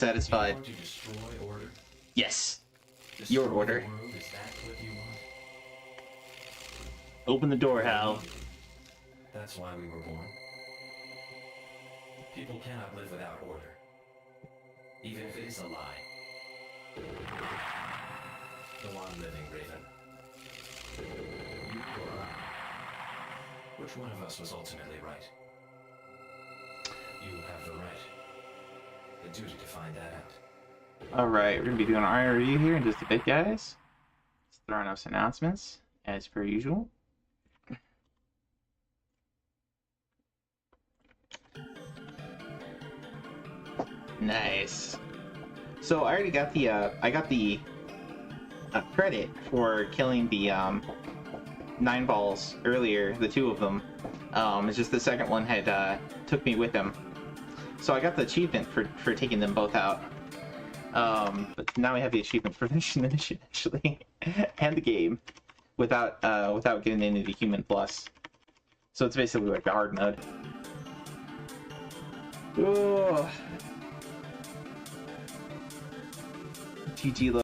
Satisfied. Want to destroy order? Yes. Destroy Your order. the world, is that what you want? Open the door, Hal. That's why we were born. People cannot live without order, even if it is a lie. Go on living, Raven. You or I? Which one of us was ultimately right? You have the right, the duty to find that out. Alright, we're going to be doing our review here in just a bit, guys. Let's throw in those announcements, as per usual. Nice. So I already got the credit for killing the 9 balls earlier, the 2 of them. It's just the second one had took me with him. So I got the achievement for taking them both out. But now we have the achievement for finishing the mission actually, and the game without getting into the human plus. So it's basically like the hard mode. Oh. GG low.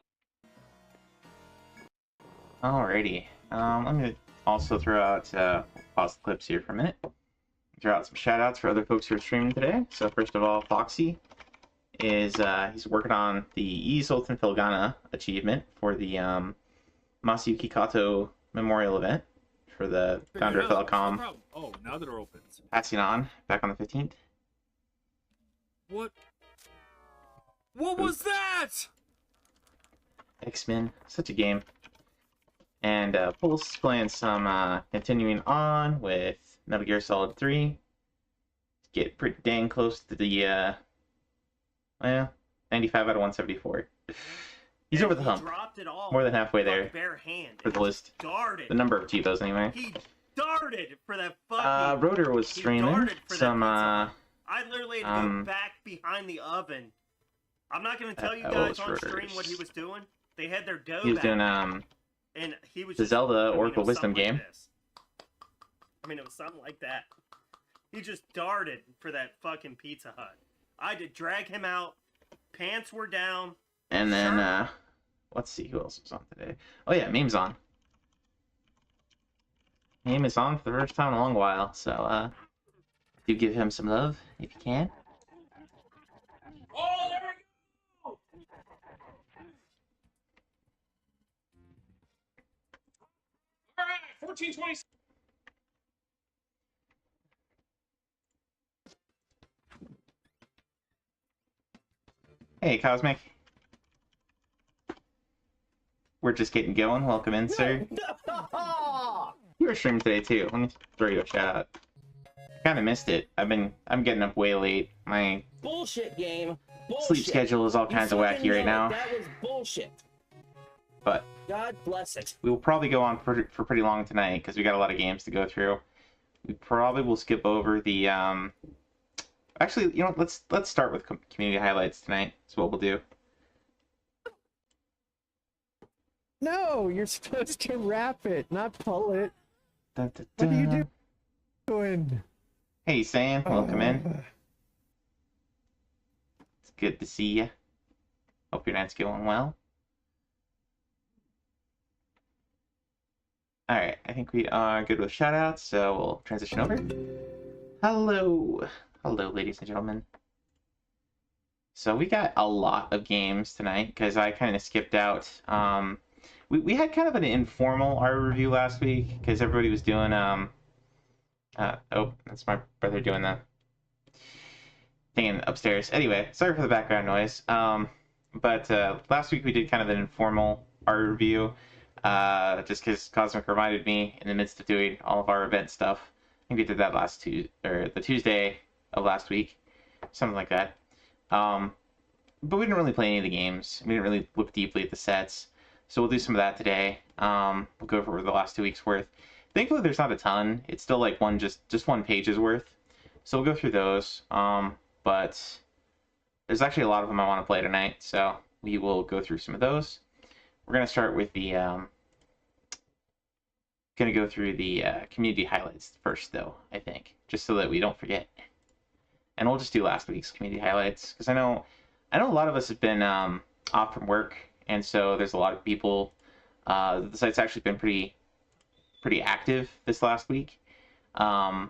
Alrighty. I'm gonna also throw out pause the clips here for a minute. Throw out some shout outs for other folks who are streaming today. So first of all, Foxy is he's working on the E Sultan Filgana achievement for the Masayuki Kato Memorial event for the founder of Telecom. Oh, now the door opens. Passing on back on the 15th. What? What was that? X-Men, such a game. And Pulse playing some continuing on with Metal Gear Solid 3. Get pretty dang close to the 95 out of 174. He's over the hump. Dropped it all. More than halfway there Bare hand. for the list. Darted. The number of Cheetos anyway. He darted for that fucking. Rotor was streaming some I literally had to go back behind the oven. I'm not gonna tell you guys on stream what he was doing. They had their dough. He was doing and he was the just, Zelda Oracle Wisdom game. Like I mean, it was something like that. He just darted for that fucking Pizza Hut. I had to drag him out. Pants were down. And then, let's see who else was on today. Oh yeah, Meme's on. Meme is on for the first time in a long while, so do give him some love if you can. Oh, there we go! Alright, 1420. Hey, Cosmic. We're just getting going. Welcome in, sir. You were streaming today too. Let me throw you a shout out. Kind of missed it. I'm getting up way late. My bullshit game. Bullshit. Sleep schedule is all kinds of wacky right now. That was bullshit. But God bless it. we will probably go on for pretty long tonight because we got a lot of games to go through. We probably will skip over the Actually, you know, let's start with community highlights tonight. That's what we'll do. No, you're supposed to wrap it, not pull it. Dun, dun, dun. What are you doing? Hey, Sam, welcome in. It's good to see you. Hope your night's going well. Alright, I think we are good with shoutouts, so we'll transition over. Hello! Hello, ladies and gentlemen. So we got a lot of games tonight, because I kind of skipped out. We had kind of an informal art review last week, because everybody was doing, oh, that's my brother doing the thing upstairs. Anyway, sorry for the background noise. But last week we did kind of an informal art review, just because Cosmic reminded me in the midst of doing all of our event stuff. I think we did that the Tuesday of last week, something like that. But we didn't really play any of the games. We didn't really look deeply at the sets. So we'll do some of that today. We'll go over the last 2 weeks worth. Thankfully, there's not a ton. It's still like just one page's worth. So we'll go through those. But there's actually a lot of them I want to play tonight. So we will go through some of those. We're gonna start with the go through the community highlights first, though. I think just so that we don't forget. And we'll just do last week's community highlights because I know I know a lot of us have been off from work, and so there's a lot of people. The site's actually been pretty active this last week. A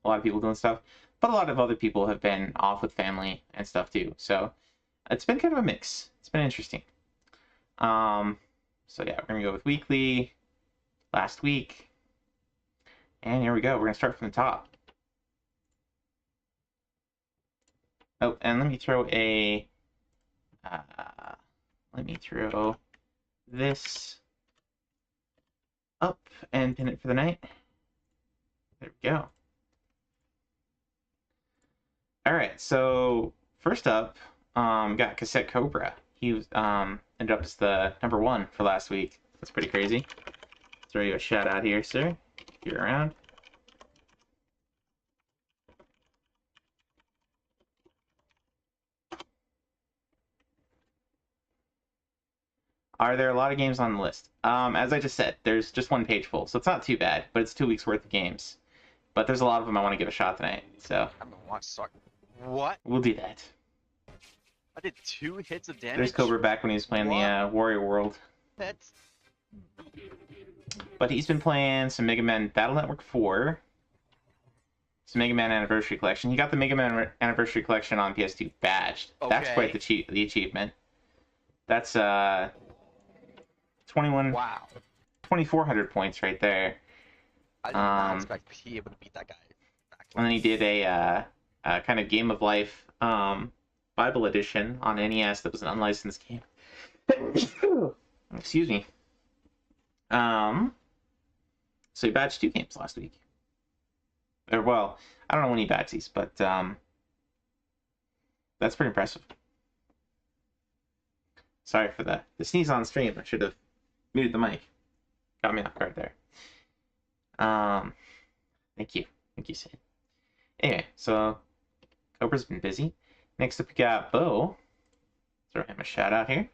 lot of people doing stuff, but a lot of other people have been off with family and stuff too. So it's been kind of a mix. It's been interesting. So yeah, we're gonna go with weekly, last week, and here we go. We're gonna start from the top. Oh, and let me throw this up and pin it for the night. There we go. All right, so first up, got Cassette Cobra. He was ended up as the #1 for last week. That's pretty crazy. Throw you a shout out here, sir, if you're around. Are there a lot of games on the list? As I just said, there's just one page full, so it's not too bad, but it's 2 weeks worth of games. But there's a lot of them I want to give a shot tonight, so I'm gonna watch Sorry. What? we'll do that. I did 2 hits of damage. There's Cobra back when he was playing the Warrior World. That's But he's been playing some Mega Man Battle Network 4, some Mega Man Anniversary Collection. He got the Mega Man Anniversary Collection on PS2 badged. That's Okay. quite the achievement. That's 2,400 points right there. I did not Um, expect to be able to beat that guy. And then he did a kind of Game of Life Bible edition on NES that was an unlicensed game. Excuse me. So he badged 2 games last week. Or, well, I don't know when he badged these, but that's pretty impressive. Sorry for the sneeze on stream. I should have muted the mic. Got me off guard there. Thank you, Sid. Anyway, so Cobra's been busy. Next up, we got Bo. Throw him a shout out here.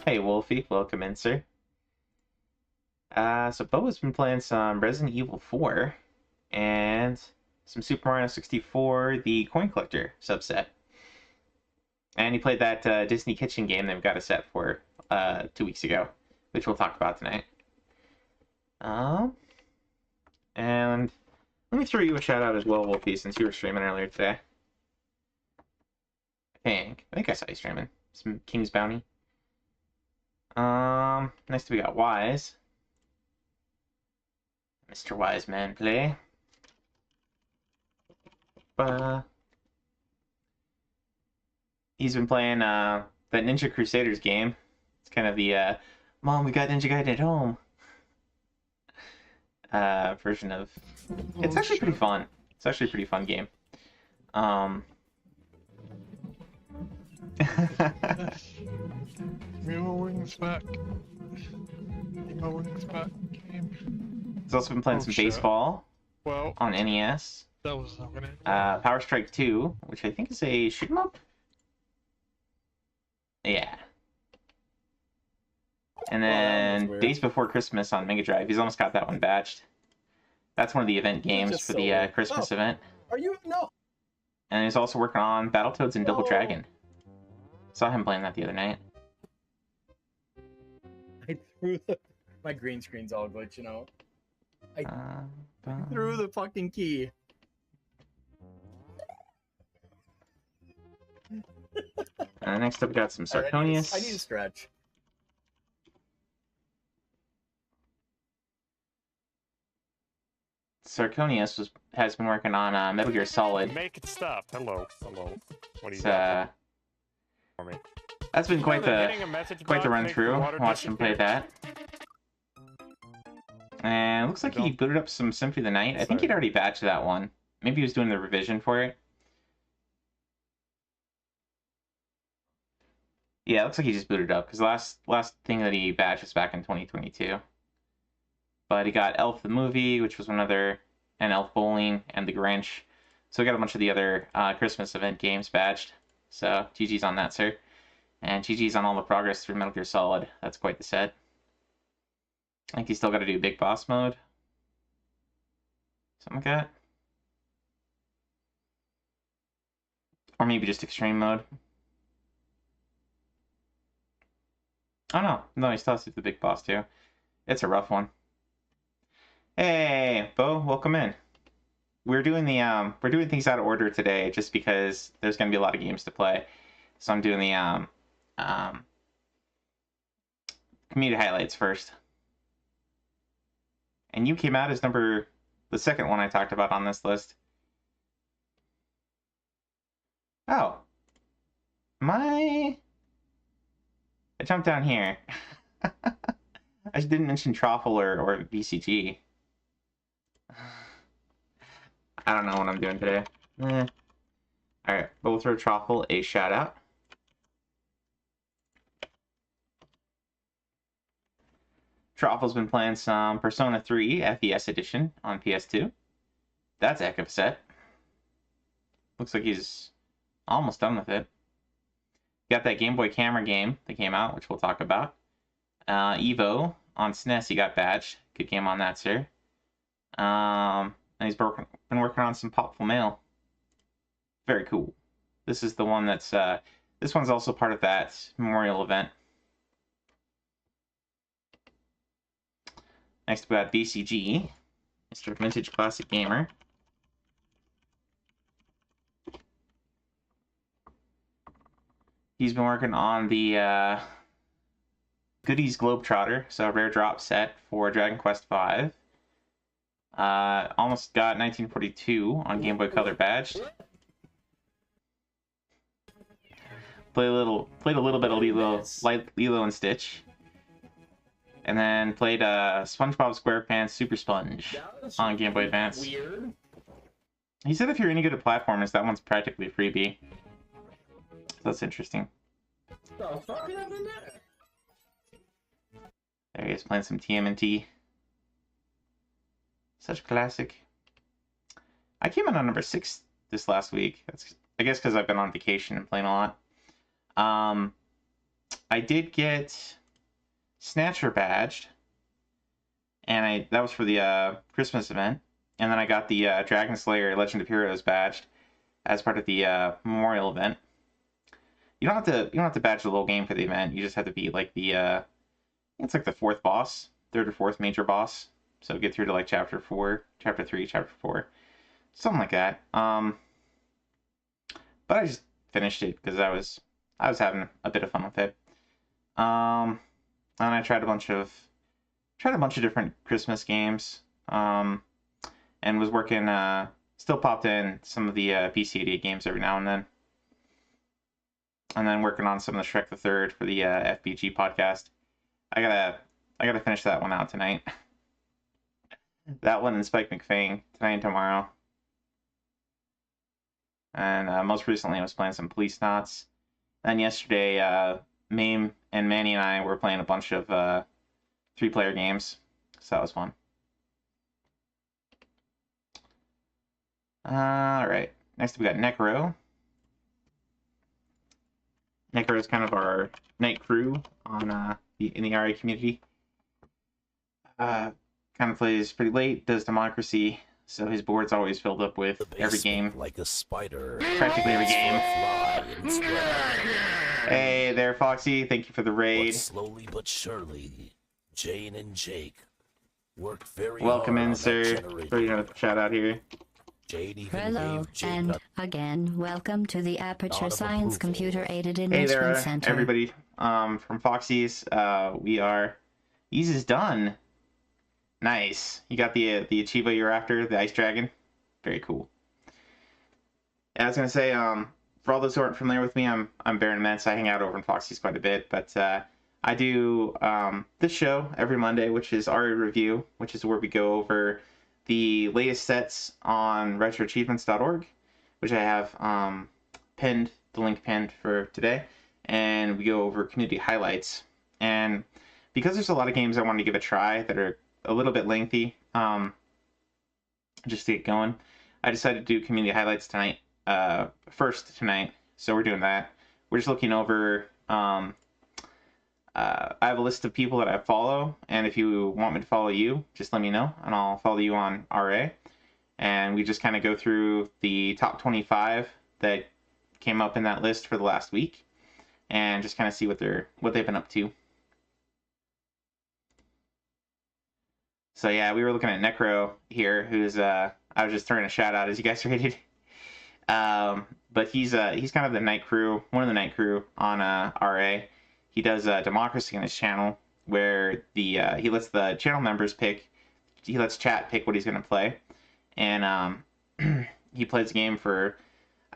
Hey Wolfie, welcome in, sir. So Bo has been playing some Resident Evil 4 and some Super Mario 64, the Coin Collector subset. And he played that Disney Kitchen game that we got a set for 2 weeks ago, which we'll talk about tonight. And let me throw you a shout out as well, Wolfie, since you were streaming earlier today. I think I saw you streaming some King's Bounty. Next we got Wise. Mr. Wise Man Play. He's been playing that Ninja Crusaders game. It's kind of the Mom, we got Ninja Gaiden at home version of. It's actually pretty fun. It's actually a pretty fun game. Emo Wings back. Emo Wings back game. He's also been playing some shit. baseball Well, on NES. that was not gonna. Power Strike 2, which I think is a shoot 'em up. Yeah. And Well, that then was weird. Days Before Christmas on Mega Drive. He's almost got that one badged. That's one of the event games just for so the weird. Christmas Oh. event. Are you no? And he's also working on Battletoads and Double No. Dragon. Saw him playing that the other night. I threw my green screen's all glitch, you know. Uh, Threw the fucking key. next up, we got some Alright, Sarconius. I need a stretch. Sarconius has been working on Metal Gear Solid. Make it stop. Hello. What do you It's, got for me? that's been You know quite they're the getting a message quite the box run make through. water Watched him play disappear? that. And it looks like he Don't- booted up some Symphony of the Night. I think he'd already batched that one. Maybe he was doing the revision for it. Yeah, it looks like he just booted up because last thing that he batched was back in 2022. But he got Elf the movie, which was another, and Elf Bowling and the Grinch. So we got a bunch of the other Christmas event games batched. So GG's on that, sir. And GG's on all the progress through Metal Gear Solid. That's quite the set. I think you still got to do Big Boss mode. Something like that. Or maybe just extreme mode. Oh no, no, he still has to do the Big Boss too. It's a rough one. Hey, Bo, welcome in. We're doing things out of order today just because there's gonna be a lot of games to play. So I'm doing the community highlights first. And you came out as the second one I talked about on this list. Oh. I jumped down here. I just didn't mention Troffle or BCG. I don't know what I'm doing today. Alright, but we'll throw Troffle a shout out. Troffle's been playing some Persona 3 FES Edition on PS2. That's a heck of a set. Looks like he's almost done with it. Got that Game Boy Camera game that came out, which we'll talk about. Evo on SNES, he got badged. Good game on that, sir. And he's been working on some Popful Mail. Very cool. This is the one that's this one's also part of that memorial event. Next we got BCG, Mr. Vintage Classic Gamer. He's been working on the Goodies Globetrotter, so a rare drop set for Dragon Quest V. Almost got 1942 on Game Boy Color badged. Played a little bit of Lilo and Stitch. And then played SpongeBob SquarePants Super Sponge on Game Boy Advance. Weird. He said if you're any good at platformers, that one's practically freebie. So that's interesting. The fuck happened there? There he is playing some TMNT. Such a classic. I came in on number 6 this last week. That's, I guess because I've been on vacation and playing a lot. I did get Snatcher badged, and that was for the Christmas event. And then I got the Dragon Slayer Legend of Heroes badged as part of the memorial event. You don't have to badge the little game for the event. You just have to beat like the it's like the 4th boss, 3rd or 4th major boss. So get through to like chapter 4, chapter 3, chapter 4, something like that. But I just finished it because I was having a bit of fun with it. And I tried a bunch of different Christmas games. And was working. Still popped in some of the PC88 games every now and then. And then working on some of the Shrek the Third for the FBG podcast. I gotta finish that one out tonight. That one and Spike McFang tonight and tomorrow. And most recently I was playing some Police Knots. And yesterday, Mame and Manny and I were playing a bunch of 3-player games. So that was fun. Alright, next we got Necro. Necro is kind of our night crew on in the RA community. Kind of plays pretty late, does Democracy, so his board's always filled up with every game. Like a spider. Practically every game. Fly and spread. Hey there, Foxy. Thank you for the raid. But slowly but surely, Jane and Jake worked very Welcome hard in, on sir. that generator. Throw you a shout out here. Jane even Hello, gave Jake and a again, welcome to the Aperture Nod of Science approval. Computer-Aided Hey Enrichment there, Center. everybody. From Foxy's, Ease is done. Nice. You got the Achieva you're after, the Ice Dragon. Very cool. I was gonna say, for all those who aren't familiar with me, I'm Baron Immense. I hang out over in Foxy's quite a bit, but I do this show every Monday, which is RA Review, which is where we go over the latest sets on retroachievements.org, which I have the link pinned for today, and we go over community highlights. And because there's a lot of games I wanted to give a try that are a little bit lengthy, just to get going, I decided to do community highlights tonight, first tonight. So we're doing that. We're just looking over I have a list of people that I follow, and if you want me to follow you, just let me know, and I'll follow you on RA. And we just kind of go through the top 25 that came up in that list for the last week, and just kind of see what they've been up to. So yeah, we were looking at Necro here, who's I was just throwing a shout out as you guys rated. But he's kind of the night crew, one of the night crew on RA. He does Democracy on his channel, where he lets the channel members pick. He lets chat pick what he's gonna play, and he plays the game for,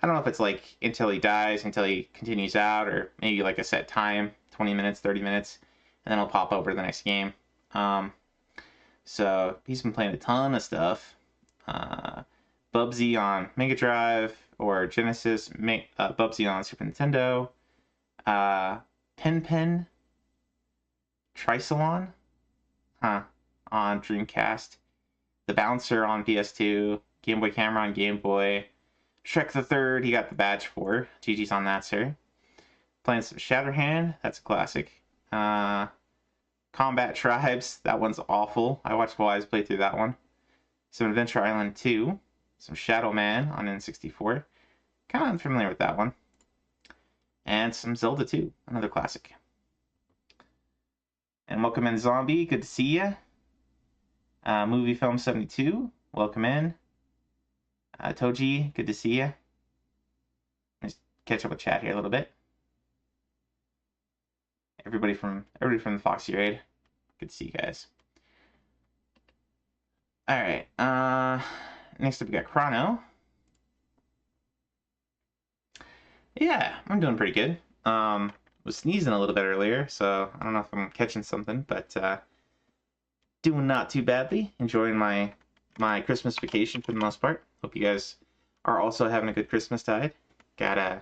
I don't know if it's like until he dies, until he continues out, or maybe like a set time, 20 minutes, 30 minutes, and then he'll pop over to the next game. So he's been playing a ton of stuff. Bubsy on Mega Drive or Genesis, Bubsy on Super Nintendo, Pen Trisalon on Dreamcast, The Bouncer on PS2, Game Boy Camera on Game Boy, Shrek the Third, he got the badge for. GG's on that, sir. Playing some Shatterhand, that's a classic. Combat Tribes, that one's awful. I watched Wise play through that one. Some Adventure Island 2, some Shadow Man on N64. Kind of unfamiliar with that one. And some Zelda 2, another classic. And welcome in, Zombie, good to see you. Movie Film 72, welcome in. Toji, good to see you. Let's catch up with chat here a little bit. Everybody from the Foxy Raid, good to see you guys. All right, next up we got Chrono. Yeah, I'm doing pretty good. Was sneezing a little bit earlier, so I don't know if I'm catching something, but doing not too badly. Enjoying my Christmas vacation for the most part. Hope you guys are also having a good Christmas tide. Got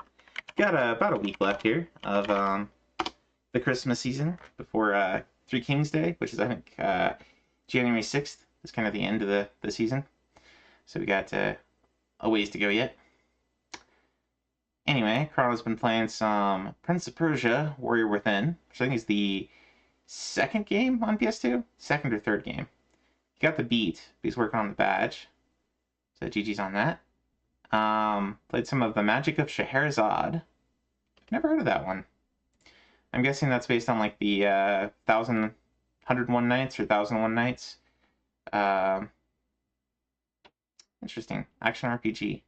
about a week left here of the Christmas season before Three Kings Day, which is I think January 6th is kind of the end of the season. So we got a ways to go yet. Anyway, Chrono's been playing some Prince of Persia: Warrior Within, which I think is the second game on PS2, second or third game. He got the beat, but he's working on the badge. So GG's on that. Played some of the Magic of Scheherazade. Never heard of that one. I'm guessing that's based on like the 1,101 Nights or 1,001 Nights. Interesting. Action RPG.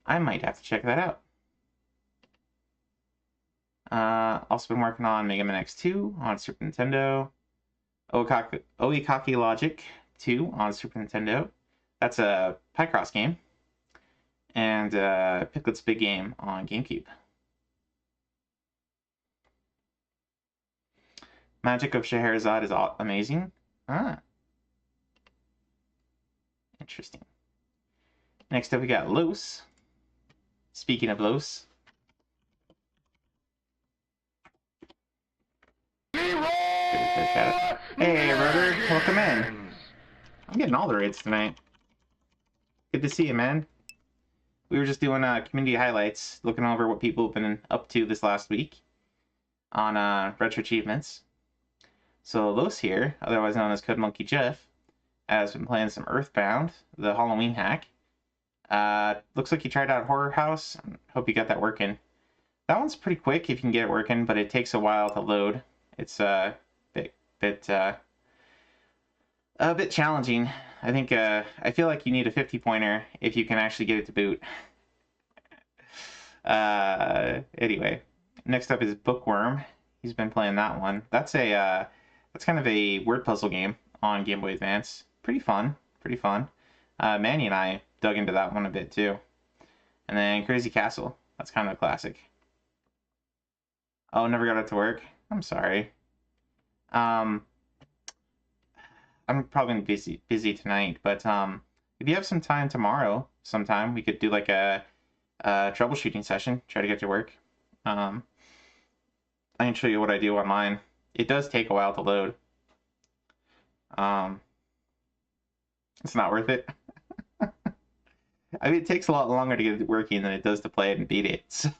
I might have to check that out. Also been working on Mega Man X2 on Super Nintendo. Oikaki Logic 2 on Super Nintendo. That's a Picross game. And Piclet's Big Game on GameCube. Magic of Scheherazade is amazing. Interesting. Next up we got Los. Speaking of Los. Hey, Rotor, welcome in. I'm getting all the raids tonight. Good to see you, man. We were just doing community highlights, looking over what people have been up to this last week on Retro Achievements. So Los here, otherwise known as Code Monkey Jeff, has been playing some Earthbound, the Halloween hack. Looks like you tried out Horror House. Hope you got that working. That one's pretty quick if you can get it working, but it takes a while to load. It's a bit challenging. I think I feel like you need a 50-pointer if you can actually get it to boot. Anyway, next up is Bookworm. He's been playing that one. That's kind of a word puzzle game on Game Boy Advance. Pretty fun. Manny and I dug into that one a bit too. And then Crazy Castle. That's kind of a classic. Oh, never got it to work. I'm sorry. I'm probably gonna be busy tonight, but if you have some time tomorrow, sometime we could do like a troubleshooting session. Try to get to work. I can show you what I do on mine. It does take a while to load. It's not worth it. I mean, it takes a lot longer to get it working than it does to play it and beat it. So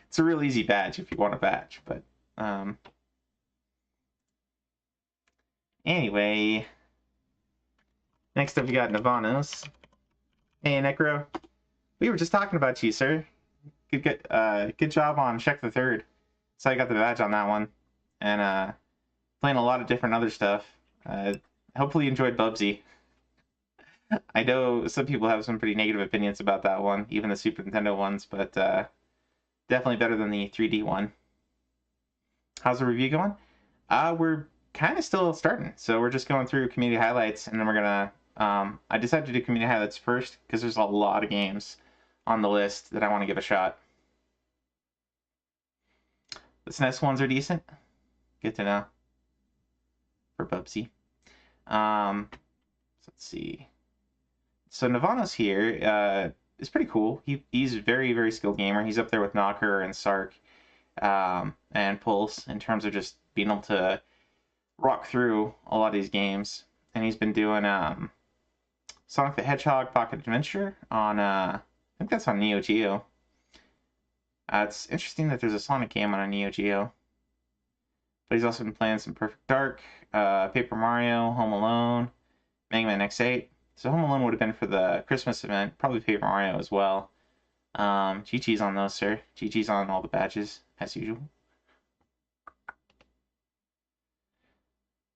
It's a real easy badge if you want a badge, but anyway. Next up, we got Navanos. Hey, Necro. We were just talking about you, sir. Good job on Check the Third. So I got the badge on that one, and playing a lot of different other stuff. Hopefully you enjoyed Bubsy. I know some people have some pretty negative opinions about that one, even the Super Nintendo ones, but definitely better than the 3D one. How's the review going? We're kind of still starting, so we're just going through community highlights, and then we're gonna. I decided to do community highlights first because there's a lot of games on the list that I want to give a shot. The SNES ones are decent. Good to know. For Bubsy. So let's see. So Navanos here is pretty cool. He's a very, very skilled gamer. He's up there with Knocker and Sark and Pulse in terms of just being able to rock through a lot of these games. And he's been doing Sonic the Hedgehog Pocket Adventure on, I think that's on Neo Geo. It's interesting that there's a Sonic game on a Neo Geo. But he's also been playing some Perfect Dark, Paper Mario, Home Alone, Mega Man X8. So Home Alone would have been for the Christmas event, probably Paper Mario as well. GG's on those, sir. GG's on all the badges, as usual.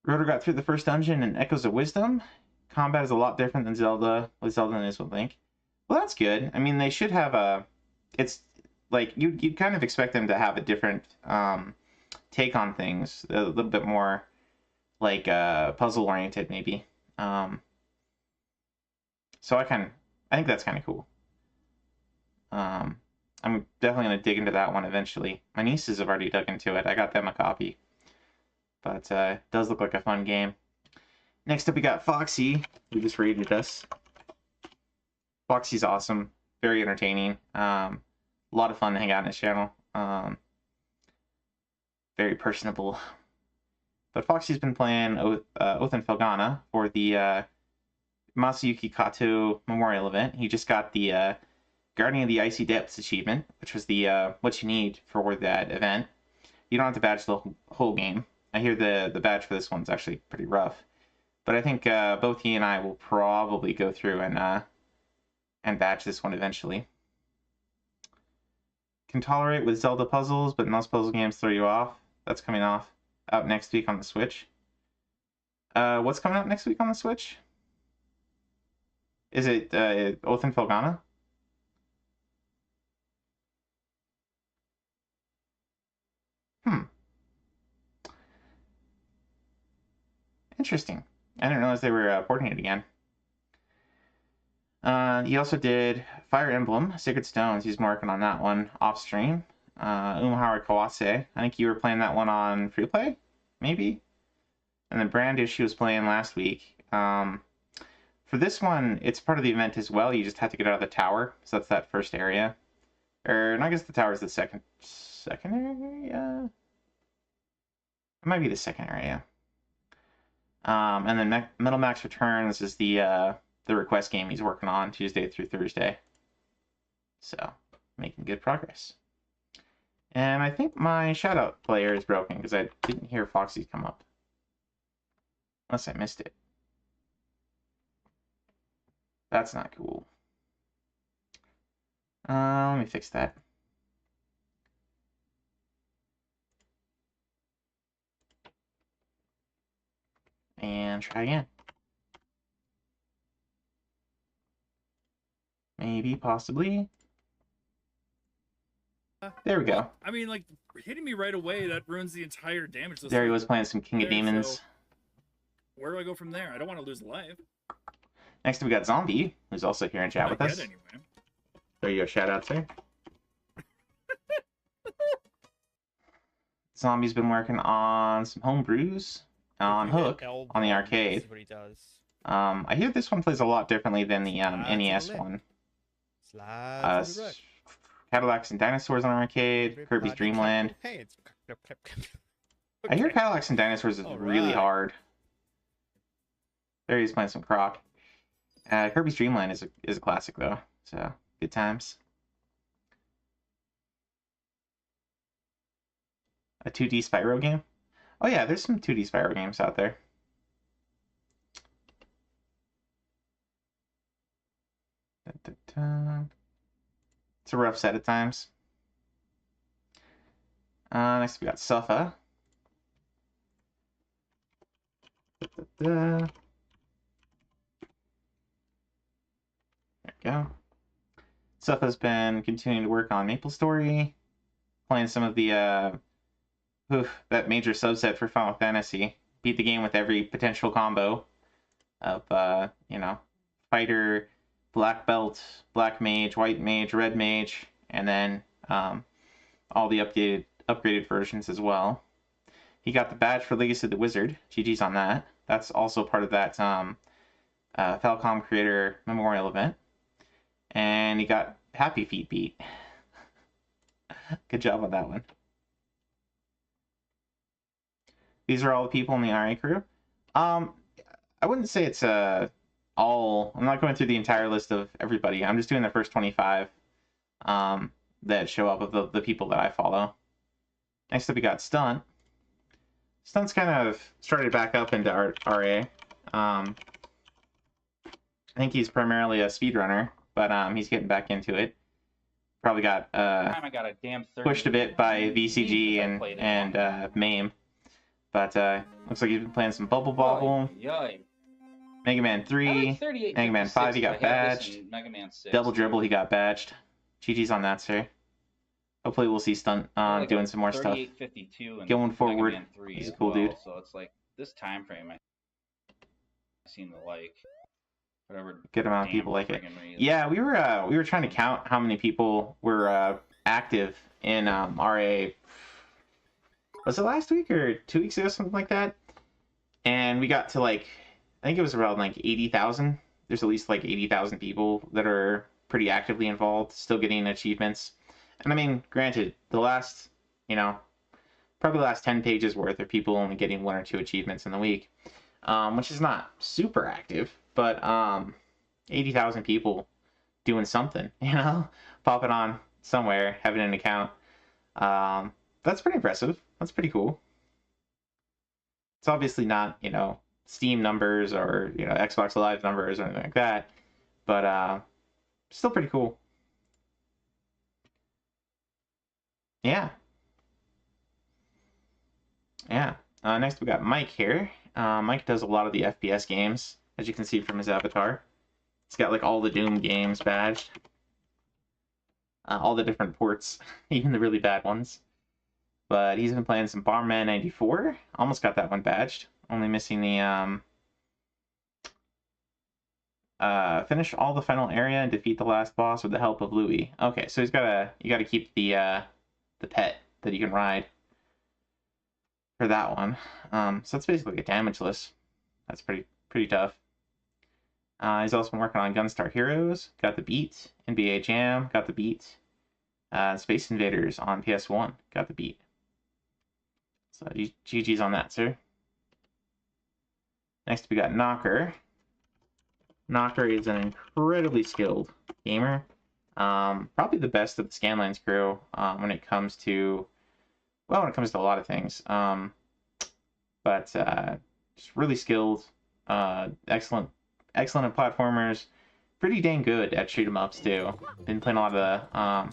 Rotor got through the first dungeon in Echoes of Wisdom. Combat is a lot different than Zelda, with Zelda and is with Link. Well, that's good. I mean, they should have a... It's like, you'd kind of expect them to have a different take on things. A little bit more, like, puzzle-oriented, maybe. So I think that's kind of cool. I'm definitely going to dig into that one eventually. My nieces have already dug into it. I got them a copy. But it does look like a fun game. Next up, we got Foxy, who just raided us. Foxy's awesome. Very entertaining. A lot of fun to hang out on his channel. Very personable. But Foxy's been playing Oath and Felghana for the Masayuki Kato Memorial event. He just got the Guardian of the Icy Depths achievement, which was the what you need for that event. You don't have to badge the whole game. I hear the badge for this one's actually pretty rough. But I think both he and I will probably go through and badge this one eventually. Can tolerate with Zelda puzzles, but most puzzle games throw you off. That's coming out next week on the Switch. What's coming out next week on the Switch? Is it Oath and Felghana? Interesting. I didn't realize they were porting it again. He also did Fire Emblem, Sacred Stones. He's been working on that one off stream. Umahara Kawase. I think you were playing that one on free play, maybe. And then Brandish, she was playing last week. For this one, it's part of the event as well. You just have to get out of the tower, so that's that first area. Or I guess the tower is the second area. It might be the second area. And then Metal Max Returns is the request game he's working on Tuesday through Thursday. So, making good progress. And I think my shoutout player is broken because I didn't hear Foxy come up. Unless I missed it. That's not cool. Let me fix that. And try again. Maybe, possibly. There we go. I mean, like, hitting me right away, that ruins the entire damage. There he was playing some King of Demons. So where do I go from there? I don't want to lose life. Next we got Zombie, who's also here in chat with us. Anyway. There you go, shout out, sir. Zombie's been working on some homebrews on Hook on the arcade. What he does. I hear this one plays a lot differently than the NES one. Cadillacs and Dinosaurs on arcade, Kirby's Dream Land. I hear Cadillacs and Dinosaurs is really hard. There he's playing some Croc. Kirby's Dream Land is a classic though, so good times. A 2D Spyro game? Oh yeah, there's some 2D Spyro games out there. It's a rough set at times. Next we got Suffa. There we go. Suffa's been continuing to work on MapleStory, playing some of the that major subset for Final Fantasy. Beat the game with every potential combo of you know, fighter, black belt, black mage, white mage, red mage, and then all the upgraded versions as well. He got the badge for Legacy of the Wizard. GG's on that. That's also part of that Falcom Creator Memorial event. And he got Happy Feet beat. Good job on that one. These are all the people in the RA crew. I wouldn't say it's all. I'm not going through the entire list of everybody. I'm just doing the first 25 that show up of the people that I follow. Next up, we got Stunt. Stunt's kind of started back up into RA. I think he's primarily a speedrunner, but he's getting back into it. Probably got I got a damn pushed a bit by VCG and MAME. But looks like he's been playing some Bubble Bobble. Mega Man 3, Mega Man 5 he got badged. Mega Man 6. Double Dribble he got badged. GG's on that, sir. Hopefully we'll see Stunt doing some more stuff. Going forward, he's a cool dude. So it's like this time frame I seem to like. Whatever. Good amount of people like it. Yeah, we were trying to count how many people were active in RA. Was it last week or 2 weeks ago, something like that? And we got to like, I think it was around like 80,000. There's at least like 80,000 people that are pretty actively involved, still getting achievements. And I mean, granted, the last, probably the last 10 pages worth of people only getting 1 or 2 achievements in the week, which is not super active, but 80,000 people doing something, popping on somewhere, having an account. That's pretty impressive. That's pretty cool. It's obviously not, Steam numbers or, Xbox Live numbers or anything like that, but still pretty cool. Yeah. Next we got Mike here. Mike does a lot of the FPS games, as you can see from his avatar. He's got like all the Doom games badged. All the different ports, even the really bad ones. But he's been playing some Bomberman 94. Almost got that one badged. Only missing the finish all the final area and defeat the last boss with the help of Louie. Okay, so you gotta keep the pet that you can ride for that one. So that's basically like a damageless. That's pretty tough. He's also been working on Gunstar Heroes, got the beat. NBA Jam, got the beat. Space Invaders on PS1, got the beat. So GG's on that, sir. Next we got Knocker. Knocker is an incredibly skilled gamer. Probably the best of the Scanlines crew when it comes to a lot of things. But just really skilled, excellent at platformers, pretty dang good at shoot 'em ups too. Been playing a lot of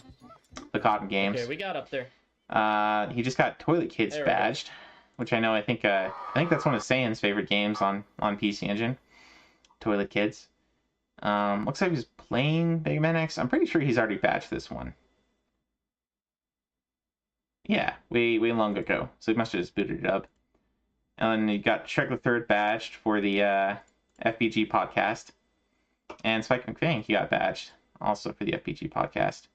the Cotton games. Okay, we got up there. He just got Toilet Kids badged, which I think that's one of Saiyans' favorite games on PC Engine. Toilet Kids. Looks like he's playing Mega Man X. I'm pretty sure he's already badged this one. Yeah, way long ago. So he must have just booted it up. And you got Shrek the Third badged for the FBG podcast. And Spike McFang, he got badged also for the FBG podcast.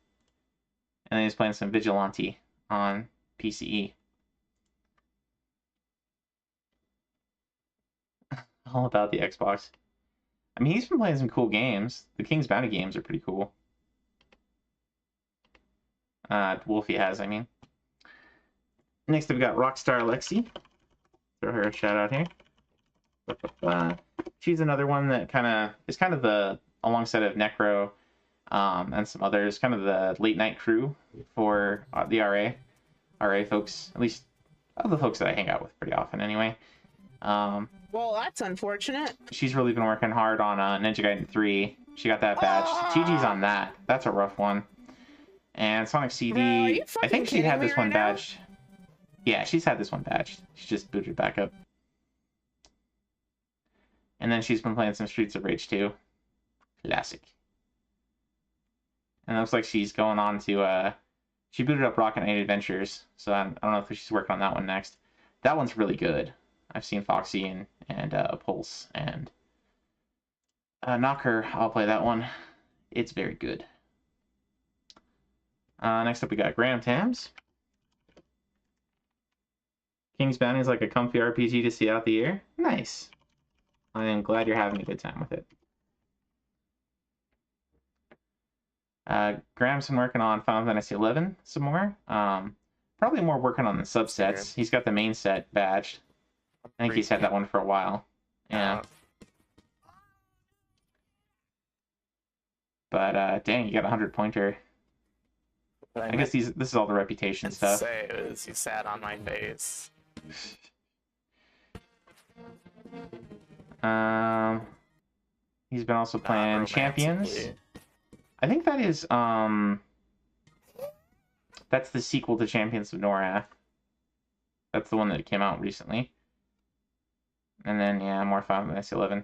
And then he's playing some Vigilante on PCE. All about the Xbox. I mean, he's been playing some cool games. The King's Bounty games are pretty cool. Wolfie has, I mean. Next up, we got Rockstar Lexi. Throw her a shout out here. She's another one that is kind of the, alongside of Necro and some others, kind of the late night crew for the RA folks, at least of the folks that I hang out with pretty often anyway. Well, that's unfortunate. She's really been working hard on Ninja Gaiden 3. She got that badge. TG's on that. That's a rough one. And Sonic CD, Bro, are you I fucking think she had kidding me this one right now? badged. Yeah, she's had this one badged. She just booted back up. And then she's been playing some Streets of Rage 2. Classic. And it looks like she's going on to, she booted up Rocket Knight Adventures, so I don't know if she's working on that one next. That one's really good. I've seen Foxy and Pulse and Knocker. I'll play that one. It's very good. Next up, we got Graham Tams. King's Bounty is like a comfy RPG to see out the year. Nice. I am glad you're having a good time with it. Graham's been working on Final Fantasy XI some more. Probably more working on the subsets. He's got the main set badged. I think he's had that one for a while. Yeah. But dang, you got a 100-pointer. I guess this is all the reputation stuff. Say it was you sat on my face. He's been also playing Champions. romantically. I think that is that's the sequel to Champions of Norath. That's the one that came out recently. And then yeah, more Final Fantasy XI.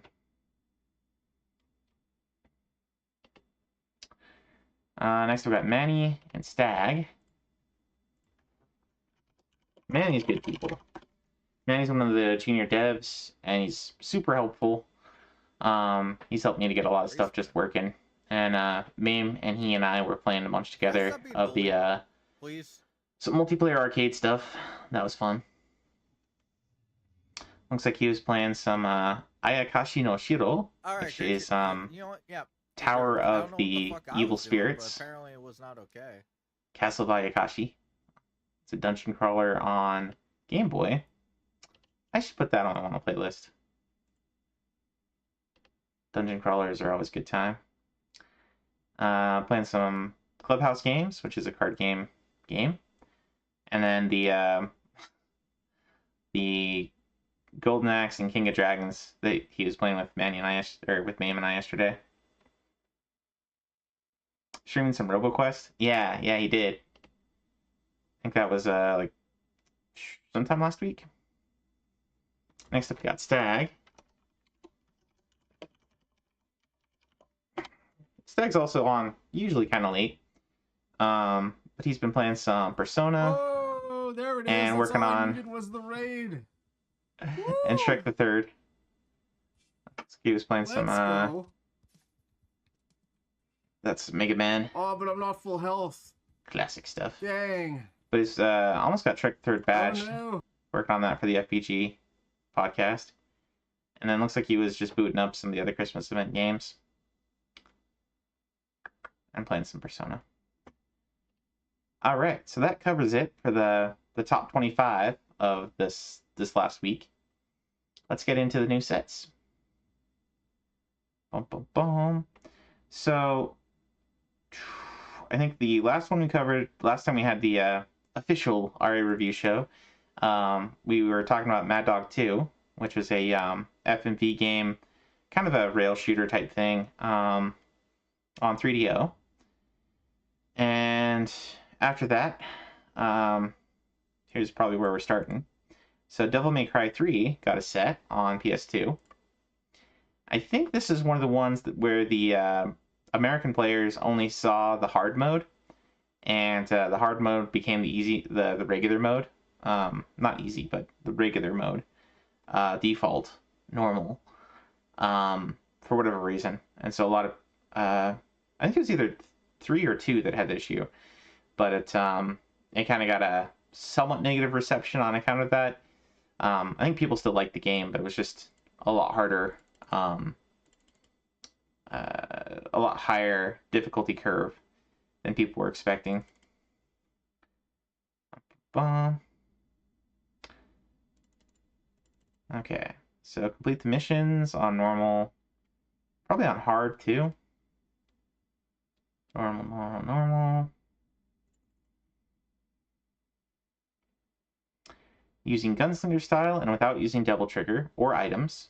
Next we've got Manny and Stag. Manny's good people. Manny's one of the junior devs, and he's super helpful. He's helped me to get a lot of stuff just working. And Mame and he and I were playing a bunch together of the some multiplayer arcade stuff. That was fun. Looks like he was playing some Ayakashi no Shiro, which is you know what? Yeah. Tower I don't of know what the fuck I Evil was doing, Spirits. but apparently it was not okay. Castle of Ayakashi. It's a dungeon crawler on Game Boy. I should put that on a playlist. Dungeon crawlers are always a good time. Playing some Clubhouse Games, which is a card game. And then the Golden Axe and King of Dragons that he was playing with Manny and I, or with Mame and I yesterday. Streaming some RoboQuest. Yeah, he did. I think that was like sometime last week. Next up, we got Stag. Stag's also on usually kind of late, but he's been playing some Persona. Oh, there it is. And That's working all I on needed was the raid. and Shrek the Third. He was playing some. Let's go. That's Mega Man. Oh, but I'm not full health. Classic stuff. Dang. But he's almost got Shrek the Third badge. Oh, no. Working on that for the FPG podcast. And then looks like he was just booting up some of the other Christmas event games. And playing some Persona. Alright, so that covers it for the top 25 of this last week. Let's get into the new sets. Boom, boom, boom. So, I think the last one we covered, last time we had the official RA review show, we were talking about Mad Dog 2, which was a FMV game, kind of a rail shooter type thing, on 3DO. And after that, here's probably where we're starting. So Devil May Cry 3 got a set on PS2. I think this is one of the ones where the American players only saw the hard mode, and the hard mode became the regular mode. Not easy, but the regular mode. Default, normal, for whatever reason. And so a lot of, I think it was either 3 or 2 that had the issue, but it kind of got a somewhat negative reception on account of that. I think people still liked the game, but it was just a lot harder, a lot higher difficulty curve than people were expecting. Okay, so complete the missions on normal, probably on hard too. Normal. using gunslinger style and without using double trigger or items.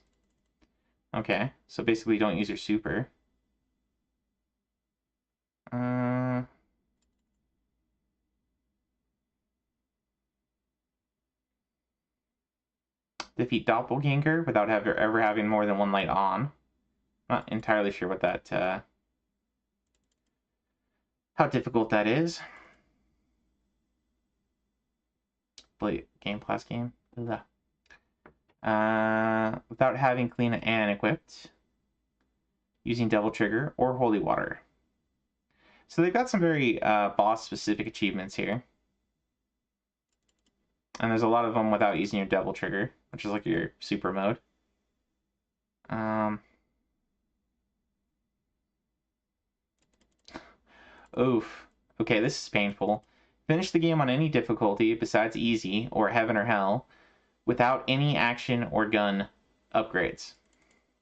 Okay, so basically don't use your super. Defeat Doppelganger without ever having more than one light on. Not entirely sure what that, how difficult that is. Play game class game. Without having clean and equipped. Using double trigger or holy water. So they've got some very boss specific achievements here. And there's a lot of them without using your double trigger, which is like your super mode. Oof. Okay, this is painful. Finish the game on any difficulty besides easy or heaven or hell without any action or gun upgrades.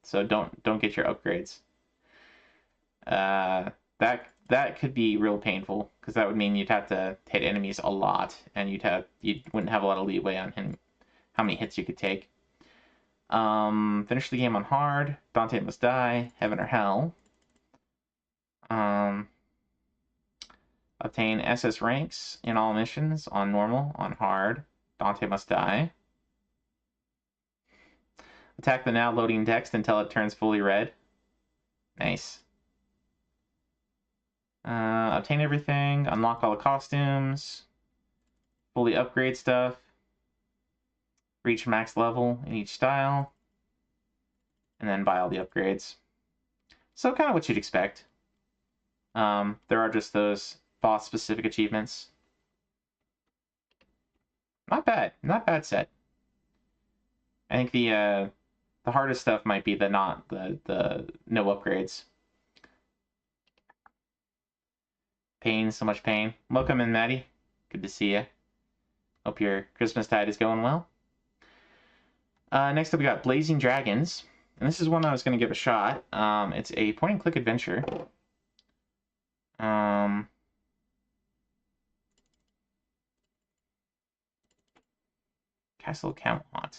So don't get your upgrades. That could be real painful because that would mean you'd have to hit enemies a lot and you wouldn't have a lot of leeway on how many hits you could take. Finish the game on hard. Dante must die. Heaven or hell. Obtain SS ranks in all missions on normal, on hard. Dante must die. Attack the now loading text until it turns fully red. Nice. Obtain everything. Unlock all the costumes. Fully upgrade stuff. Reach max level in each style. And then buy all the upgrades. So kind of what you'd expect. There are just those boss specific achievements. Not bad. Not bad set. I think the hardest stuff might be the no upgrades. Pain, so much pain. Welcome in, Maddie. Good to see you. Hope your Christmas tide is going well. Next up, we got Blazing Dragons. And this is one I was going to give a shot. It's a point-and-click adventure. Castle Camelot.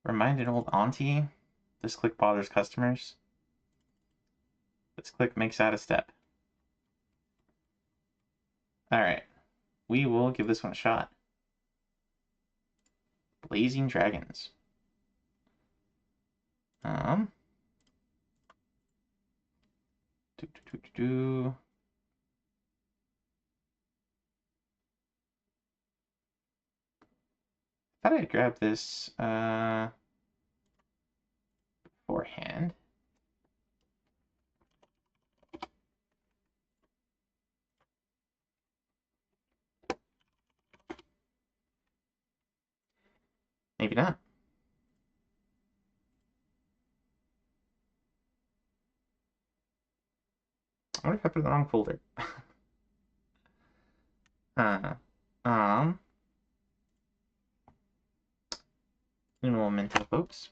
Remind an old auntie. This click bothers customers. This click makes out a step. Alright. We will give this one a shot. Blazing Dragons. Thought I'd grab this beforehand. Maybe not. I wonder if I put it in the wrong folder. Un momento, folks.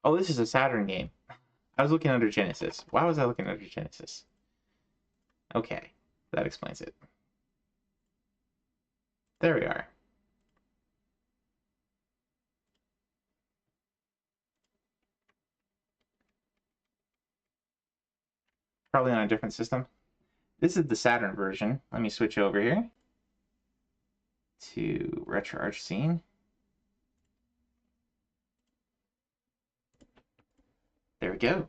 Oh, this is a Saturn game. I was looking under Genesis. Why was I looking under Genesis? Okay, that explains it. There we are. Probably on a different system. This is the Saturn version. Let me switch over here to RetroArch Scene. There we go.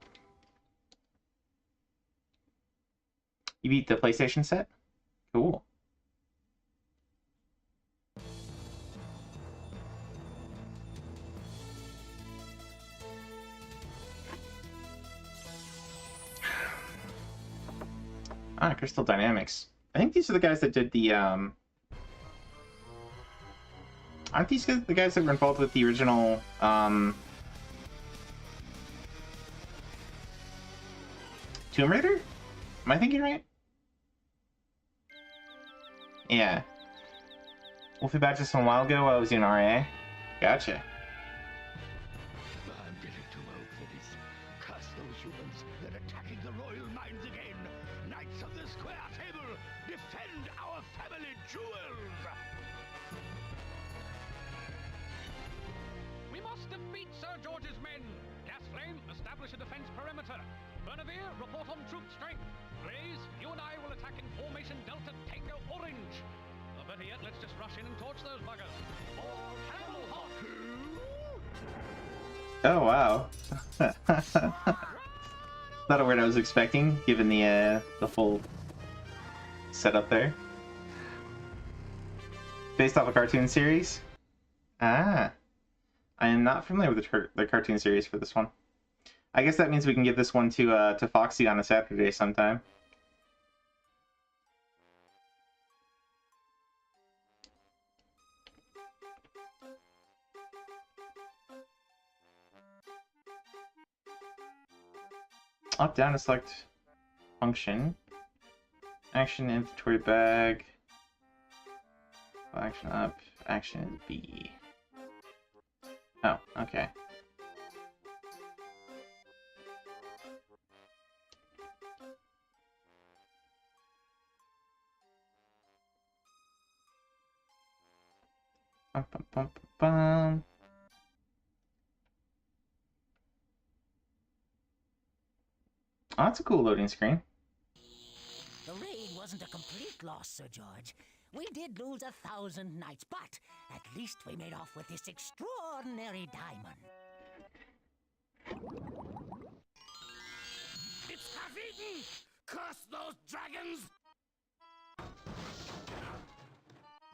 You beat the PlayStation set? Cool. Ah, Crystal Dynamics. I think these are the guys that did the Aren't these guys the guys that were involved with the original Tomb Raider? Am I thinking right? Yeah. Wolfie back just a while ago while I was in RA. Gotcha. I'm getting too old for this. Curse those humans. They're attacking the royal mines again. Knights of the Square Table, defend our family jewels! We must defeat Sir George's men. Gasflame, establish a defense perimeter. Bernavir, report on troop strength. Blaze, you and I will attack in formation Delta Tango Orange. Or better yet, let's just rush in and torch those buggers. All Camel Hot! Oh wow. Not a word I was expecting, given the full setup there. Based off a cartoon series? Ah. I am not familiar with the cartoon series for this one. I guess that means we can give this one to Foxy on a Saturday sometime. Up, down to select function. Action inventory bag. Action up. Action B. Oh, okay. Bum, bum, bum, bum. Oh, that's a cool loading screen. The raid wasn't a complete loss, Sir George. We did lose 1,000 knights, but at least we made off with this extraordinary diamond. It's half-eaten! Curse those dragons!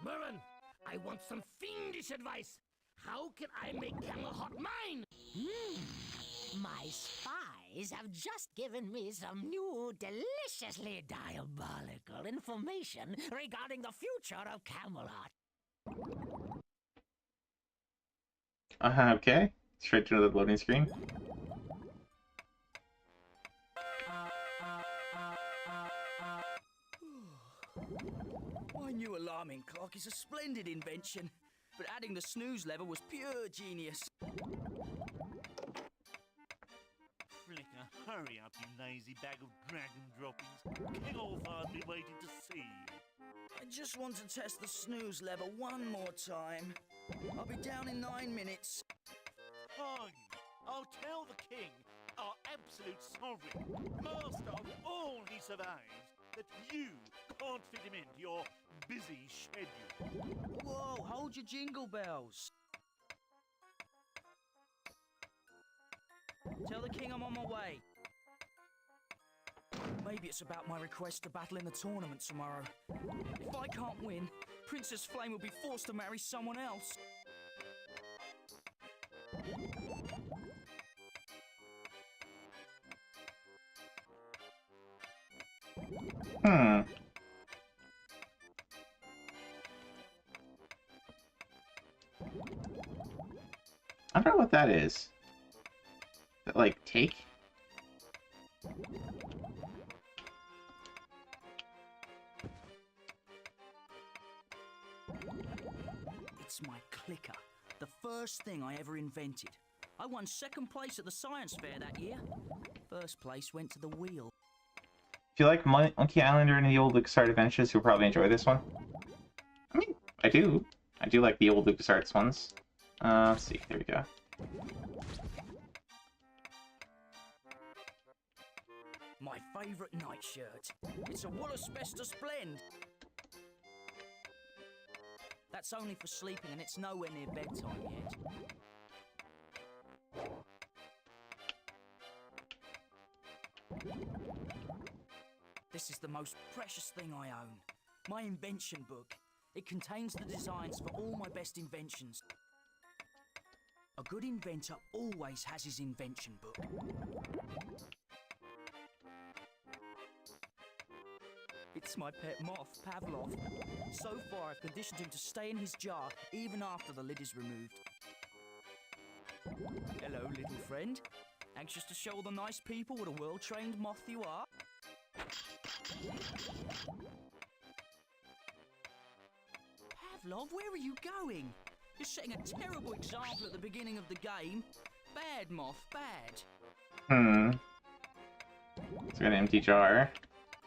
Merrin, I want some fiendish advice. How can I make Camel Hot mine? My spies have just given me some new, deliciously diabolical information regarding the future of Camelot. Okay. Straight to the loading screen. My new alarming clock is a splendid invention, but adding the snooze lever was pure genius. Flicker, hurry up, you lazy bag of dragon droppings. King Olfard's been waiting to see you. I just want to test the snooze lever one more time. I'll be down in 9 minutes. Fine. I'll tell the king, our absolute sovereign, master of all he survives, that you can't fit him into your busy schedule. Whoa, hold your jingle bells. Tell the king I'm on my way. Maybe it's about my request to battle in the tournament tomorrow. If I can't win, Princess Flame will be forced to marry someone else. I don't know what that is. Is that like take? It's my clicker. The first thing I ever invented. I won second place at the science fair that year. First place went to the wheel. If you like Monkey Island or any of the old LucasArts adventures, you'll probably enjoy this one. I mean, I do. I do like the old LucasArts ones. Let's see. There we go. My favourite nightshirt. It's a wool asbestos blend. That's only for sleeping and it's nowhere near bedtime yet. This is the most precious thing I own. My invention book. It contains the designs for all my best inventions. A good inventor always has his invention book. It's my pet moth, Pavlov. So far, I've conditioned him to stay in his jar even after the lid is removed. Hello, little friend. Anxious to show all the nice people what a well-trained moth you are? Pavlov, where are you going? You're setting a terrible example at the beginning of the game. Bad, moth, bad. It's got an empty jar.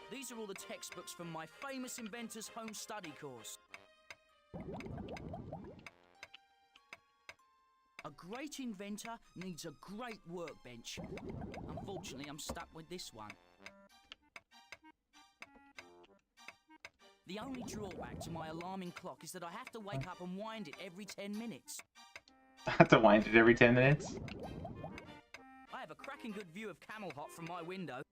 These are all the textbooks from my famous inventor's home study course. A great inventor needs a great workbench. Unfortunately, I'm stuck with this one. The only drawback to my alarming clock is that I have to wake up and wind it every 10 minutes. I have to wind it every 10 minutes. I have a cracking good view of Camelhot from my window.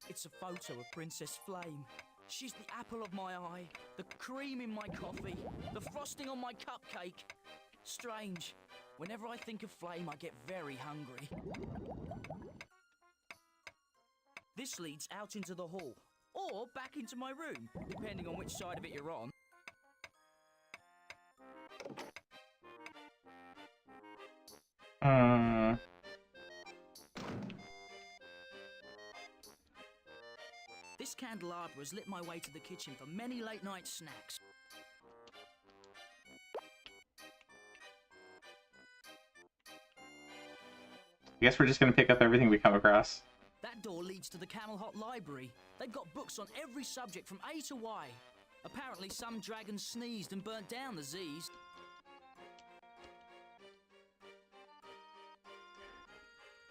It's a photo of Princess Flame. She's the apple of my eye, the cream in my coffee, the frosting on my cupcake. Strange. Whenever I think of Flame, I get very hungry. This leads out into the hall, or back into my room, depending on which side of it you're on. This candelabra has lit my way to the kitchen for many late-night snacks. I guess we're just gonna pick up everything we come across. That door leads to the Camelhot Library. They've got books on every subject from A to Y. Apparently some dragon sneezed and burnt down the Z's.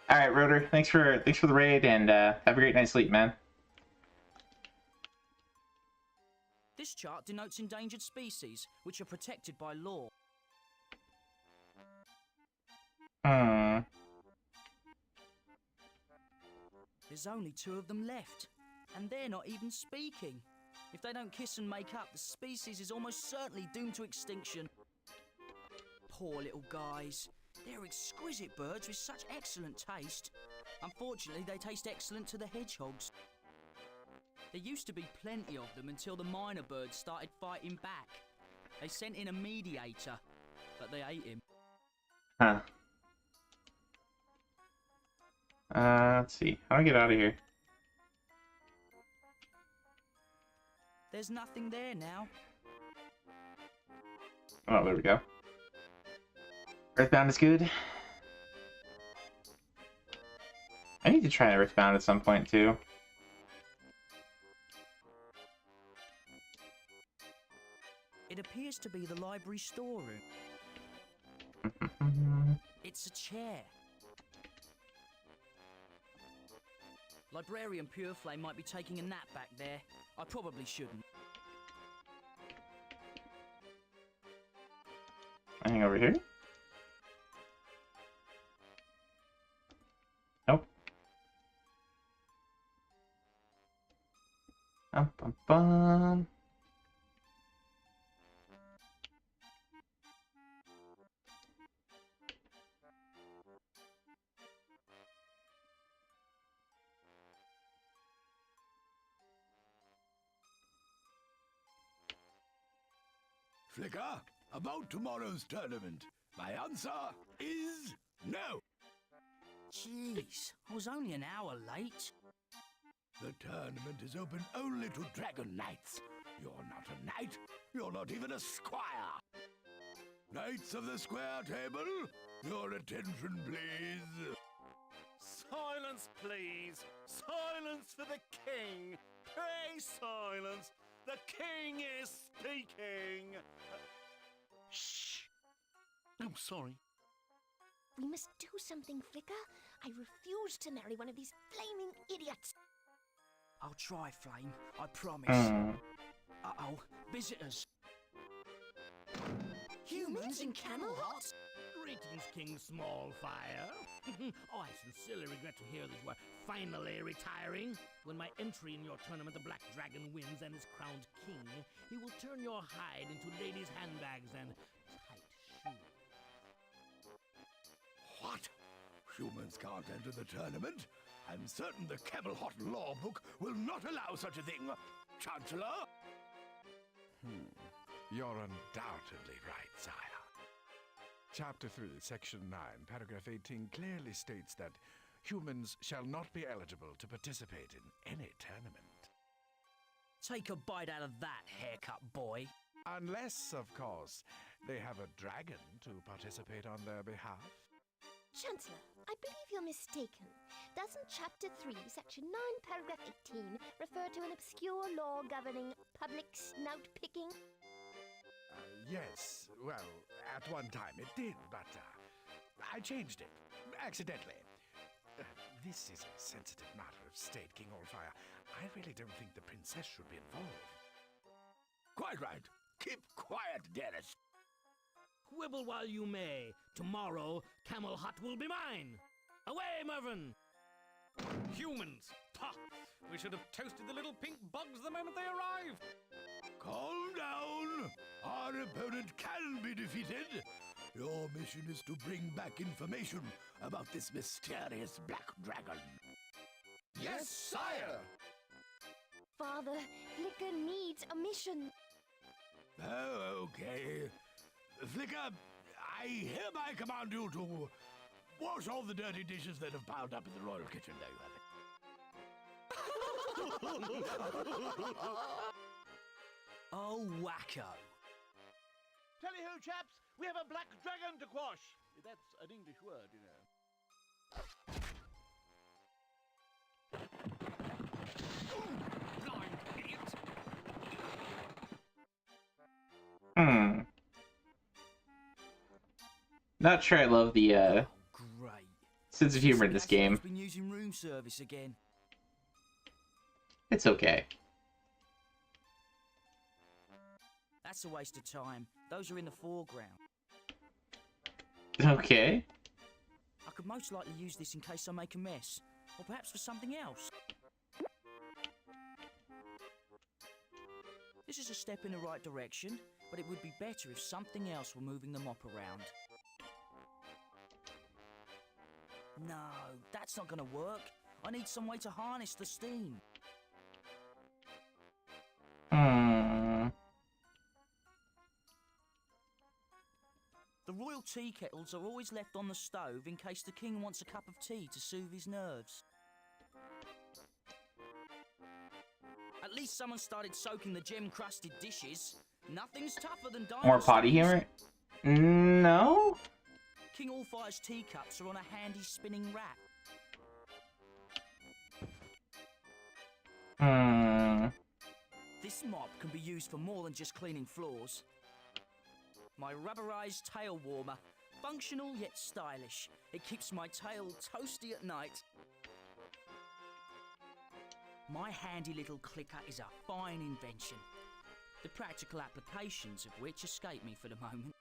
Alright, Rotor, thanks for the raid, and have a great night's sleep, man. This chart denotes endangered species, which are protected by law. There's only 2 of them left, and they're not even speaking. If they don't kiss and make up, the species is almost certainly doomed to extinction. Poor little guys. They're exquisite birds with such excellent taste. Unfortunately, they taste excellent to the hedgehogs. There used to be plenty of them until the minor birds started fighting back. They sent in a mediator, but they ate him. Huh. Let's see. How do I get out of here? There's nothing there now. Oh, there we go. Earthbound is good. I need to try Earthbound at some point, too. It appears to be the library storeroom. It's a chair. Librarian Pureflame might be taking a nap back there. I probably shouldn't. Anything over here? Nope. Bum, bum, bum. Flicker, about tomorrow's tournament, my answer is no. Jeez, I was only an hour late. The tournament is open only to Dragon Knights. You're not a knight. You're not even a squire. Knights of the Square Table, your attention, please. Silence, please. Silence for the king. Pray silence. The king is speaking. Shh. I'm sorry. We must do something, Flicker. I refuse to marry one of these flaming idiots. I'll try, Flame. I promise. Uh-oh. Visitors. Humans in Camelhot? Greetings, King Smallfire. I sincerely regret to hear that you are finally retiring. When my entry in your tournament, the Black Dragon wins and is crowned king, he will turn your hide into ladies' handbags and tight shoes. What? Humans can't enter the tournament? I'm certain the Camelot law book will not allow such a thing, Chancellor. You're undoubtedly right, sire. Chapter 3, Section 9, Paragraph 18 clearly states that humans shall not be eligible to participate in any tournament. Take a bite out of that, haircut boy. Unless, of course, they have a dragon to participate on their behalf. Chancellor, I believe you're mistaken. Doesn't Chapter 3, Section 9, Paragraph 18 refer to an obscure law governing public snout picking? Yes, well, at one time it did, but I changed it, accidentally. This is a sensitive matter of state, King Allfire. I really don't think the princess should be involved. Quite right. Keep quiet, dearest. Quibble while you may. Tomorrow, Camel Hut will be mine. Away, Mervyn! Humans! Pah! We should have toasted the little pink bugs the moment they arrived. Calm down. Our opponent can be defeated. Your mission is to bring back information about this mysterious black dragon. Yes, sire! Father, Flicker needs a mission. Oh, okay. Flicker, I hereby command you to wash all the dirty dishes that have piled up in the royal kitchen. There you have it. Oh, wacko. Tally-ho, chaps! We have a black dragon to quash! That's an English word, you know. Blind idiot! Not sure I love the Great. sense of humor in this game. Been using room service again. It's okay. That's a waste of time. Those are in the foreground. Okay. I could most likely use this in case I make a mess. Or perhaps for something else. This is a step in the right direction, but it would be better if something else were moving the mop around. No, that's not gonna work. I need some way to harness the steam. The royal tea kettles are always left on the stove in case the king wants a cup of tea to soothe his nerves. At least someone started soaking the gem-crusted dishes. Nothing's tougher than diamond More potty stones. humor? No? King Allfire's teacups are on a handy spinning rack. This mop can be used for more than just cleaning floors. My rubberized tail warmer. Functional yet stylish. It keeps my tail toasty at night. My handy little clicker is a fine invention. The practical applications of which escape me for the moment.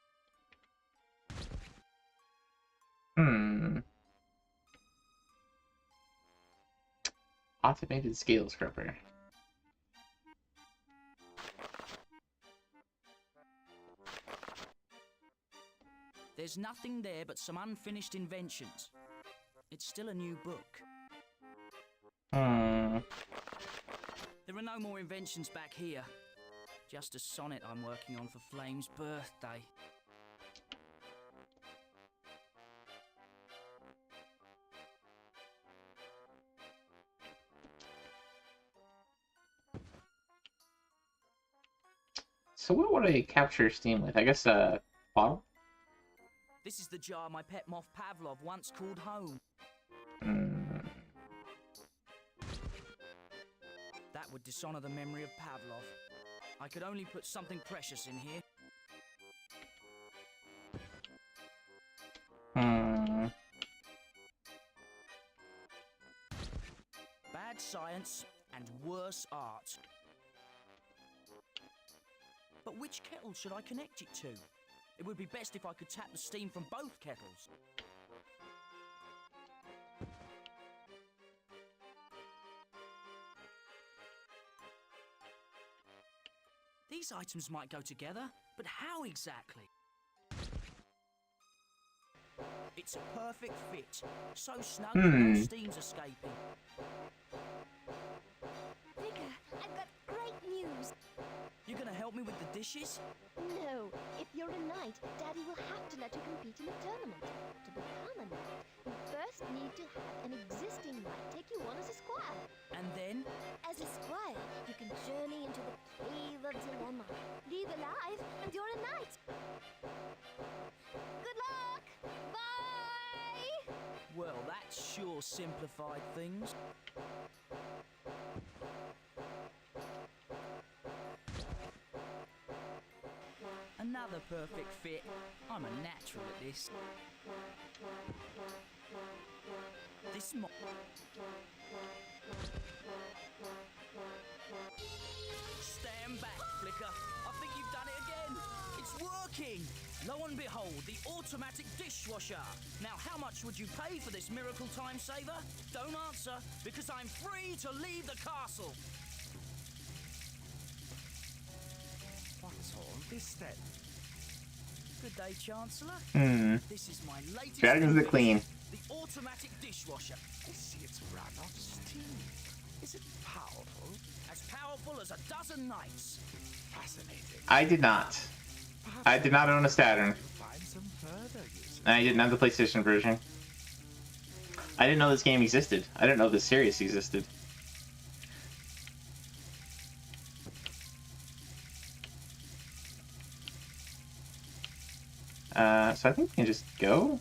Automated scale scrubber. There's nothing there but some unfinished inventions. It's still a new book. There are no more inventions back here. Just a sonnet I'm working on for Flame's birthday. So what would I capture steam with? I guess a bottle? This is the jar my pet moth Pavlov once called home. That would dishonor the memory of Pavlov. I could only put something precious in here. Bad science and worse art. But which kettle should I connect it to? It would be best if I could tap the steam from both kettles. These items might go together, but how exactly? It's a perfect fit. So snug Hmm. no steam's escaping. Vicar, I've got great news. You're gonna help me with the dishes? No, if you're a knight, Daddy will have to let you compete in a tournament. To become a knight, you first need to have an existing knight take you on as a squire. And then? As a squire, you can journey into the Cave of Dilemma. Leave alive, and you're a knight. Good luck! Bye! Well, that sure simplified things. Another perfect fit. I'm a natural at this. This mo- Stand back, Flicker. I think you've done it again. It's working. Lo and behold, the automatic dishwasher. Now, how much would you pay for this miracle time saver? Don't answer, because I'm free to leave the castle. What's all this then? Good day, Chancellor. This is my latest. Dragons are clean. The automatic dishwasher. I see it's run off steam. Is it powerful? As powerful as a dozen knights. Fascinating. I did not. I did not own a Saturn. Find some further uses. And I didn't have the PlayStation version. I didn't know this game existed. I didn't know this series existed. So I think we can just go.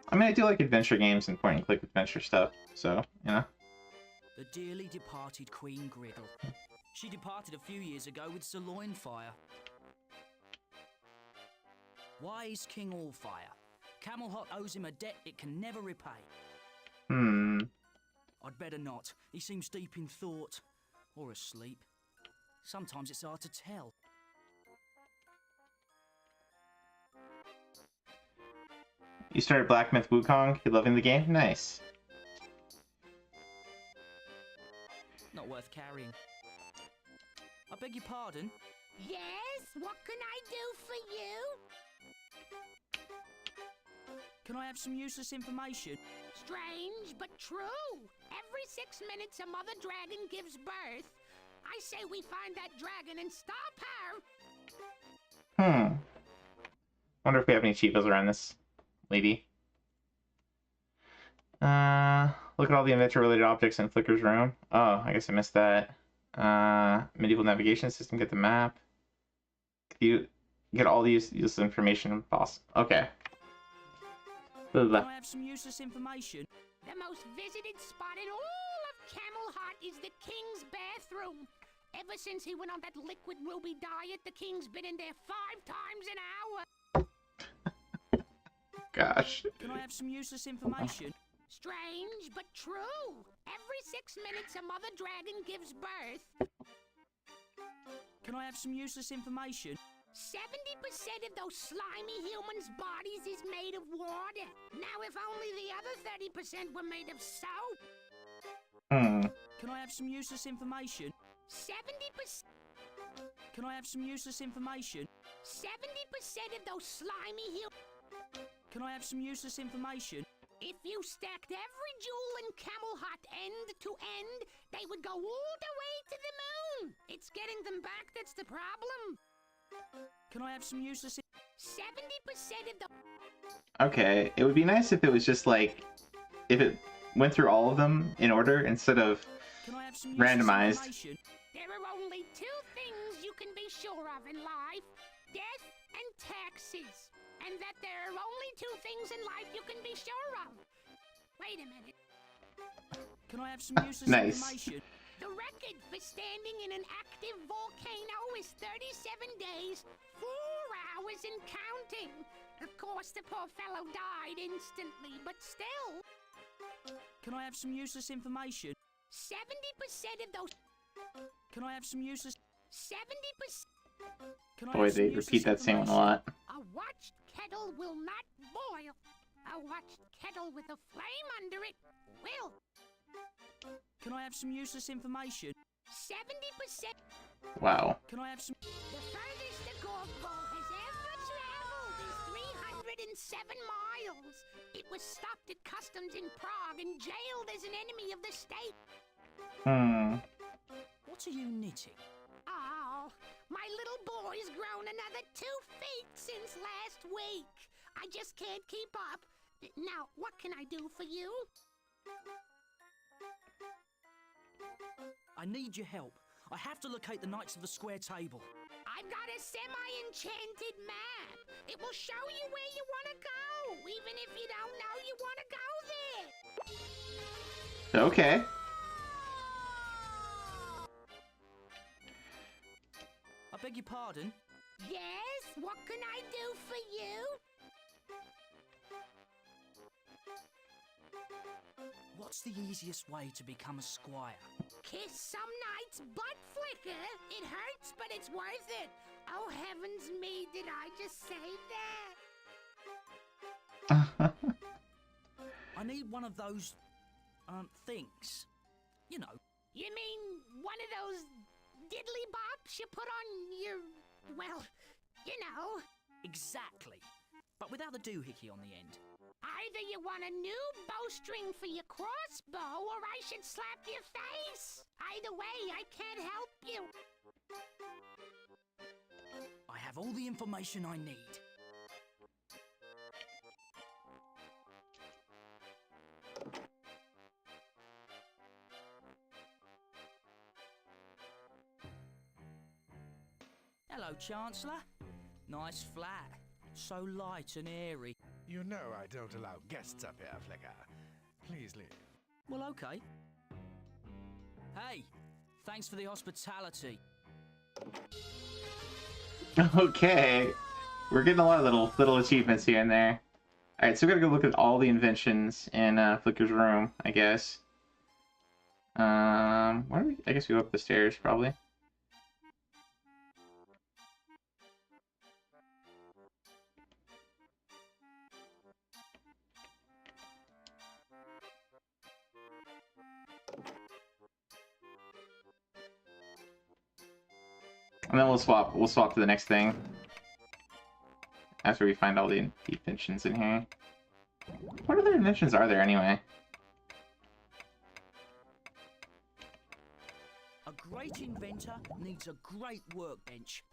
I mean, I do like adventure games and point-and-click adventure stuff, so, you know. The dearly departed Queen Griddle. She departed a few years ago with Sir Loinfire. Wise King Allfire. Camelhot owes him a debt it can never repay. I'd better not. He seems deep in thought. Or asleep. Sometimes it's hard to tell. You started Black Myth Wukong. You loving the game? Nice. Not worth carrying. I beg your pardon? Yes? What can I do for you? Can I have some useless information? Strange, but true. Every 6 minutes, a mother dragon gives birth. I say we find that dragon and stop her. Wonder if we have any cheapos around this lady. Look at all the inventor-related objects in Flicker's room. Oh, I guess I missed that. Medieval navigation system. Get the map. You get all the useless information possible. Okay. Can I have some useless information? The most visited spot in all of Camelhot is the King's bathroom. Ever since he went on that liquid ruby diet, the King's been in there 5 times an hour. Gosh. Can I have some useless information? Strange, but true. Every 6 minutes, a mother dragon gives birth. Can I have some useless information? 70% of those slimy humans' bodies is made of water. Now, if only the other 30% were made of soap. Can I have some useless information? 70%. Can I have some useless information? 70% of those slimy humans. Can I have some useless information? If you stacked every jewel in Camelhot end to end, they would go all the way to the moon. It's getting them back that's the problem. Can I have some useless... 70% of the... Okay, it would be nice if it was just like... if it went through all of them in order instead of randomized. There are only 2 things you can be sure of in life. Death and taxes. And that there are only 2 things in life you can be sure of. Wait a minute. Can I have some useless Nice. information? The record for standing in an active volcano is 37 days, 4 hours and counting. Of course, the poor fellow died instantly, but still. Can I have some useless information? 70% of those... Can I have some useless... 70%... Can I Boy, have some they useless repeat that same one a lot. A watched kettle will not boil. A watched kettle with a flame under it will. Can I have some useless information? 70%. Wow. Can I have some... The furthest the golf ball has ever traveled is 307 miles. It was stopped at customs in Prague and jailed as an enemy of the state. What are you knitting? Oh, my little boy's grown another 2 feet since last week. I just can't keep up. Now, what can I do for you? I need your help. I have to locate the Knights of the Square Table. I've got a semi-enchanted map. It will show you where you want to go, even if you don't know you want to go there. Okay. I beg your pardon? Yes, what can I do for you? What's the easiest way to become a squire? Kiss some knight's butt flicker. It hurts, but it's worth it. Oh, heavens me, did I just say that? I need one of those, things. You know. You mean one of those diddly bops you put on your... well, you know. Exactly. But without the doohickey on the end. Either you want a new bowstring for your crossbow, or I should slap your face. Either way, I can't help you. I have all the information I need. Hello, Chancellor. Nice flat. So light and airy. You know I don't allow guests up here, Flicker. Please leave. Well, okay. Hey, thanks for the hospitality. Okay. We're getting a lot of little achievements here and there. Alright, so we're gonna go look at all the inventions in Flicker's room, I guess. Why do we... I guess we go up the stairs, probably. And then we'll swap to the next thing. After we find all the inventions in here. What other inventions are there anyway? A great inventor needs a great workbench.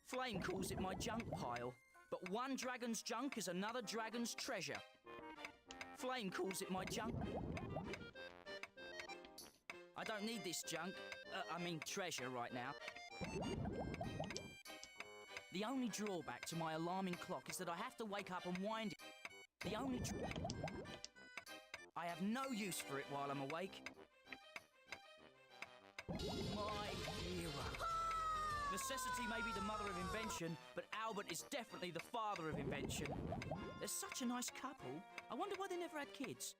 Flame calls it my junk pile, but one dragon's junk is another dragon's treasure. Flame calls it my junk... I don't need this junk, treasure right now. The only drawback to my alarming clock is that I have to wake up and wind it. The only I have no use for it while I'm awake. My hero. Necessity may be the mother of invention, but Albert is definitely the father of invention. They're such a nice couple. I wonder why they never had kids.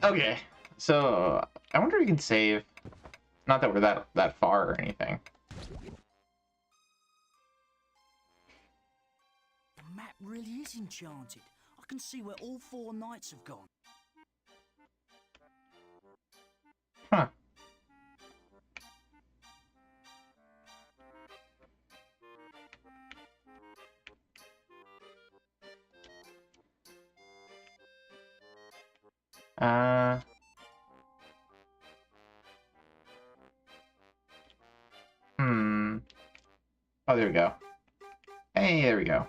Okay, so I wonder if we can save. Not that we're that far or anything. The map really is enchanted. I can see where all 4 knights have gone. Huh. Oh, there we go. Hey, there we go.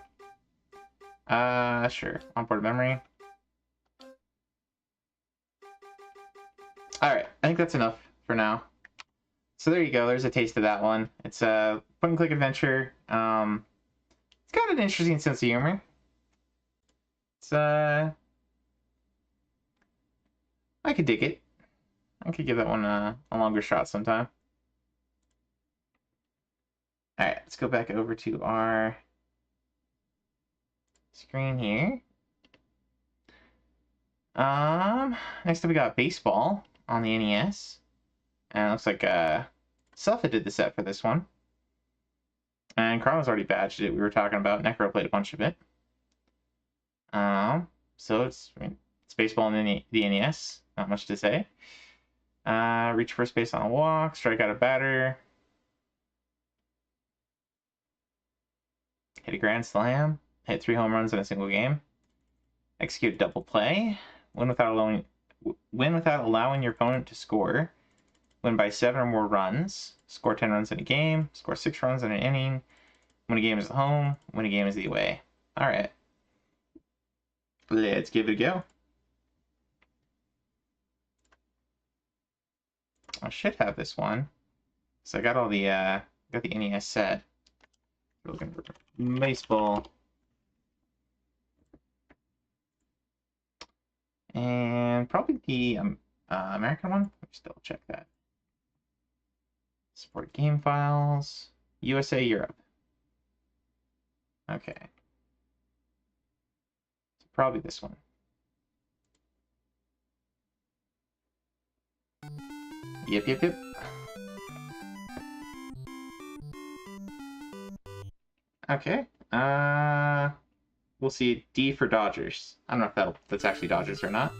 Sure. Onboard memory. Alright, I think that's enough for now. So there you go, there's a taste of that one. It's a point-and-click adventure. It's got an interesting sense of humor. It's, I could dig it. I could give that one a longer shot sometime. Alright, let's go back over to our screen here. Next up we got baseball on the NES. And it looks like Selfa did the set for this one. And Carlos already badged it. We were talking about Necro played a bunch of it. So it's baseball in the NES. Not much to say. Reach first base on a walk, strike out a batter, hit a grand slam, hit 3 home runs in a single game, execute a double play, win without allowing your opponent to score, win by 7 or more runs, score 10 runs in a game, score 6 runs in an inning, win a game as the home, win a game as the away. All right. Let's give it a go. I should have this one. So I got all the got the NES set. We're looking for baseball. And probably the American one. Let me just double check that. Support game files. USA, Europe. Okay. So probably this one. Yep. Okay. We'll see D for Dodgers. I don't know if that's actually Dodgers or not.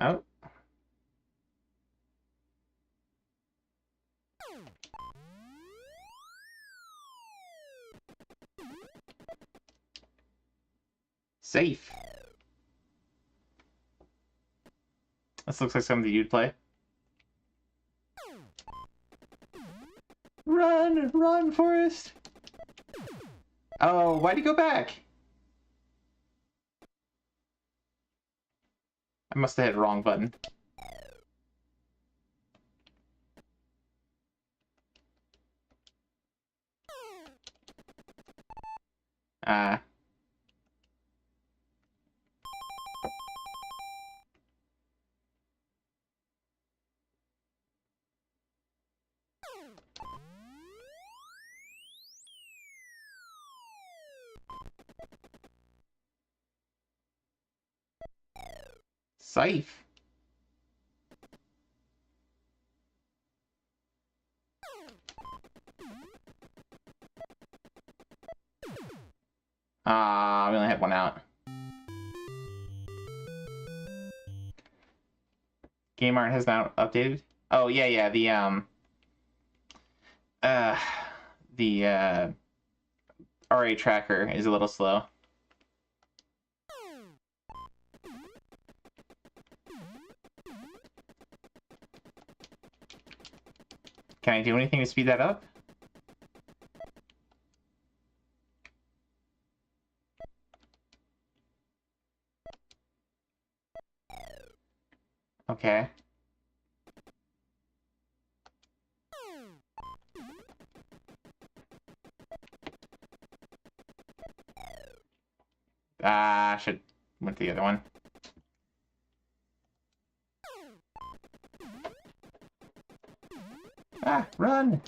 Oh. Safe. This looks like something you'd play. Run, Forrest! Oh, why'd he go back? I must have hit the wrong button. Safe. We only had one out. Game art has now updated. Oh yeah, the RA tracker is a little slow. Can I do anything to speed that up? Okay. I should went to the other one. Run!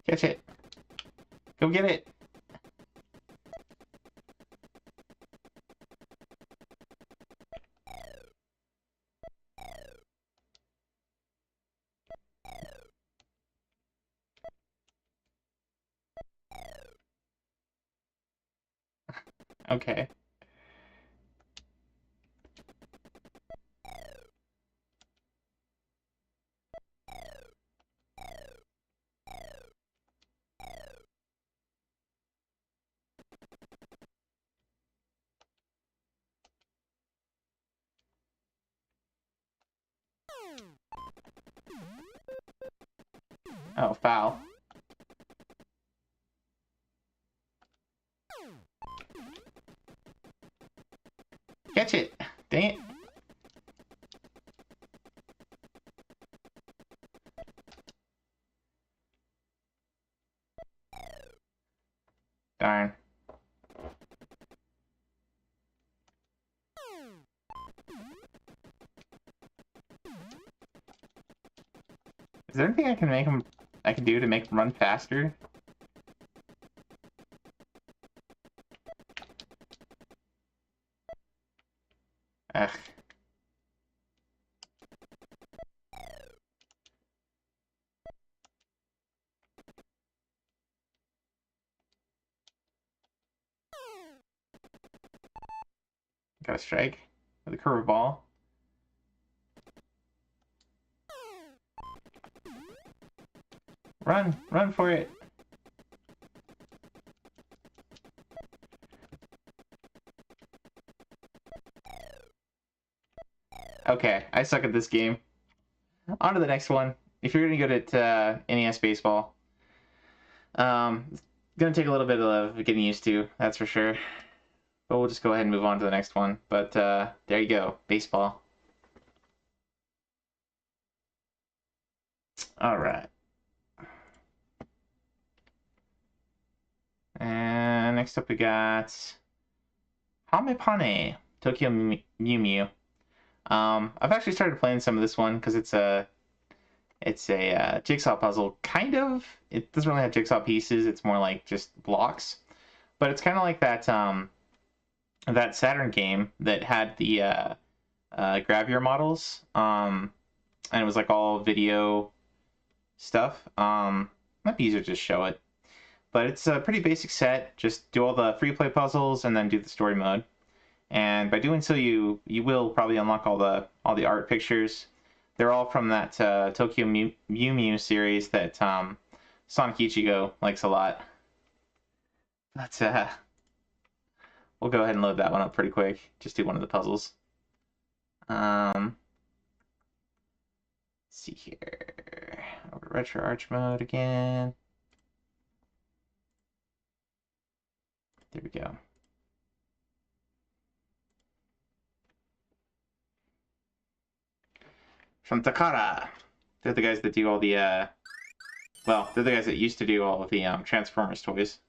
Catch it. Go get it. Okay. Oh, foul. Catch it! Dang it! Darn. Is there anything I can do to make him run faster? Ugh. Got a strike with a curveball. Run for it. Okay, I suck at this game. On to the next one. If you're gonna go to NES Baseball, it's gonna take a little bit of getting used to, that's for sure. But we'll just go ahead and move on to the next one. But there you go, baseball. All right. And next up we got Hamepane Tokyo Mew Mew. I've actually started playing some of this one because it's a jigsaw puzzle, kind of. It doesn't really have jigsaw pieces. It's more like just blocks. But it's kind of like that that Saturn game that had the grab your models, and it was like all video stuff. Might be easier to just show it. But it's a pretty basic set. Just do all the free play puzzles and then do the story mode. And by doing so, you will probably unlock all the art pictures. They're all from that Tokyo Mew Mew series that Sonic Ichigo likes a lot. But we'll go ahead and load that one up pretty quick. Just do one of the puzzles. Let's see here. Over to Retro Arch mode again. There we go. From Takara. They're the guys that do all the, well, they're the guys that used to do all of the Transformers toys.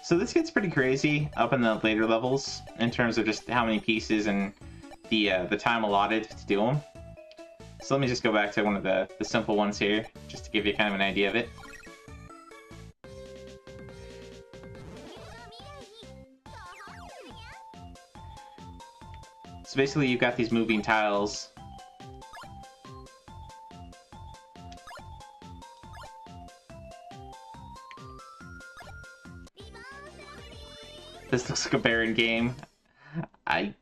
So this gets pretty crazy up in the later levels in terms of just how many pieces and the time allotted to do them. So let me just go back to one of the simple ones here, just to give you kind of an idea of it. So basically you've got these moving tiles. This looks like a barren game. I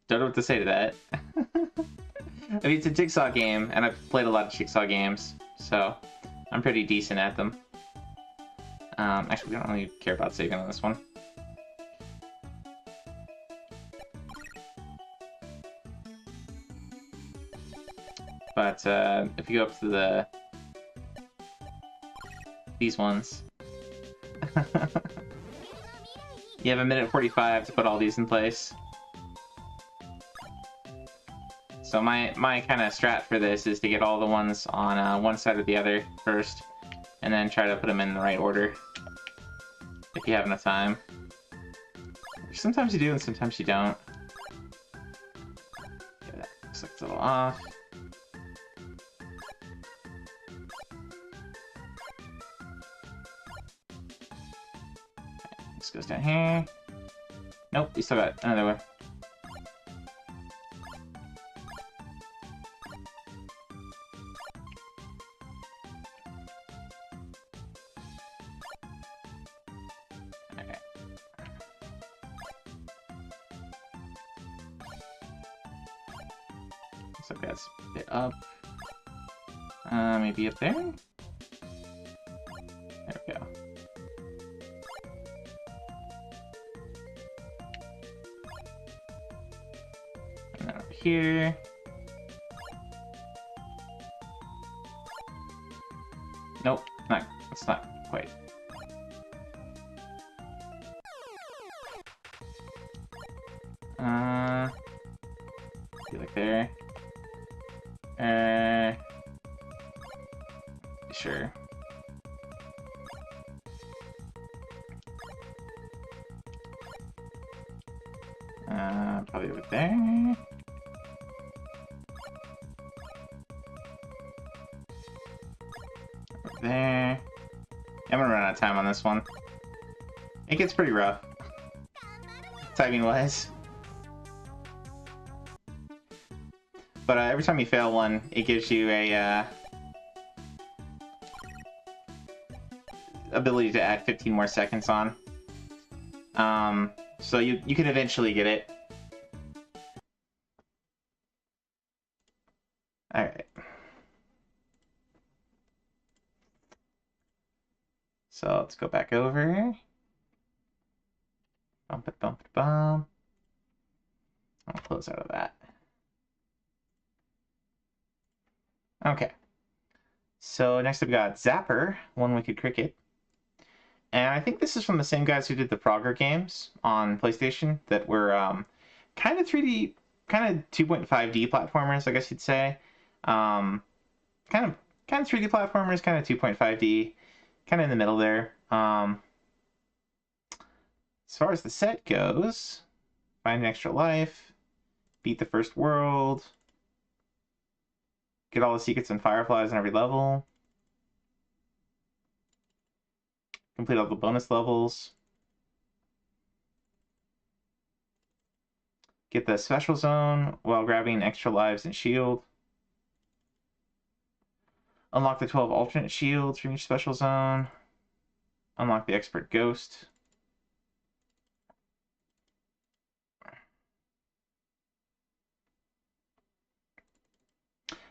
don't know what to say to that. I mean, it's a jigsaw game, and I've played a lot of jigsaw games, so I'm pretty decent at them. Actually, we don't really care about saving on this one. But if you go up to these ones, you have 1:45 to put all these in place. So my kind of strat for this is to get all the ones on one side or the other first, and then try to put them in the right order, if you have enough time. Sometimes you do and sometimes you don't. Okay, that looks like it's a little off. Okay, this goes down here. Nope, we still got another one. So that's a bit up. Maybe up there? There we go. here. Nope, it's not quite. Do like there. Sure. Probably over there. Over there. I'm gonna run out of time on this one. It gets pretty rough, timing-wise. But every time you fail one, it gives you a ability to add 15 more seconds on. So you can eventually get it. Alright. So let's go back over. Bump it, bump it, bump. I'll close out of that. Okay. So next up we got Zapper, One Wicked Cricket. And I think this is from the same guys who did the Frogger games on PlayStation that were kind of 3D, kind of 2.5D platformers, I guess you'd say. Kind of 3D platformers, kind of 2.5D, kind of in the middle there. As far as the set goes, find an extra life, beat the first world, get all the secrets and fireflies on every level, complete all the bonus levels, get the special zone while grabbing extra lives and shield, unlock the 12 alternate shields from each special zone, unlock the expert ghost.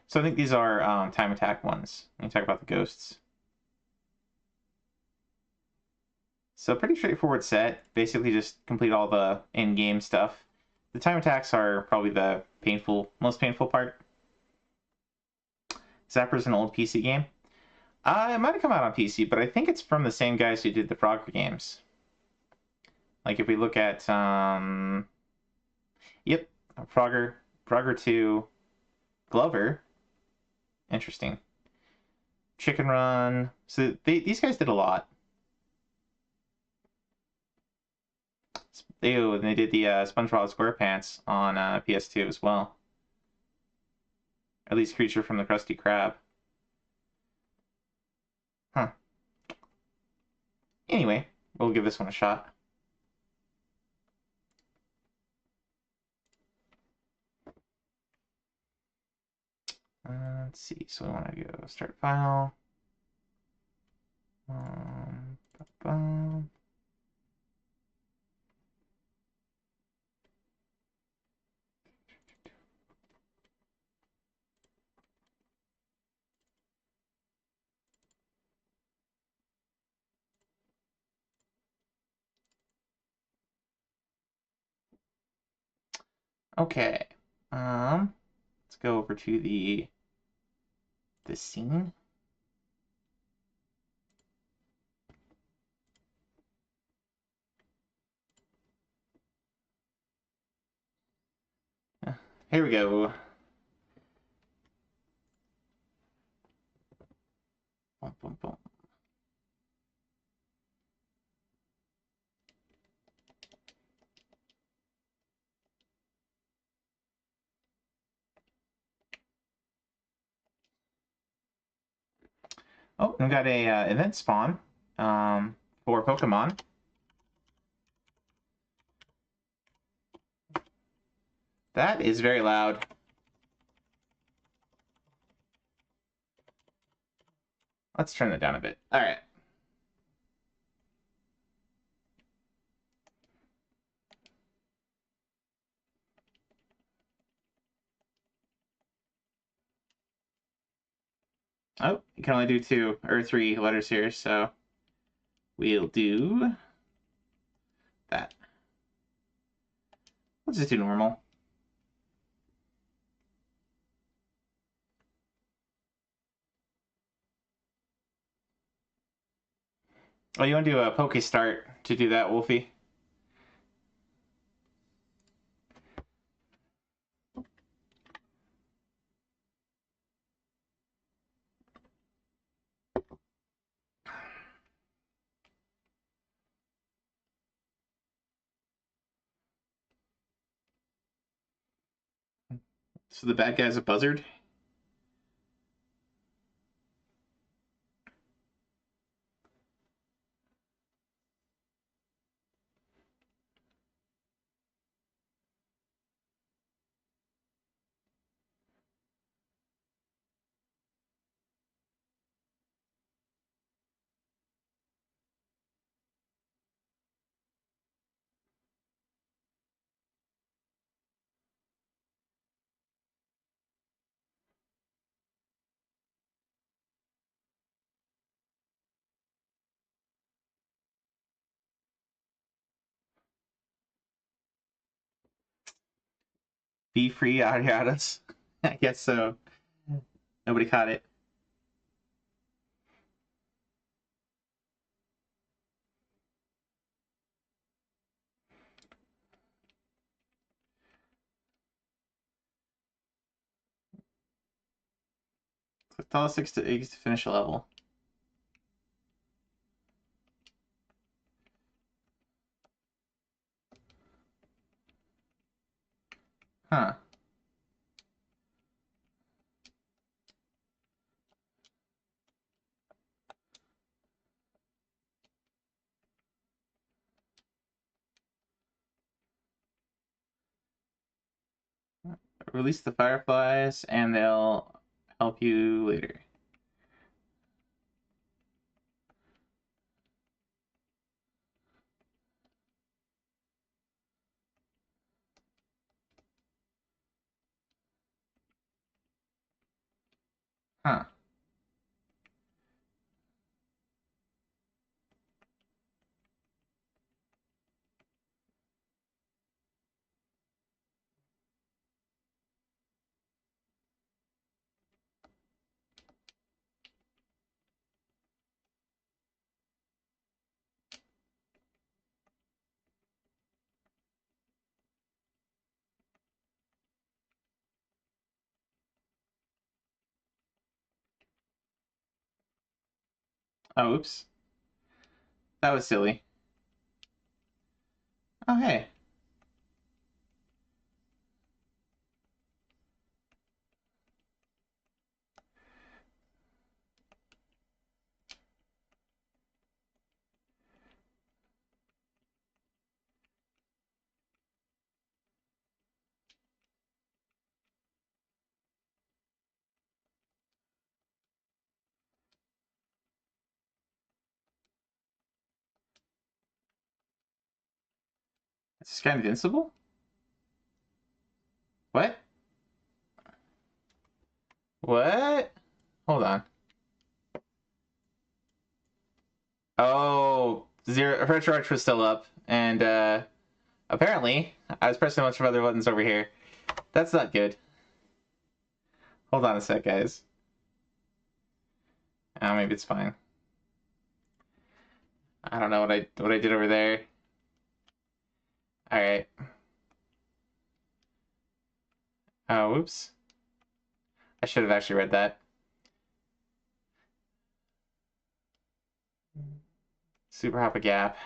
So I think these are time attack ones. When you talk about the ghosts. So pretty straightforward set. Basically just complete all the in-game stuff. The time attacks are probably the most painful part. Zapper's an old PC game. It might have come out on PC, but I think it's from the same guys who did the Frogger games. Like if we look at, yep, Frogger 2, Glover. Interesting. Chicken Run. So these guys did a lot. They did the SpongeBob SquarePants on PS2 as well. At least Creature from the Krusty Krab. Huh. Anyway, we'll give this one a shot. Let's see. So we want to go start file. Okay. Let's go over to the scene. Here we go. Boom, boom, boom. Oh, we got a event spawn for Pokemon. That is very loud. Let's turn it down a bit. All right. Oh, you can only do 2 or 3 letters here, so we'll do that. Let's just do normal. Oh, you want to do a Poke Start to do that, Wolfie? So the bad guy's a buzzard? Be free, Ariadas. I guess so. Nobody caught it. Click all 6 to finish a level. Huh. Release the fireflies and they'll help you later. Huh. Oh, oops. That was silly. Oh, hey. Is this guy invincible? What? What? Hold on. Oh, Retro Arch was still up, and apparently I was pressing a bunch of other buttons over here. That's not good. Hold on a sec, guys. Oh, maybe it's fine. I don't know what I did over there. All right. Oh, whoops. I should have actually read that. Super hop a gap.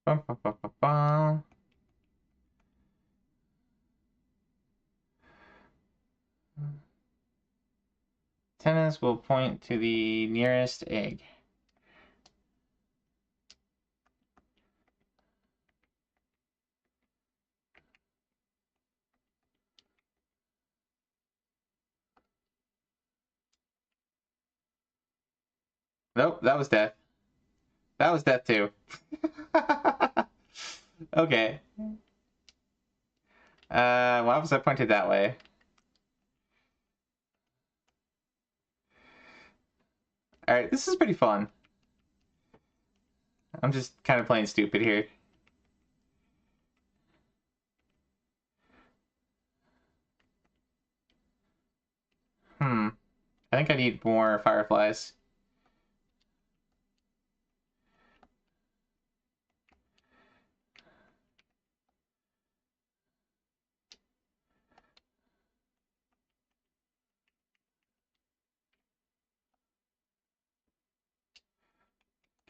Bum, bum, bum, bum, bum. Tennis will point to the nearest egg. Nope, that was death. That was death too. Okay. Why was I pointed that way? Alright, this is pretty fun. I'm just kind of playing stupid here. I think I need more fireflies.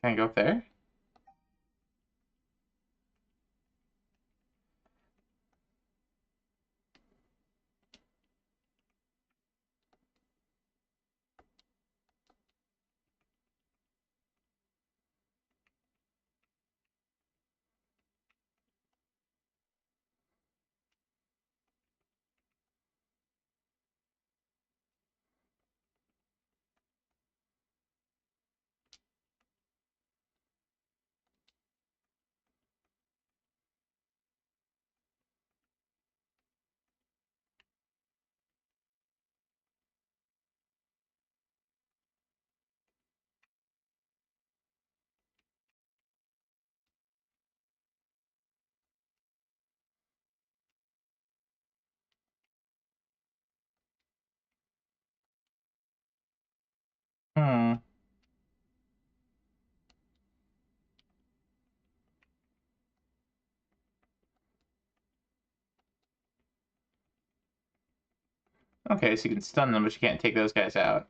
Can I go up there? Hmm. Okay, so you can stun them, but you can't take those guys out.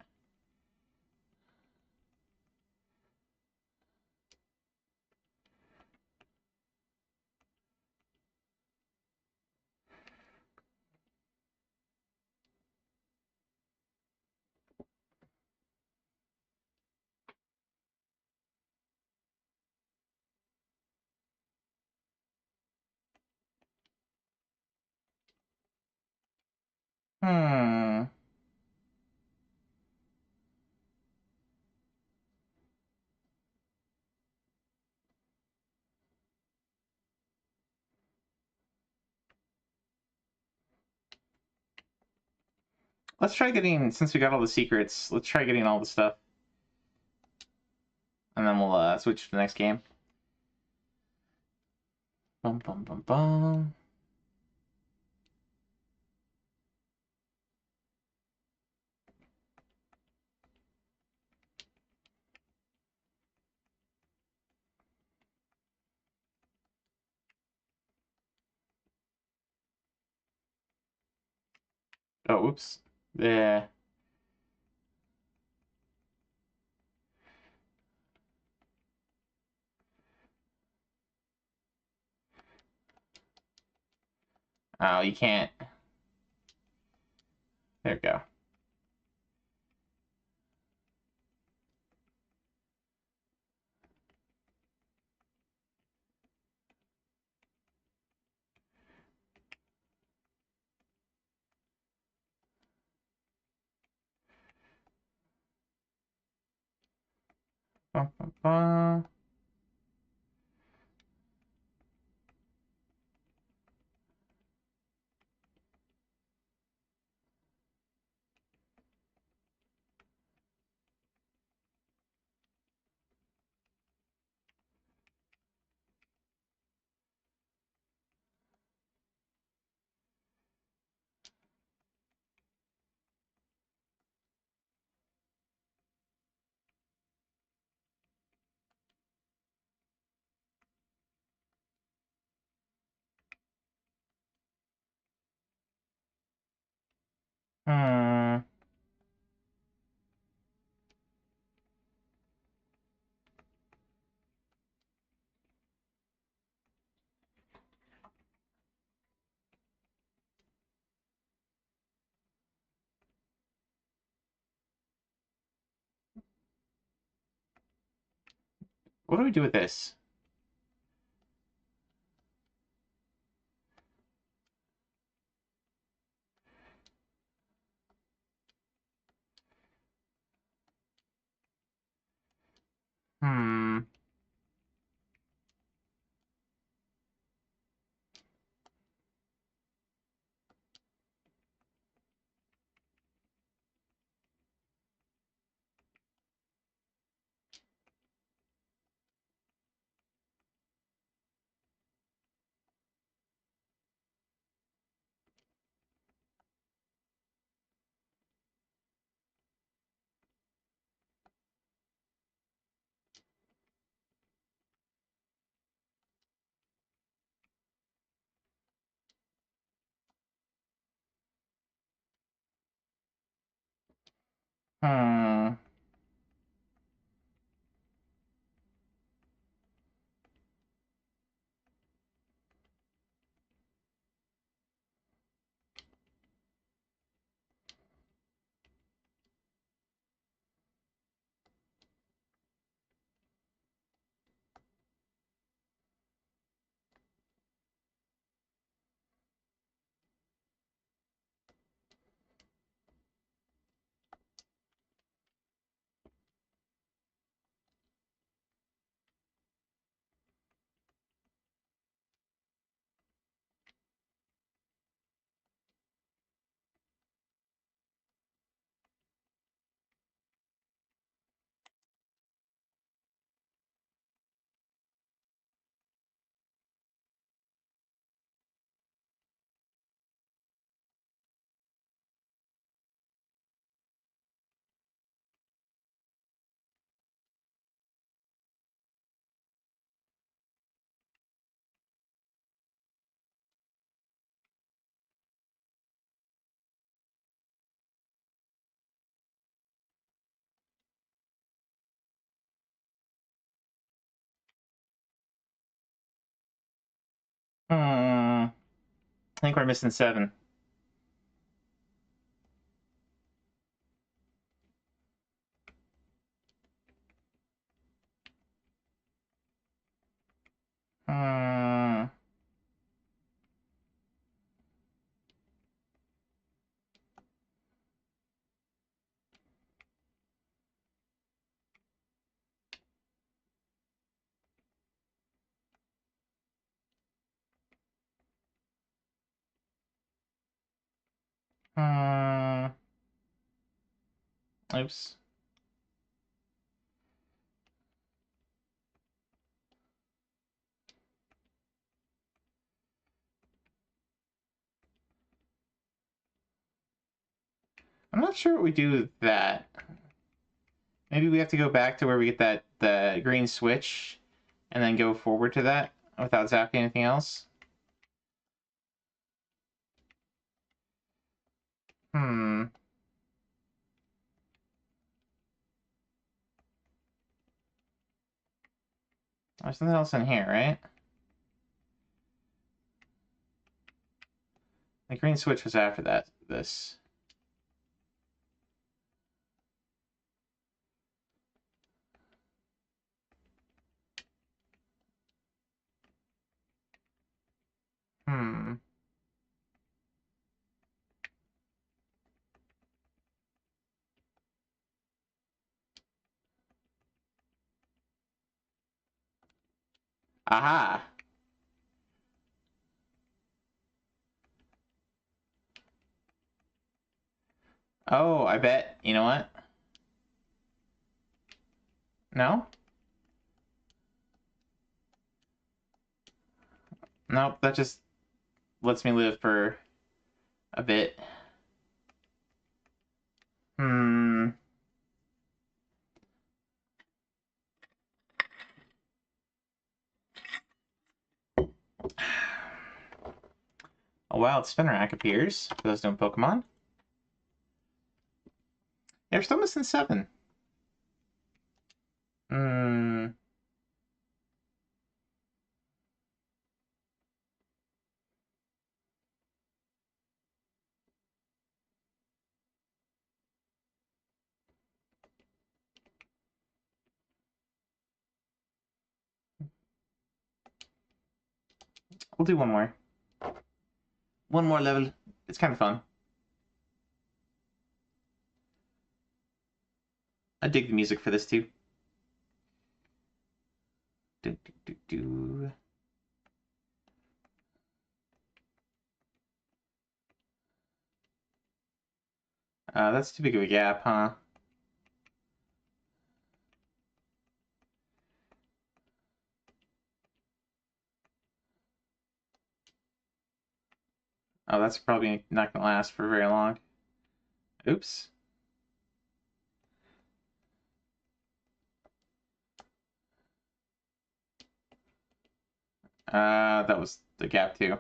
Hmm. Let's try getting, since we got all the secrets, let's try getting all the stuff. And then we'll switch to the next game. Bum bum bum bum. Oh, oops. Yeah. Oh, you can't. There we go. Bum, bum, bum. Hmm. What do we do with this? Hmm. Hmm. I think we're missing 7. Hmm. Oops. I'm not sure what we do with that. Maybe we have to go back to where we get the green switch and then go forward to that without zapping anything else. Hmm. There's something else in here, right? The green switch was after this. Hmm. Aha! Oh, I bet. You know what? No? Nope, that just lets me live for a bit. Hmm. A wild Spinarak appears, for those who know Pokemon. Yeah, we're still missing 7. Hmm. We'll do one more. One more level. It's kind of fun. I dig the music for this too. Do, do, do, do. That's too big of a gap, huh? Oh, that's probably not gonna last for very long. Oops. That was the gap too.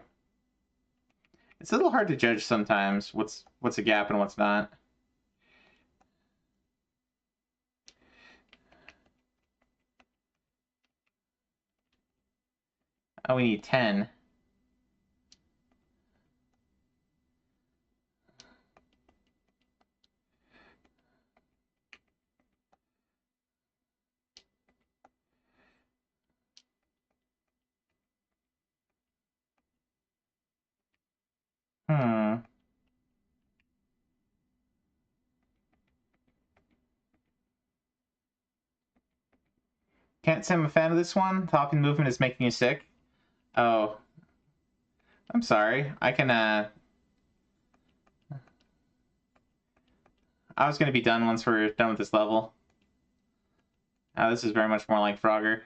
It's a little hard to judge sometimes what's a gap and what's not. Oh, we need 10. Hmm. Can't say I'm a fan of this one. Talking movement is making you sick. Oh. I'm sorry. I can, I was gonna be done once we're done with this level. This is very much more like Frogger.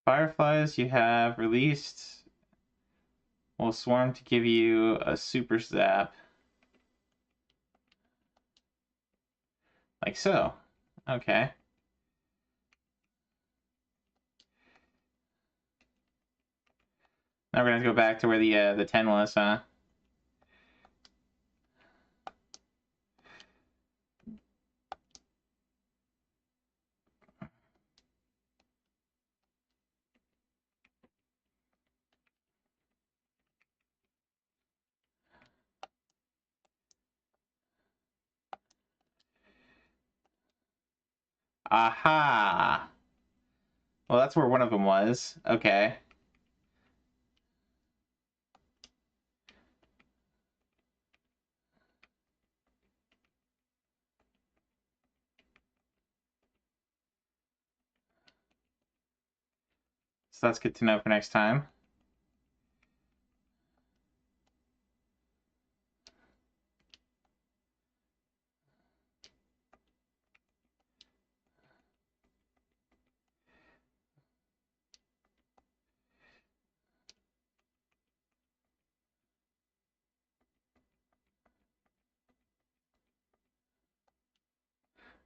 Fireflies you have released will swarm to give you a super zap. Like so. Okay. Now we're gonna have to go back to where the 10 was, huh? Aha! Well, that's where one of them was. Okay. So that's good to know for next time.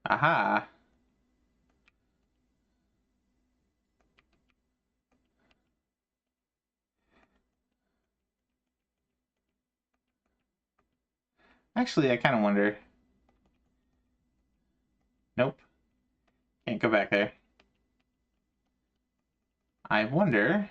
Aha! Actually, I kind of wonder. Nope. Can't go back there. I wonder...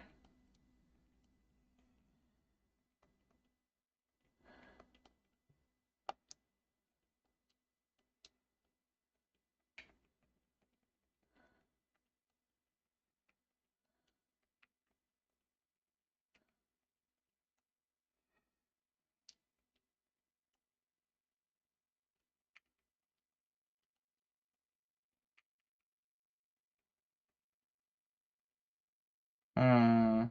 Hmm...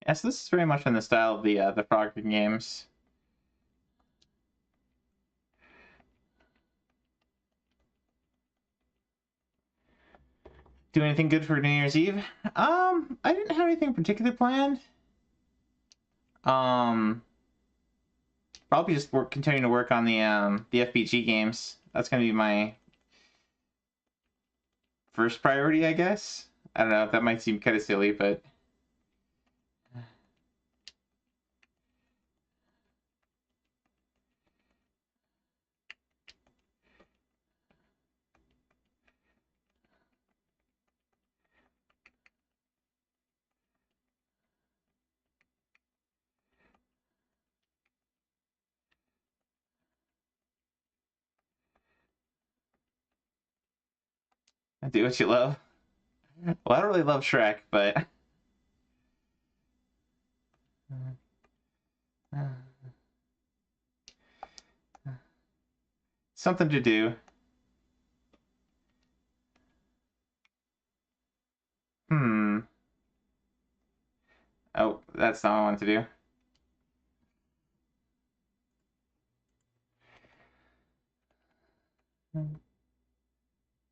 Yeah, so this is very much in the style of the Frogger games. Do anything good for New Year's Eve? I didn't have anything particular planned. Probably just continuing to work on the FBG games. That's gonna be my first priority, I guess. I don't know, that might seem kind of silly, but... Do what you love. Well, I don't really love Shrek, but something to do. Oh, that's not what I wanted to do.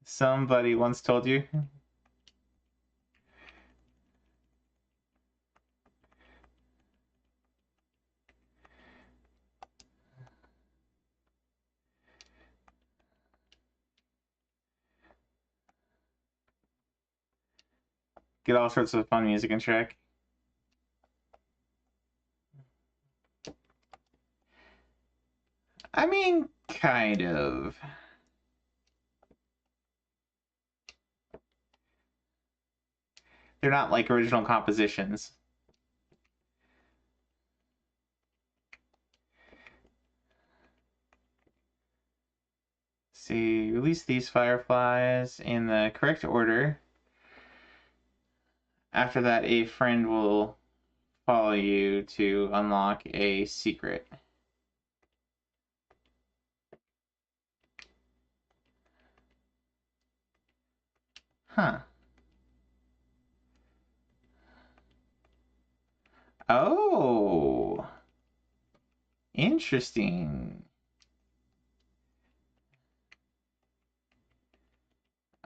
Somebody once told you. Get all sorts of fun music in Shrek. I mean, kind of. They're not like original compositions. See, release these fireflies in the correct order. After that, a friend will follow you to unlock a secret. Huh. Oh. Interesting.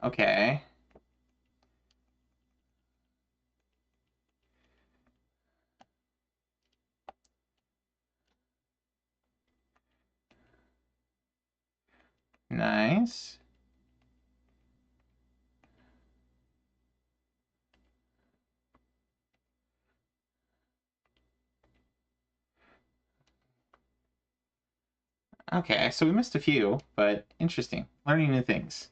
Okay. Nice. Okay, so we missed a few, but interesting. Learning new things.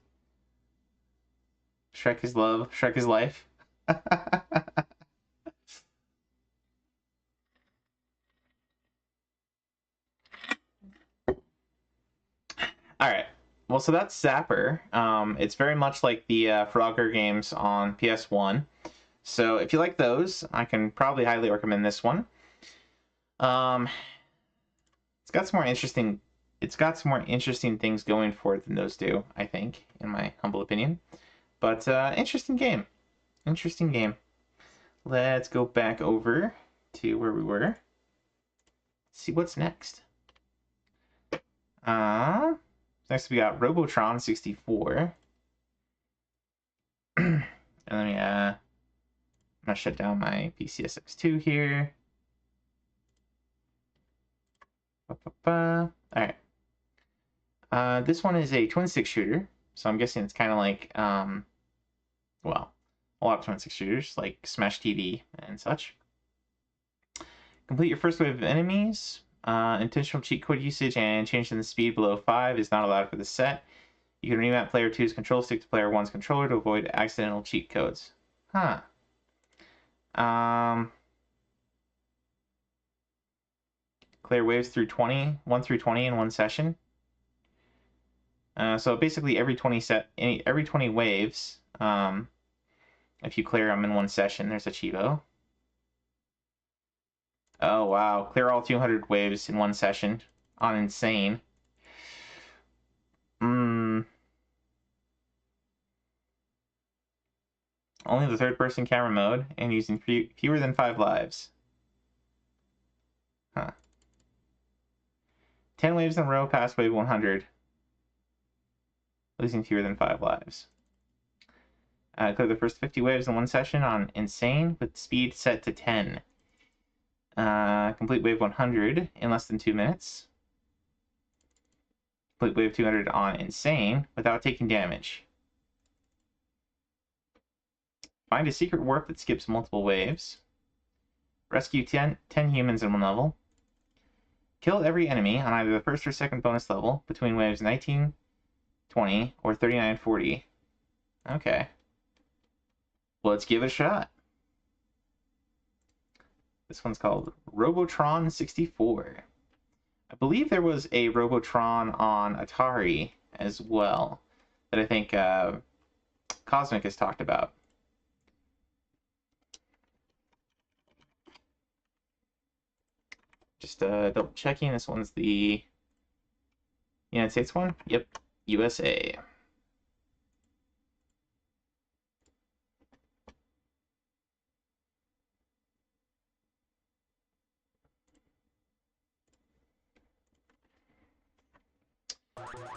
Shrek is love, Shrek is life. Alright, well, so that's Zapper. It's very much like the Frogger games on PS1. So if you like those, I can probably highly recommend this one. It's got some more interesting things going for it than those do, I think, in my humble opinion. But interesting game. Interesting game. Let's go back over to where we were. See what's next. Next we got Robotron 64. And let me I'm gonna shut down my PCSX2 here. Alright. This one is a twin stick shooter, so I'm guessing it's kind of like well, a lot of twin stick shooters like Smash TV and such. Complete your first wave of enemies. Intentional cheat code usage and changing the speed below 5 is not allowed for the set. You can remap player 2's control stick to player 1's controller to avoid accidental cheat codes. Huh. Clear waves through 1 through 20 in one session. So basically every 20 waves, if you clear them in one session, there's a Chivo. Oh wow, clear all 200 waves in one session on Insane. Only the third-person camera mode and using fewer than 5 lives. Huh. 10 waves in a row past wave 100. Losing fewer than 5 lives. Clear the first 50 waves in one session on Insane with speed set to 10. Complete wave 100 in less than 2 minutes. Complete wave 200 on Insane without taking damage. Find a secret warp that skips multiple waves. Rescue 10 humans in one level. Kill every enemy on either the first or second bonus level between waves 19, 20, or 39, 40. Okay. Well, let's give it a shot. This one's called Robotron 64. I believe there was a Robotron on Atari as well that I think Cosmic has talked about. Just double checking. This one's the United States one. Yep, USA.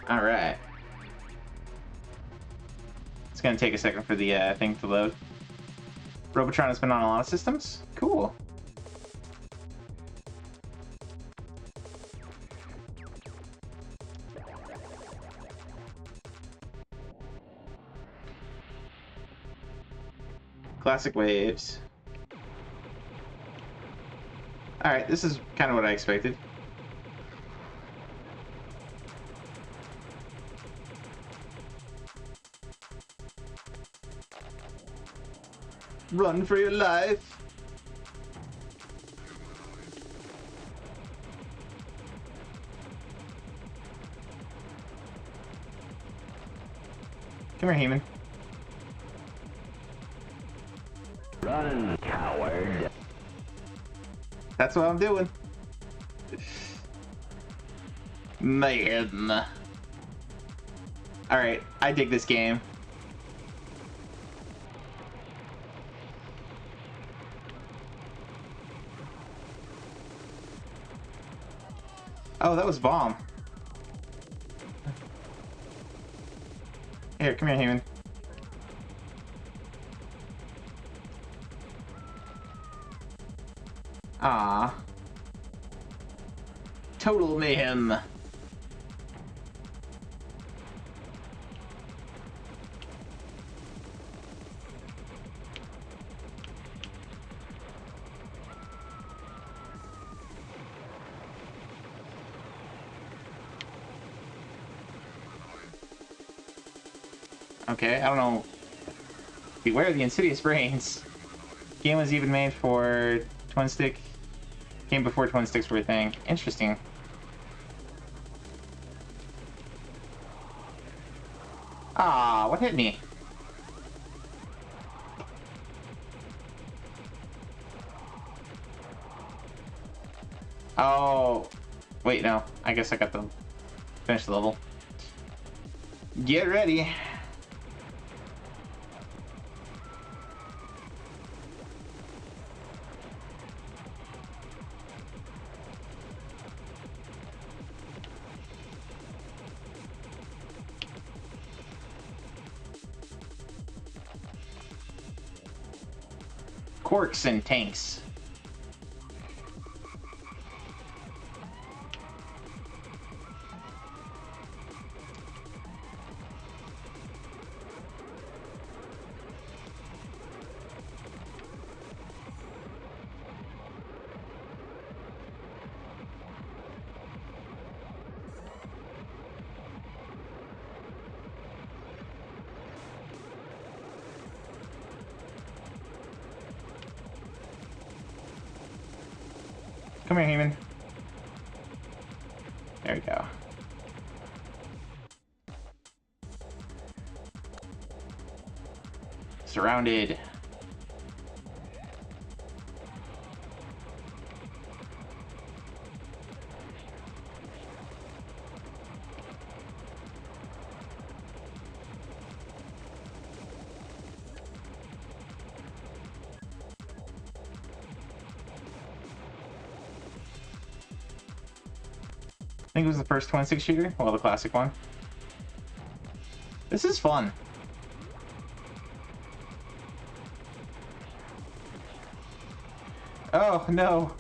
All right. It's gonna take a second for the thing to load. Robotron has been on a lot of systems. Cool. Classic waves. Alright, this is kind of what I expected. Run for your life. Come here, Heeman. Run, coward. That's what I'm doing. Mayhem. Alright, I dig this game. Oh, that was bomb. Here, come here, Heeman. Ah. Total mayhem. Okay, I don't know. Beware the insidious brains. Game was even made for twin stick. Came before twin sticks were a thing. Interesting. Ah, what hit me? Oh, wait, no. I guess I got the finish the level. Get ready. Quarks and tanks. Come here, Heeman. There we go. Surrounded. I think it was the first twin stick shooter, well, the classic one. This is fun. Oh no.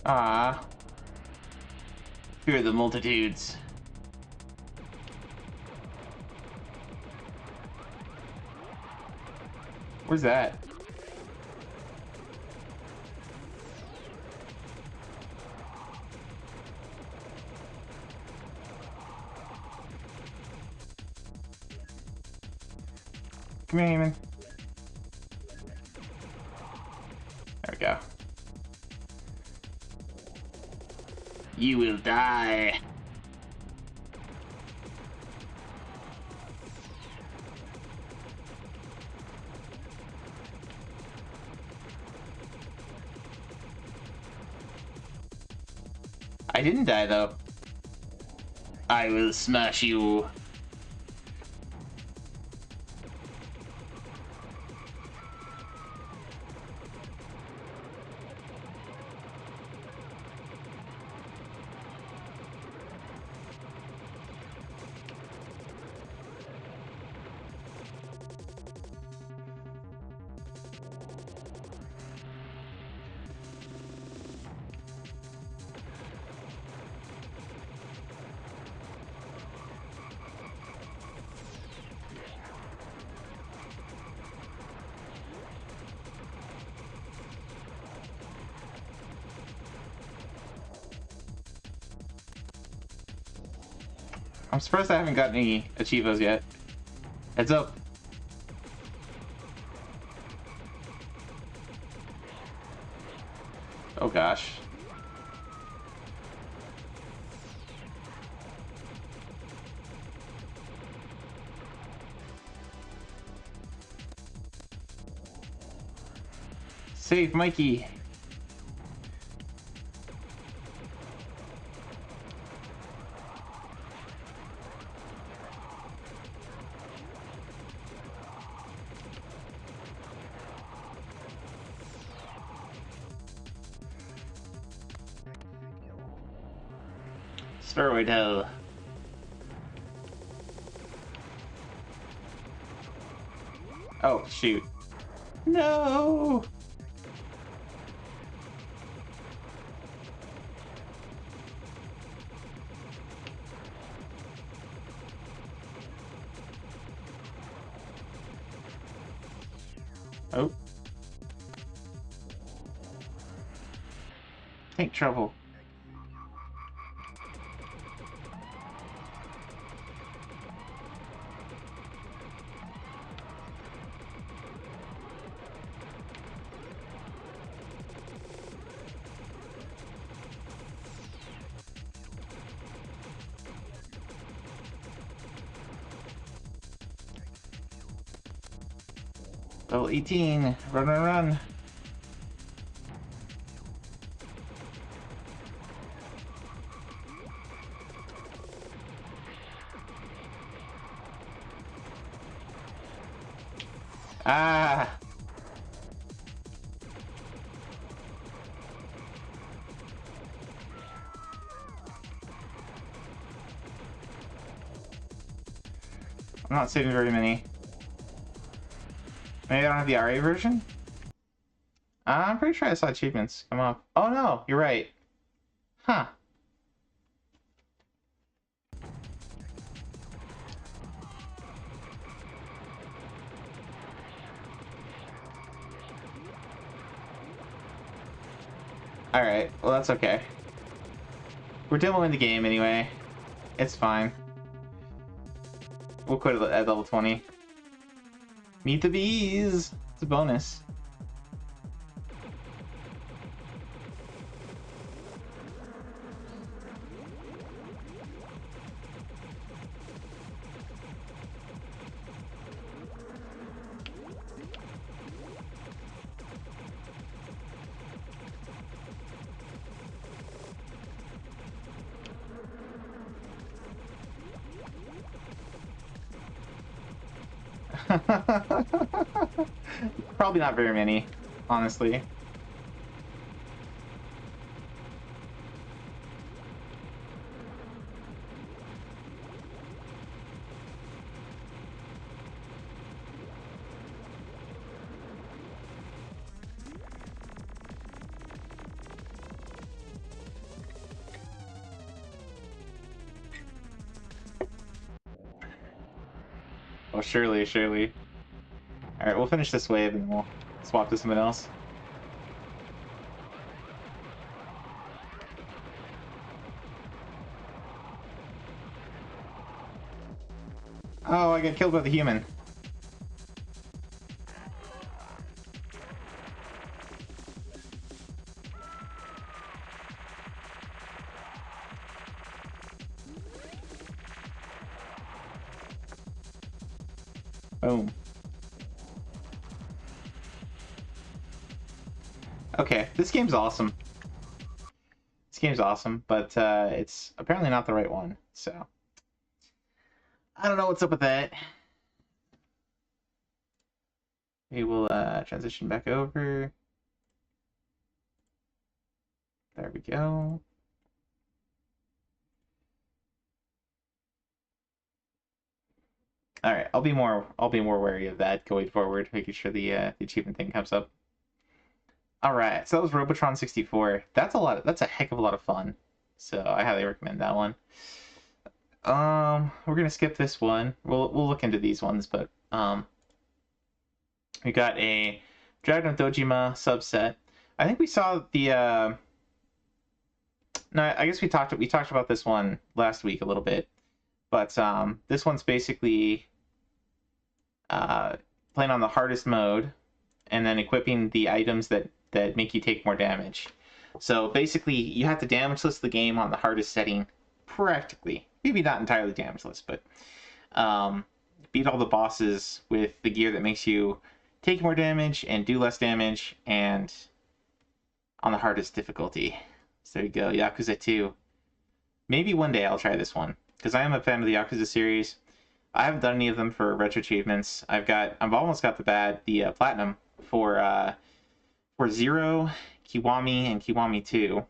Ah. Fear the multitudes. Where's that? Come here, human. There we go. You will die. I didn't die though. I will smash you. I'm surprised I haven't gotten any achievos yet. Heads up. Oh gosh. Save Mikey. Steroid hell. Oh, shoot. No! Oh. Tank trouble. Level 18. Run, run, run. Ah. I'm not saving very many. Maybe I don't have the RA version? I'm pretty sure I saw achievements come up. Oh no, you're right. Huh. Alright, well that's okay. We're demoing the game anyway. It's fine. We'll quit at level 20. Meet the bees! It's a bonus. Probably not very many, honestly. Oh, surely, surely. Alright, we'll finish this wave and we'll swap to something else. Oh, I got killed by the human. Boom. Okay, this game's awesome. This game's awesome, but it's apparently not the right one, so I don't know what's up with that. We will transition back over. There we go. All right, I'll be more wary of that going forward, making sure the achievement thing comes up. All right, so that was Robotron 64. That's a heck of a lot of fun. So I highly recommend that one. We're gonna skip this one. We'll look into these ones, but we got a Dragon of Dojima subset. I think we saw the no, I guess we talked about this one last week a little bit, but this one's basically playing on the hardest mode, and then equipping the items that make you take more damage. So basically, you have to damage list the game on the hardest setting, practically. Maybe not entirely damageless, but beat all the bosses with the gear that makes you take more damage and do less damage, and on the hardest difficulty. So there you go, Yakuza 2. Maybe one day I'll try this one, because I am a fan of the Yakuza series. I haven't done any of them for retro achievements. I've almost got the platinum for Zero, Kiwami, and Kiwami 2.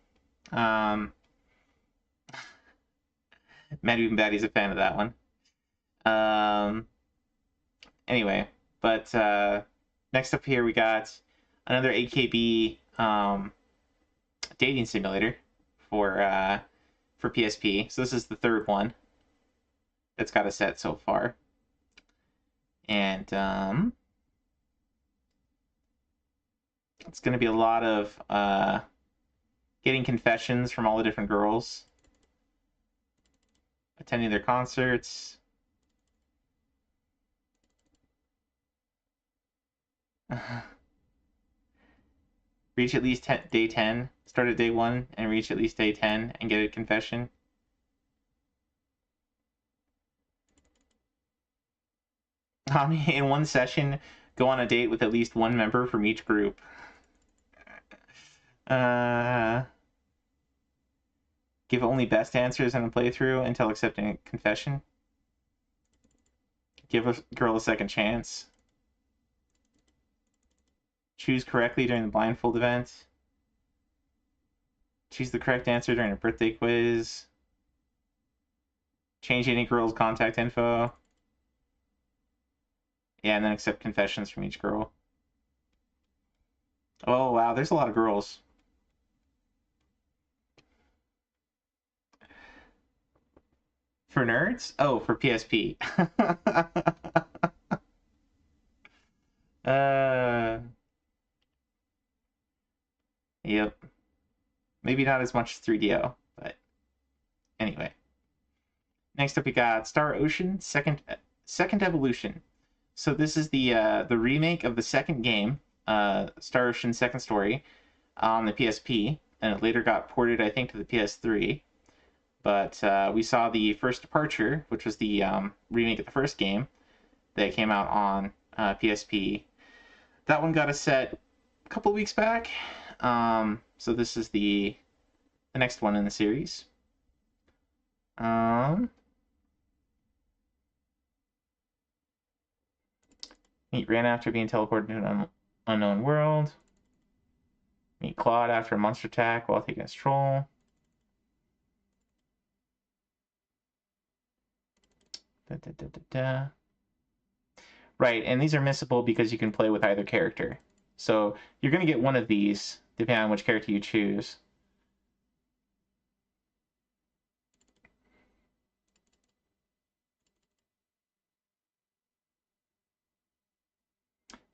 Mad Even Baddie's a fan of that one. Anyway, but next up here we got another AKB dating simulator for PSP. So this is the third one that's got a set so far. And it's going to be a lot of getting confessions from all the different girls, attending their concerts, reach at least day 10, start at day 1 and reach at least day 10 and get a confession. In one session, go on a date with at least one member from each group. Give only best answers in a playthrough until accepting a confession. Give a girl a second chance. Choose correctly during the blindfold event. Choose the correct answer during a birthday quiz. Change any girl's contact info. Yeah, and then accept confessions from each girl. Oh, wow, there's a lot of girls. For nerds? Oh, for PSP. Yep. Maybe not as much as 3DO, but anyway. Next up, we got Star Ocean Second Evolution. So this is the remake of the second game, Star Ocean Second Story, on the PSP, and it later got ported, I think, to the PS3. But we saw the First Departure, which was the remake of the first game that came out on PSP. That one got a set a couple of weeks back. So this is the next one in the series. Meet Ran after being teleported to an unknown world. Meet Claude after a monster attack while taking a stroll. Right, and these are missable because you can play with either character. So you're going to get one of these, depending on which character you choose.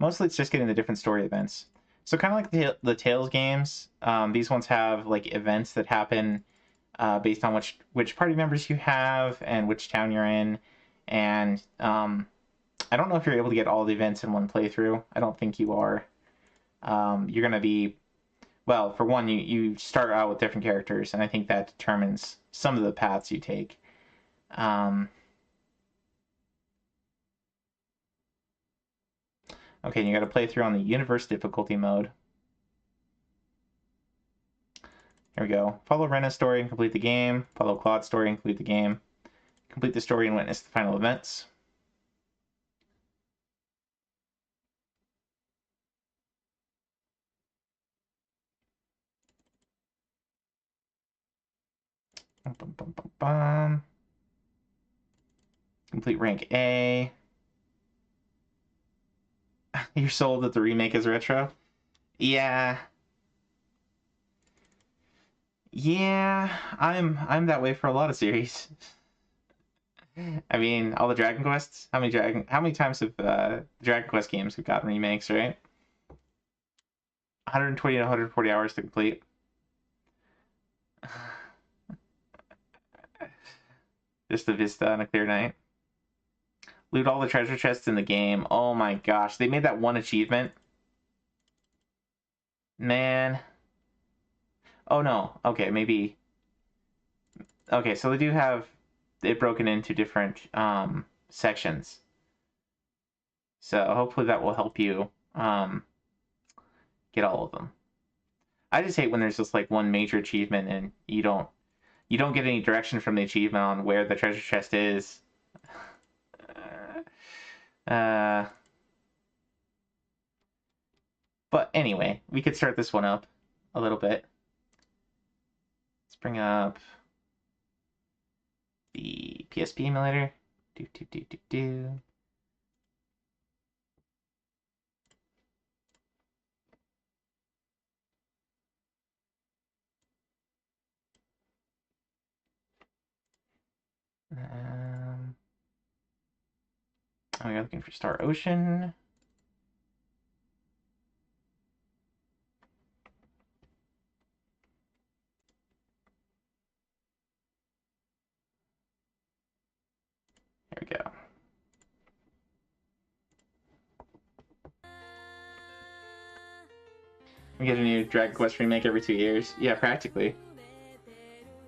Mostly it's just getting the different story events. So kind of like the Tales games, these ones have like events that happen based on which party members you have and which town you're in. And I don't know if you're able to get all the events in one playthrough. I don't think you are. You're going to be, well, for one, you start out with different characters, and I think that determines some of the paths you take. Okay, and you gotta play through on the universe difficulty mode. Here we go. Follow Rena's story and complete the game. Follow Claude's story and complete the game. Complete the story and witness the final events. Bum, bum, bum, bum. Complete rank A. You're sold that the remake is retro? Yeah. Yeah, I'm that way for a lot of series. I mean, all the Dragon Quests. How many times have Dragon Quest games have gotten remakes, right? 120 to 140 hours to complete. Just a vista on a clear night. Loot all the treasure chests in the game. Oh my gosh, they made that one achievement. Man. Oh no. Okay, maybe. Okay, so they do have it broken into different sections. So hopefully that will help you get all of them. I just hate when there's just like one major achievement and you don't get any direction from the achievement on where the treasure chest is. But anyway, we could start this one up a little bit. Let's bring up the PSP emulator. Do. Oh, we're looking for Star Ocean. There we go. We get a new Dragon Quest remake every 2 years. Yeah, practically.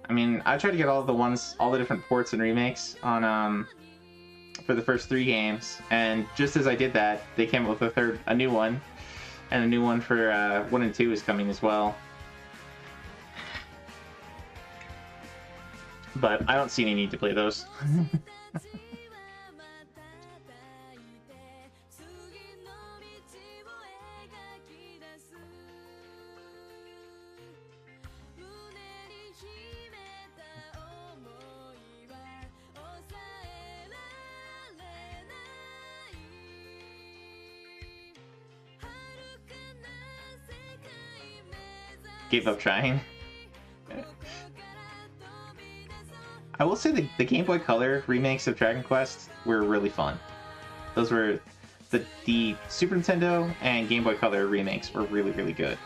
I mean, I tried to get all the different ports and remakes on for the first 3 games, and just as I did that, they came up with a new one, and a new one for 1 and 2 is coming as well. But I don't see any need to play those. Gave up trying. I will say the Game Boy Color remakes of Dragon Quest were really fun. Those were the Super Nintendo and Game Boy Color remakes were really, really good.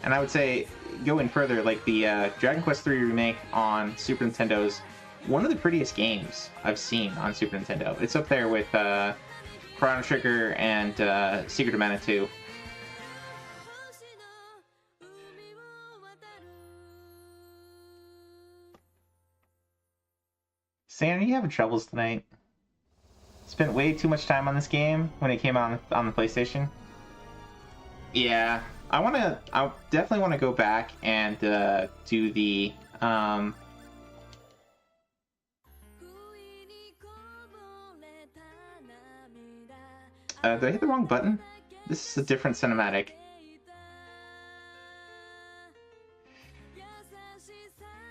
And I would say, going further, like the Dragon Quest III remake on Super Nintendo is one of the prettiest games I've seen on Super Nintendo. It's up there with Chrono Trigger and Secret of Mana 2. Sam, are you having troubles tonight? Spent way too much time on this game when it came out on the PlayStation. Yeah, I definitely want to go back and do the did I hit the wrong button? This is a different cinematic.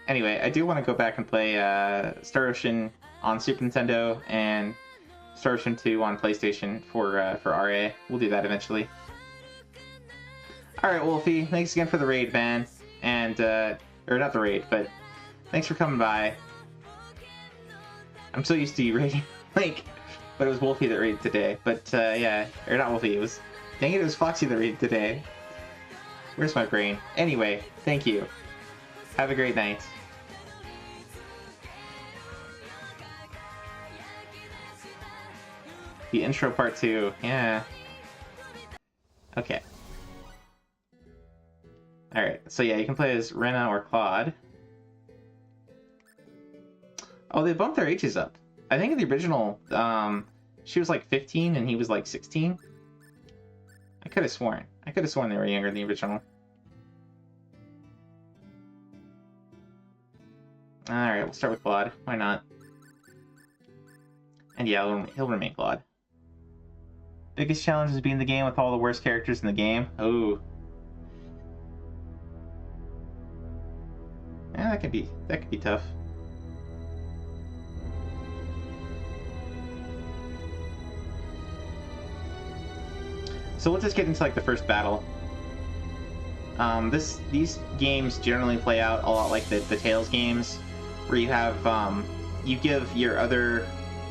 Anyway, I do want to go back and play Star Ocean on Super Nintendo and Star Ocean 2 on PlayStation for RA. We'll do that eventually. Alright, Wolfie, thanks again for the raid, man. And, or not the raid, but thanks for coming by. I'm so used to you raiding, like, but it was Wolfie that raided today. But, yeah, or not Wolfie, it was Foxy that raided today. Where's my brain? Anyway, thank you. Have a great night. The intro part 2, yeah. Okay. Alright, so yeah, you can play as Rena or Claude. Oh, they bumped their ages up. I think in the original, she was like 15 and he was like 16. I could have sworn they were younger in the original. Alright, we'll start with Claude. Why not? And yeah, he'll remain Claude. Biggest challenge is beating the game with all the worst characters in the game. Oh. Yeah, that could be tough. So we'll just get into like the first battle. These games generally play out a lot like the Tales games, where you have you give your other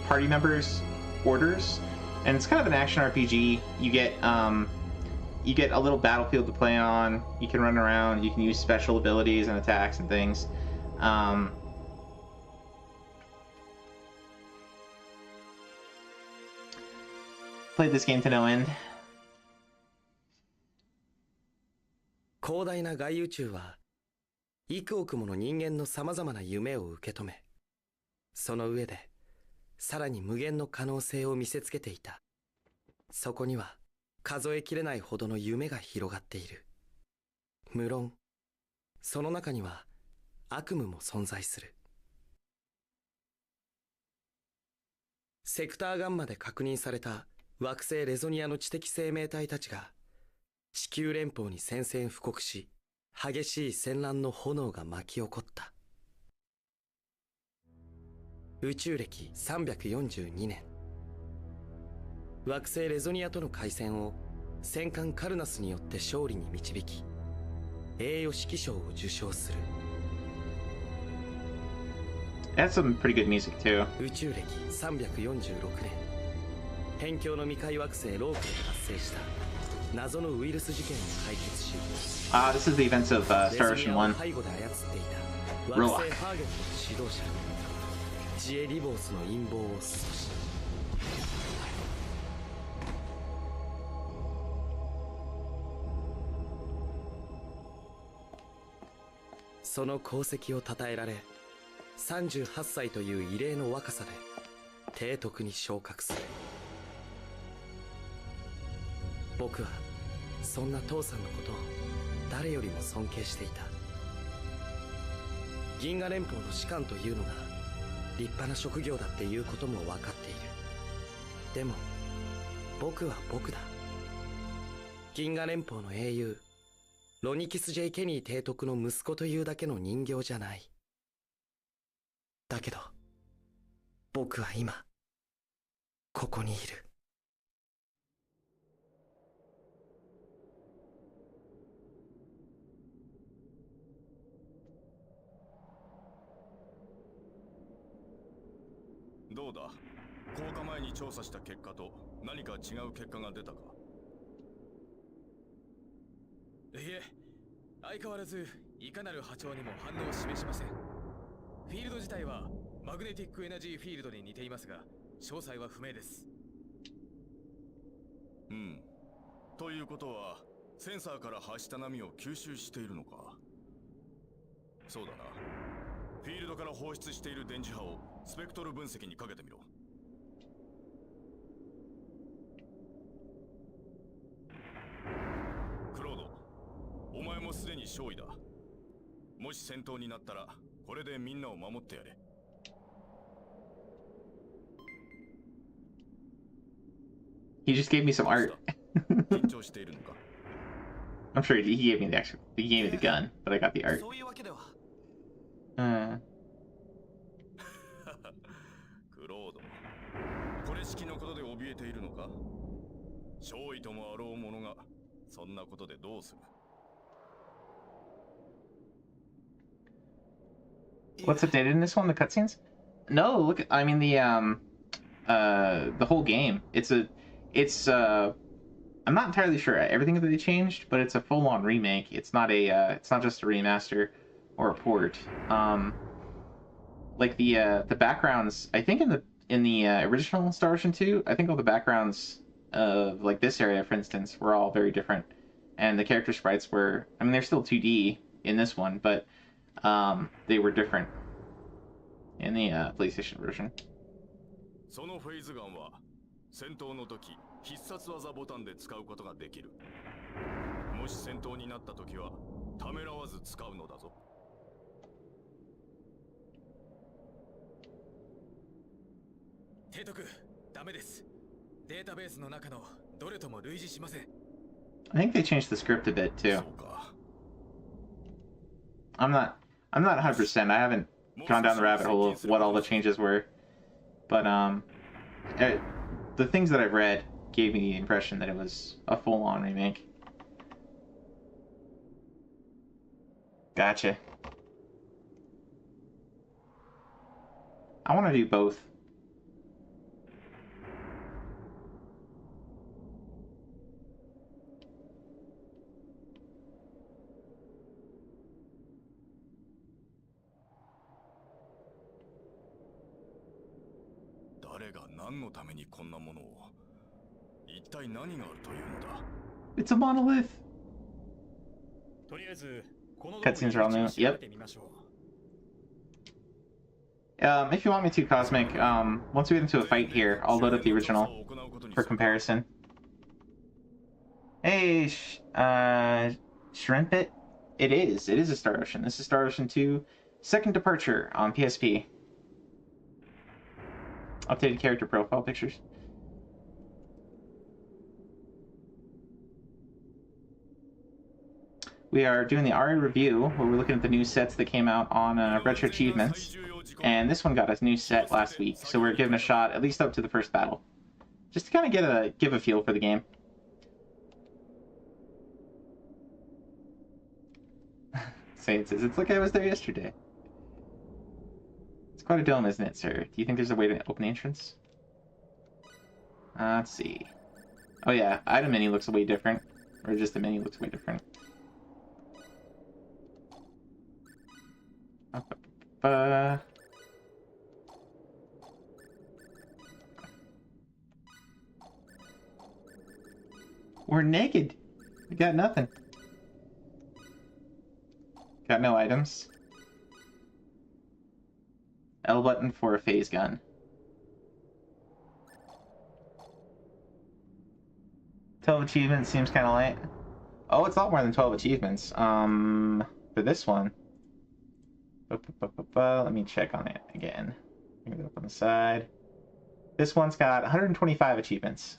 party members orders, and it's kind of an action RPG. You get a little battlefield to play on. You can run around. You can use special abilities and attacks and things. Played this game to no end. 広大な外宇宙は幾億もの人間のさまざまな夢を受け止め、その上でさらに無限の可能性を見せつけていた。そこには数えきれないほどの夢が広がっている。無論その中には悪夢も存在する。セクターガンマで確認された惑星レゾニアの知的生命体たちが地球連邦に宣戦布告し、激しい戦乱の炎が巻き起こった。宇宙歴342年、惑星レゾニアとの海戦を戦艦カルナスによって勝利に導き、栄誉指揮賞を受賞する。That's some pretty good music too. 宇宙歴346年、辺境の未開惑星ロークで発生した謎のウイルス事件を解決し、This is the events of Star Ocean 1. 背後で操っていた惑星ハーゲットの指導者ジエ・リボースの陰謀を阻止。その功績を称えられ、38歳という異例の若さで提督に昇格する。僕はそんな父さんのことを誰よりも尊敬していた。銀河連邦の士官というのが立派な職業だっていうことも分かっている。でも僕は僕だ。銀河連邦の英雄ロニキス・ジェイ・ケニー提督の息子というだけの人形じゃない。だけど僕は今ここにいる。どうだ、降下前に調査した結果と何か違う結果が出たか。いえ、相変わらずいかなる波長にも反応を示しません。フィールド自体はマグネティックエナジーフィールドに似ていますが、詳細は不明です。ということはセンサーから発した波を吸収しているのか。そうだな。フィールドから放出している電磁波をスペクトル分析にかけてみろ。クロード、お前もすでに少尉だ。もし戦闘になったらこれでみんなを守ってやれ。He just gave me some art. 緊張しているのか。I'm sure he gave me he gave me the gun, but I got the art. そういうわけでは。クロード、これ式のことで怯えているのか。少尉ともあろう者がそんなことでどうする。What's updated in this one? The cutscenes? No, look. I mean the whole game. I'm not entirely sure everything that they changed, but it's a full-on remake. It's not just a remaster or a port. Like the backgrounds, I think in the original Star Ocean 2, I think all the backgrounds of like this area, for instance, were all very different, and the character sprites were. I mean, they're still 2D in this one, but they were different in the PlayStation version. そのフェイズガンは戦闘の時必殺技ボタンで使うことができる。もし戦闘になった時はためらわず使うのだぞ。提督、ダメです。データベースの中のどれとも類似しません。I think they changed the script a bit too. I'm not 100%. I haven't gone down the rabbit hole of what all the changes were, but the things that I've read gave me the impression that it was a full-on remake. Gotcha. I want to do both. It's a monolith. Cutscenes are all new. Yep. If you want me to, Cosmic, once we get into a fight here, I'll load up the original for comparison. Hey, Shrimp It? It is a Star Ocean. This is Star Ocean 2, Second Departure on PSP. Updated character profile pictures. We are doing the ARI review, where we're looking at the new sets that came out on Retro Achievements. And this one got a new set last week, so we're giving a shot, at least up to the first battle. Just to kind of give a feel for the game. It says, it's like I was there yesterday. It's quite a dome, isn't it, sir? Do you think there's a way to open the entrance? Let's see. Oh yeah, item menu looks way different. Or just the menu looks way different. We're naked. We got nothing. Got no items. L button for a phase gun. 12 achievements seems kind of light. Oh, it's a lot more than 12 achievements. For this one. Let me check on it again. Bring it up on the side. This one's got 125 achievements.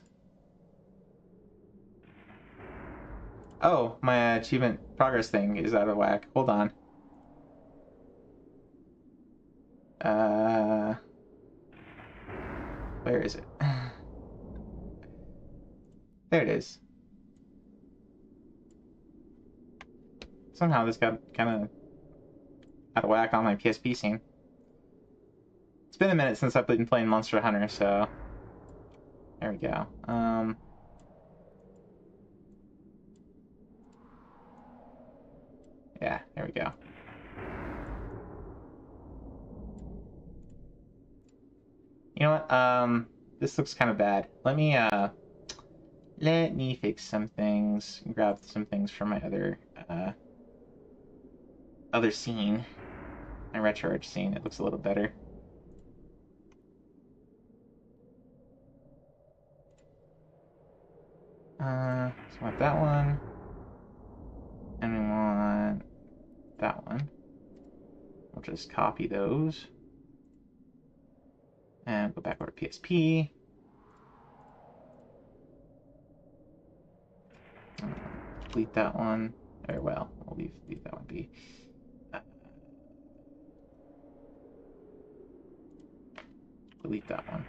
Oh, my achievement progress thing is out of whack. Hold on. Where is it? There it is. Somehow this got kind of out of whack on my PSP scene. It's been a minute since I've been playing Monster Hunter, so there we go. Yeah, there we go. You know what? This looks kind of bad. Let me fix some things. Grab some things from my other scene. My Retro Arch scene. It looks a little better. So we want that one. And we want that one. We'll just copy those. And go back over to PSP. Delete that one. Or, well, we'll leave that one be. Delete that one.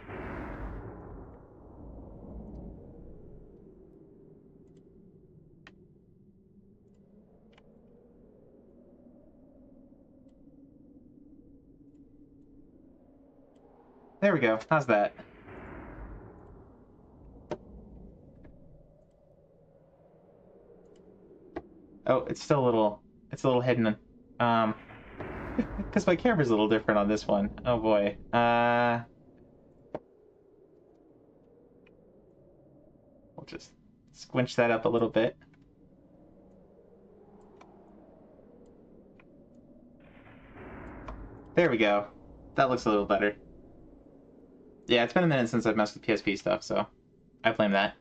There we go. How's that? Oh, it's still a little hidden. Because my camera's a little different on this one. Oh boy. We'll just squinch that up a little bit. There we go. That looks a little better. Yeah, it's been a minute since I've messed with PSP stuff, so I blame that.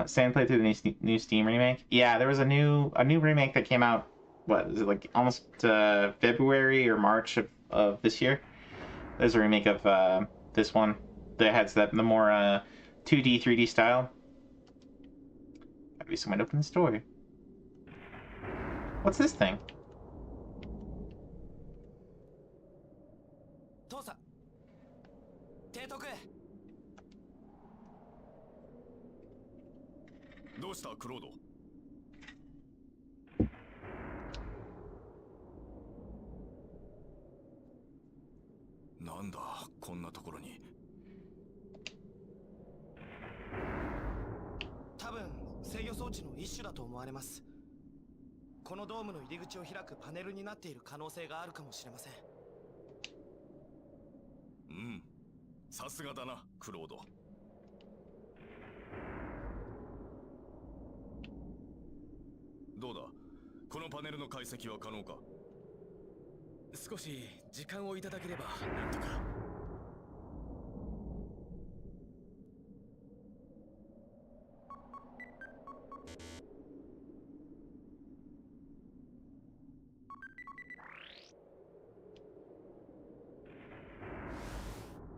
Sam played through the new Steam remake. Yeah, there was a new remake that came out. What is it, like almost February or March of this year? There's a remake of this one that has the more 2D 3D style. Gotta be someone to open this door. What's this thing? 父さん、提督。どうしたクロード？なんだこんなところに。多分制御装置の一種だと思われます。このドームの入り口を開くパネルになっている可能性があるかもしれません。うん、さすがだなクロード。どうだ、このパネルの解析は可能か？少し時間をいただければなんとか。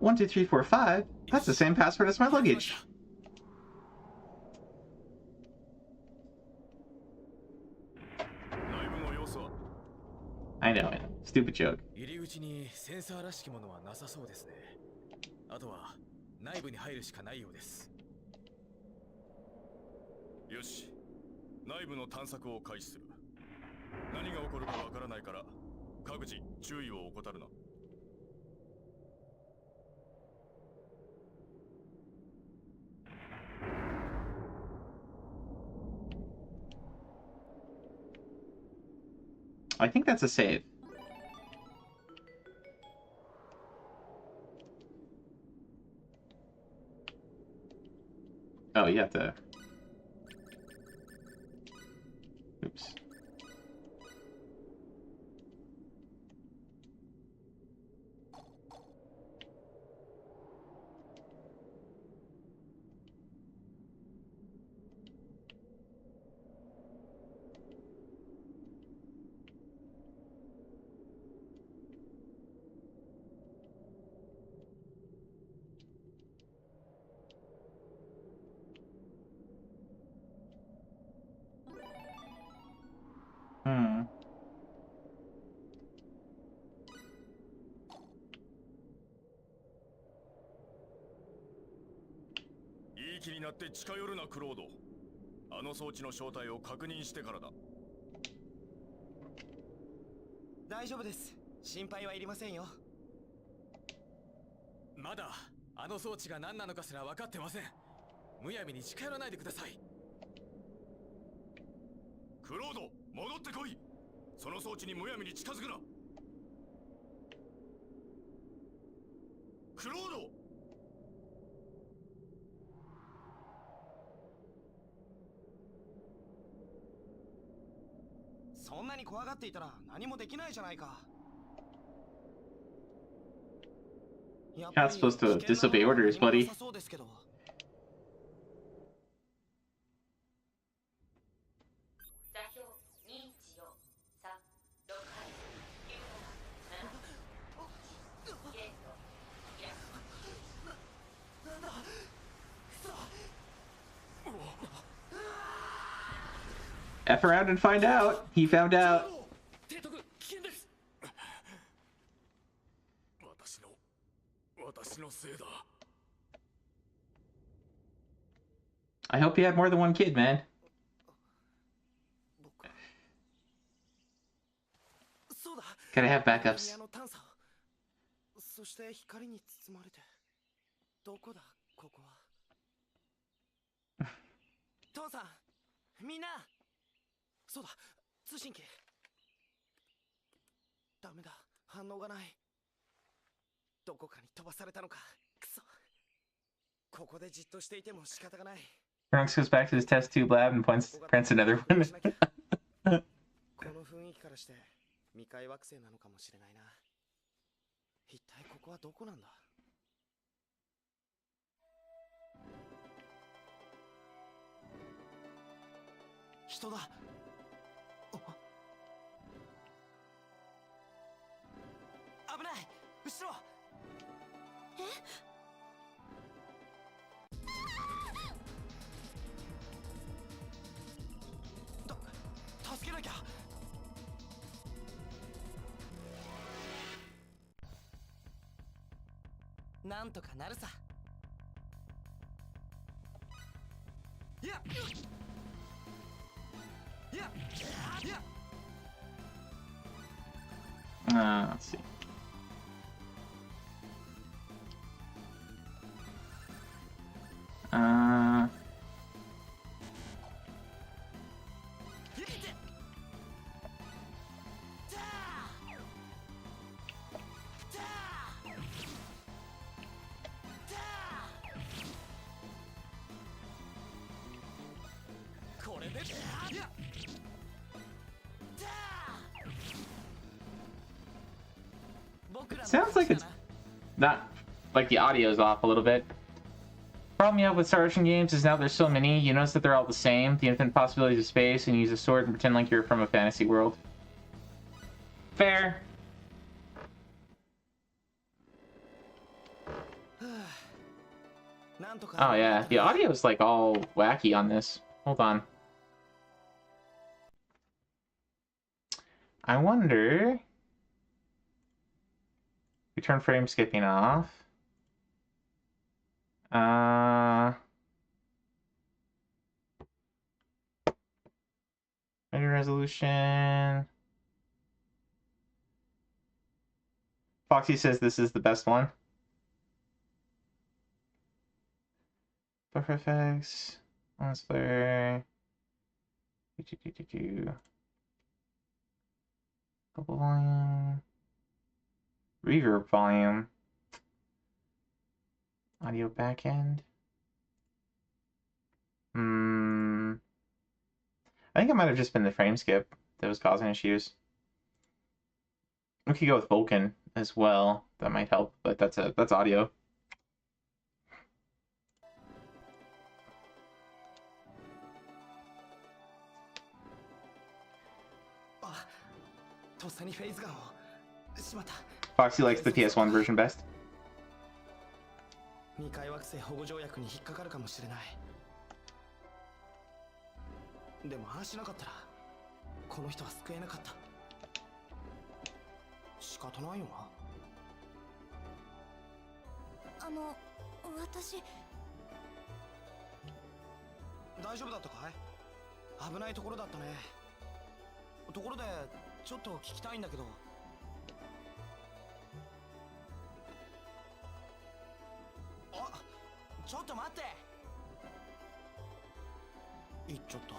1, 2, 3, 4, 5. That's the same password as my luggage. I know it. Stupid joke. 入り口にセンサーらしきものはなさそうですね。あとは内部に入るしかないようです。よし、内部の探索を開始する。何が起こるかわからないから各自注意を怠るな。I think that's a save. Oh, you have to... Oops. Hmm. いい気になって近寄るなクロード。あの装置の正体を確認してからだ。大丈夫です。心配はいりませんよ。まだあの装置が何なのかすら分かってません。むやみに近寄らないでください。クロード、戻ってこい。その装置にむやみに近づくな。クロード。そんなに怖がっていたら何もできないじゃないか。 You're not supposed to disobey orders, buddy. F around and find out. He found out. I hope you had more than one kid, man. Gotta have backups. そして光に包まれてどこだここは。父さん、みんな。そうだ、通信機。ダメだ、反応がない。どこかに飛ばされたのか。くそ。ここでじっとしていても仕方がない。Trunks goes back to his test tube lab and points prints another one. この雰囲気からして未開惑星なのかもしれないな。一体ここはどこなんだ？人だ。危ない、後ろ。助けなきゃ。なんとかなるさ。いやいやいや。Let's see. Sounds like it's not like the audio's off a little bit. Problem you have with Star Ocean games is now there's so many, you notice that they're all the same, the infinite possibilities of space, and you use a sword and pretend like you're from a fantasy world. Fair. Oh yeah, the audio's like all wacky on this. Hold on. I wonder... We turn frame skipping off. Measure resolution. Foxy says this is the best one. Buffer effects. Lens flare. Couple volume. Reverb volume. Audio backend. I think it might have just been the frame skip that was causing issues. We could go with Vulkan as well. That might help, but that's audio. Foxy likes the PS1 version best. 未開惑星保護条約に引っかかるかもしれない。でもああしなかったらこの人は救えなかった。仕方ないよな。私大丈夫だったかい？危ないところだったね。ところでちょっと聞きたいんだけど。あ、ちょっと待って。言っちゃった。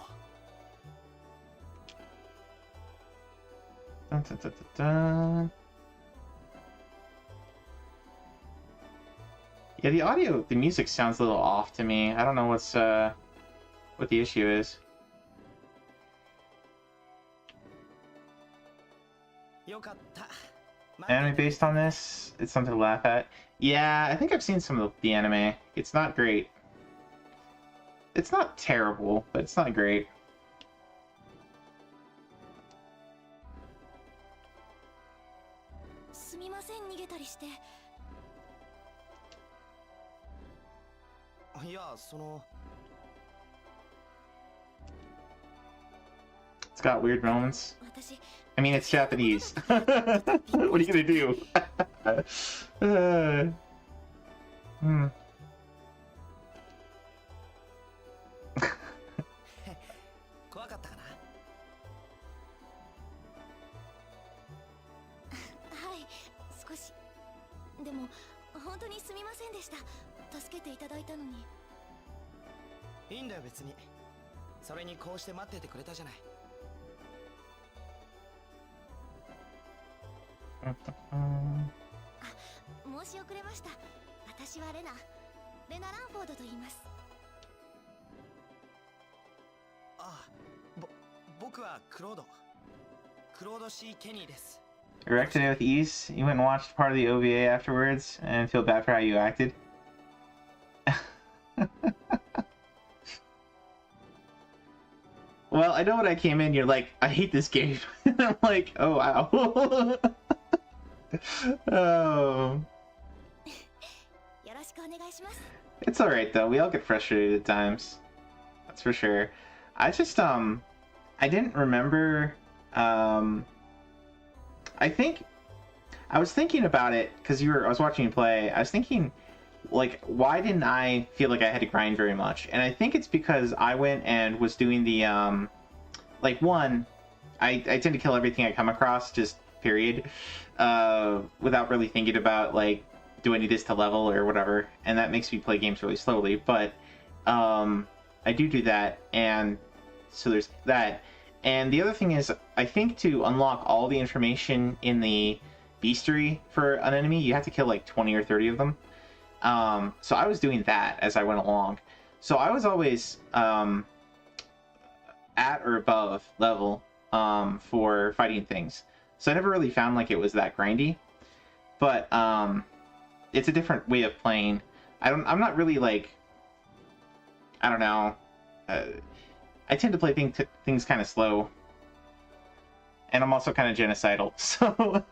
Dun, dun, dun, dun, dun. Yeah, the audio, the music sounds a little off to me. I don't know what the issue is. Anime based on this? It's something to laugh at. Yeah, I think I've seen some of the anime. It's not great. It's not terrible, but it's not great. It's got weird moments. I mean, it's Japanese. What are you gonna do? Hmm. 怖かったかな。はい、少し。でも本当にすみませんでした。助けていただいたのに。いいんだよ別に。それにこうして待っててくれたじゃない。申し遅れました。私はレナランフォードと言います。あ、僕僕はクロード。クロード C ケニーです。You wrecked today with ease. You went and watched part of the OVA afterwards and feel bad for how you acted. Well, I know when I came in, you're like, I hate this game. And I'm like, oh wow. Oh. It's alright though, we all get frustrated at times. That's for sure. I just, I didn't remember, I think, I was thinking about it, because I was watching you play, I was thinking, like, why didn't I feel like I had to grind very much? And I think it's because I went and was doing the, like, one, I tend to kill everything I come across, just period, without really thinking about, like, do I need this to level or whatever, and that makes me play games really slowly, but, I do that, and so there's that. And the other thing is, I think to unlock all the information in the bestiary for an enemy, you have to kill like 20 or 30 of them. So I was doing that as I went along. So I was always at or above level for fighting things. So I never really found like it was that grindy. But it's a different way of playing. I'm not really like, I don't know. I tend to play things kind of slow. And I'm also kind of genocidal, so...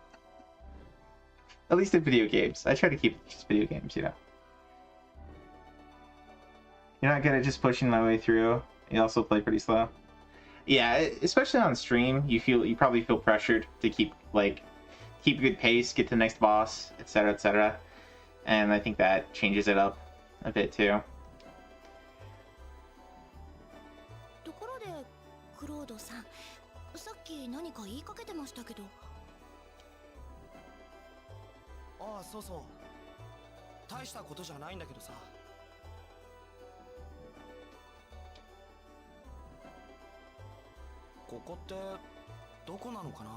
At least in video games. I try to keep just video games, you know. You're not good at just pushing my way through. You also play pretty slow. Yeah, especially on stream, you probably feel pressured to keep a good pace, get to the next boss, etc., etc. And I think that changes it up a bit too. ところで、クロードさん、さっき何か言いかけてましたけど。ああ、そうそう。大したことじゃないんだけどさ。ここってどこなのかな？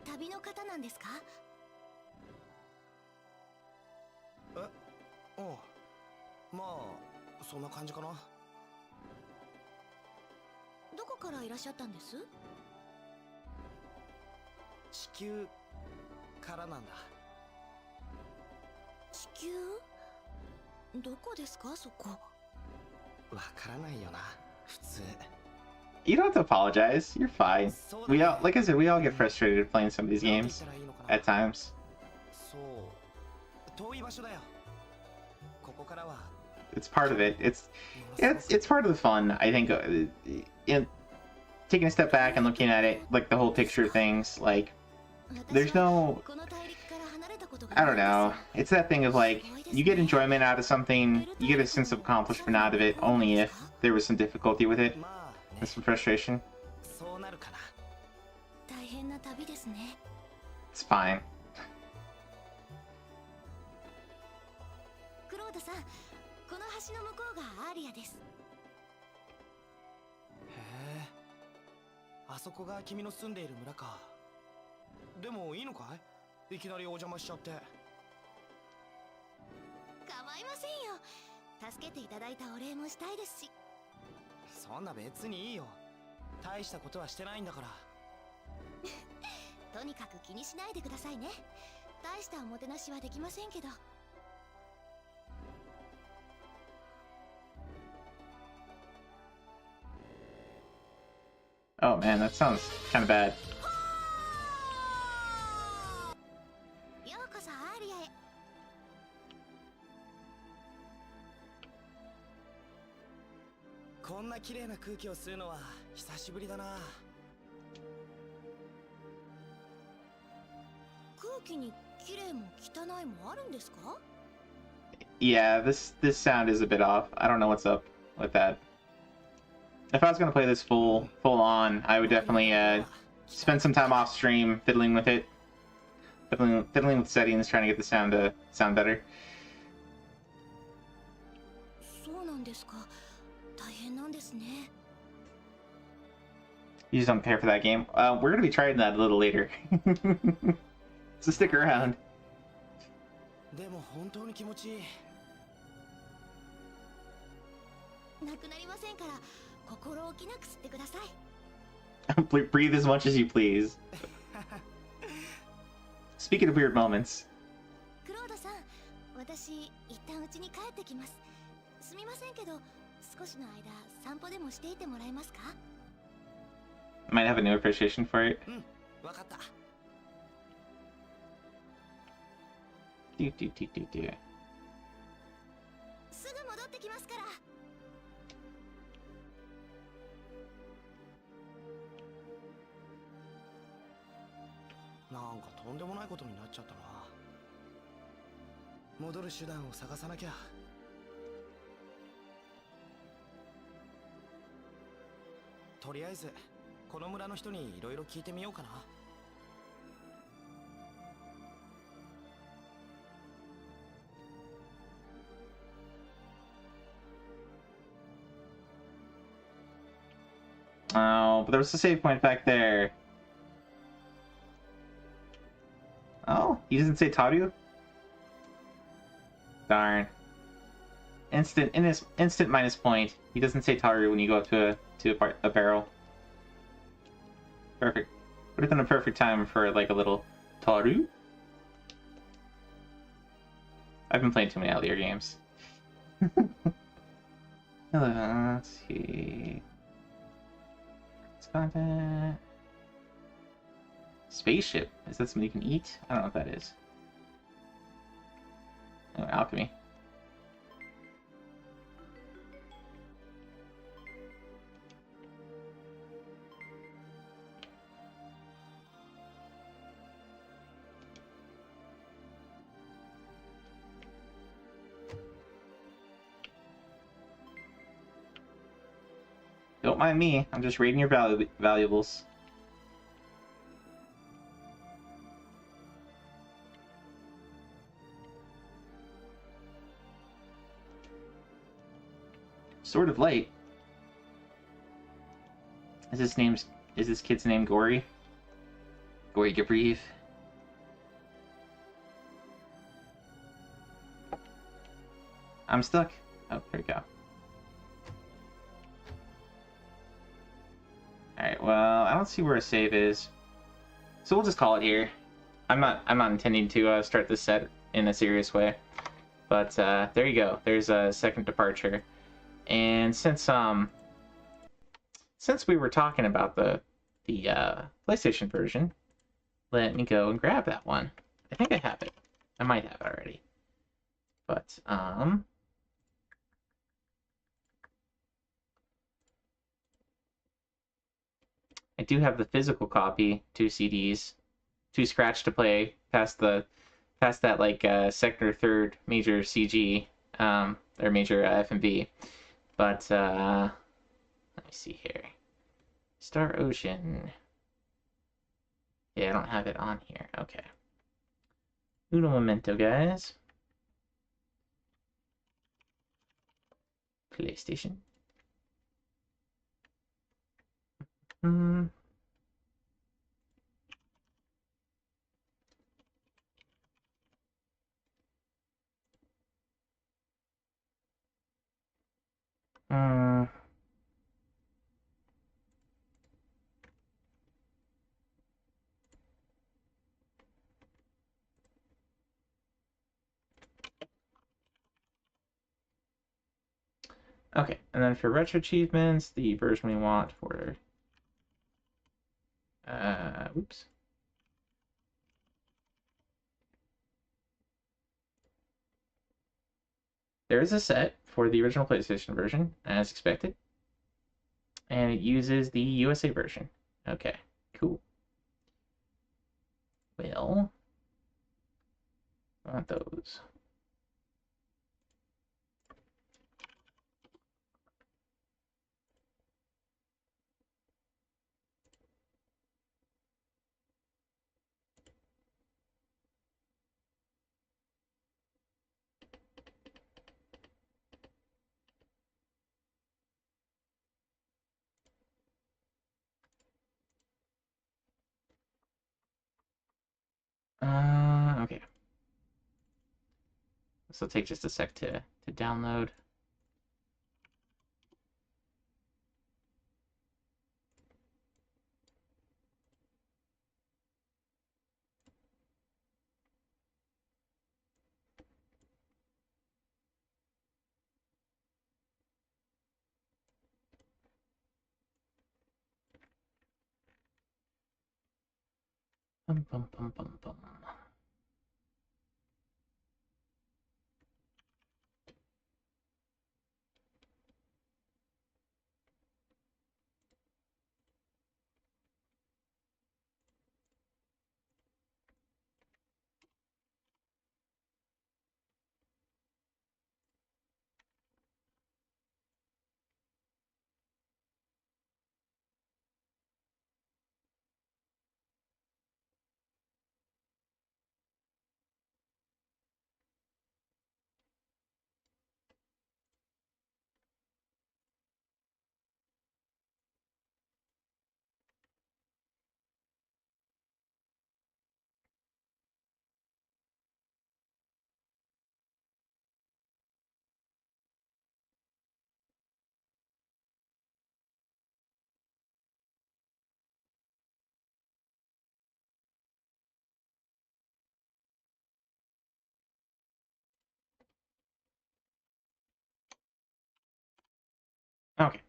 旅の方なんですか？え、おう、まあそんな感じかな。どこからいらっしゃったんです？地球からなんだ。地球？どこですか、そこ？わからないよな、普通。You don't have to apologize. You're fine. We all, like I said, we all get frustrated playing some of these games at times. そう、遠い場所だよ。ここからは。It's part of it. It's part of the fun. I think taking a step back and looking at it, like the whole picture things, like there's no, I don't know. It's that thing of like you get enjoyment out of something, you get a sense of accomplishment out of it only if there was some difficulty with it. And some frustration. It's fine. クロードさん、この橋の向こうがアーリアです。へえ、あそこが君の住んでいる村か。でもいいのかい？いきなりお邪魔しちゃって。構いませんよ。助けていただいたお礼もしたいですし。そんな別にいいよ。大したことはしてないんだから。とにかく気にしないでくださいね。大したおもてなしはできませんけど。Oh man, that sounds kind of bad. ようこそアーリアへ。こんな綺麗な空気を吸うのは久しぶりだな。空気に綺麗も汚いもあるんですか？ Yeah, this sound is a bit off. I don't know what's up with that. If I was gonna play this full on, I would definitely spend some time off stream fiddling with it, fiddling with settings, trying to get the sound to sound better. そうなんですか。大変なんですね。You just don't care for that game. We're gonna be trying that a little later, so stick around. でも本当に気持ちいい。なくなりませんから心置きなく吸ってください。Breathe as much as you please. Speaking of weird moments. クロードさん、私一旦家に帰ってきます。すみませんけど、少しの間散歩でもしていてもらえますか？ Might have a new appreciation for it. わかった。Do do do do do. すぐ戻ってきますから。なんかとんでもないことになっちゃったな。戻る手段を探さなきゃ。とりあえずこの村の人にいろいろ聞いてみようかな。Oh, but there was a save point back there. Oh, he doesn't say Taru? Darn. Instant minus point. He doesn't say Taru when you go up to a barrel. Perfect. Would have been a perfect time for like a little Taru. I've been playing too many Aldir games. Let's see. Content. Spaceship. Is that something you can eat? I don't know what that is. Oh, alchemy. Don't mind me. I'm just reading your valuables. Sword of Light. Is this kid's name Gory? Gory Gabrieve. I'm stuck. Oh, there we go. Alright, well, I don't see where a save is. So we'll just call it here. I'm not intending to start this set in a serious way. But there you go. There's a second departure. And since we were talking about the PlayStation version, let me go and grab that one. I think I have it. I might have it already. But I do have the physical copy, 2 CDs, 2 scratch to play past that like second or third major CG or major FMV. But let me see here. Star Ocean. Yeah, I don't have it on here. Okay. Uno momento, guys. PlayStation. Okay, and then for retro achievements, the version we want for whoops. There is a set for the original PlayStation version, as expected. And it uses the USA version. Okay, cool. Well, I want those. Okay. This will take just a sec to download. Bum, bum, bum, bum, bum. Okay.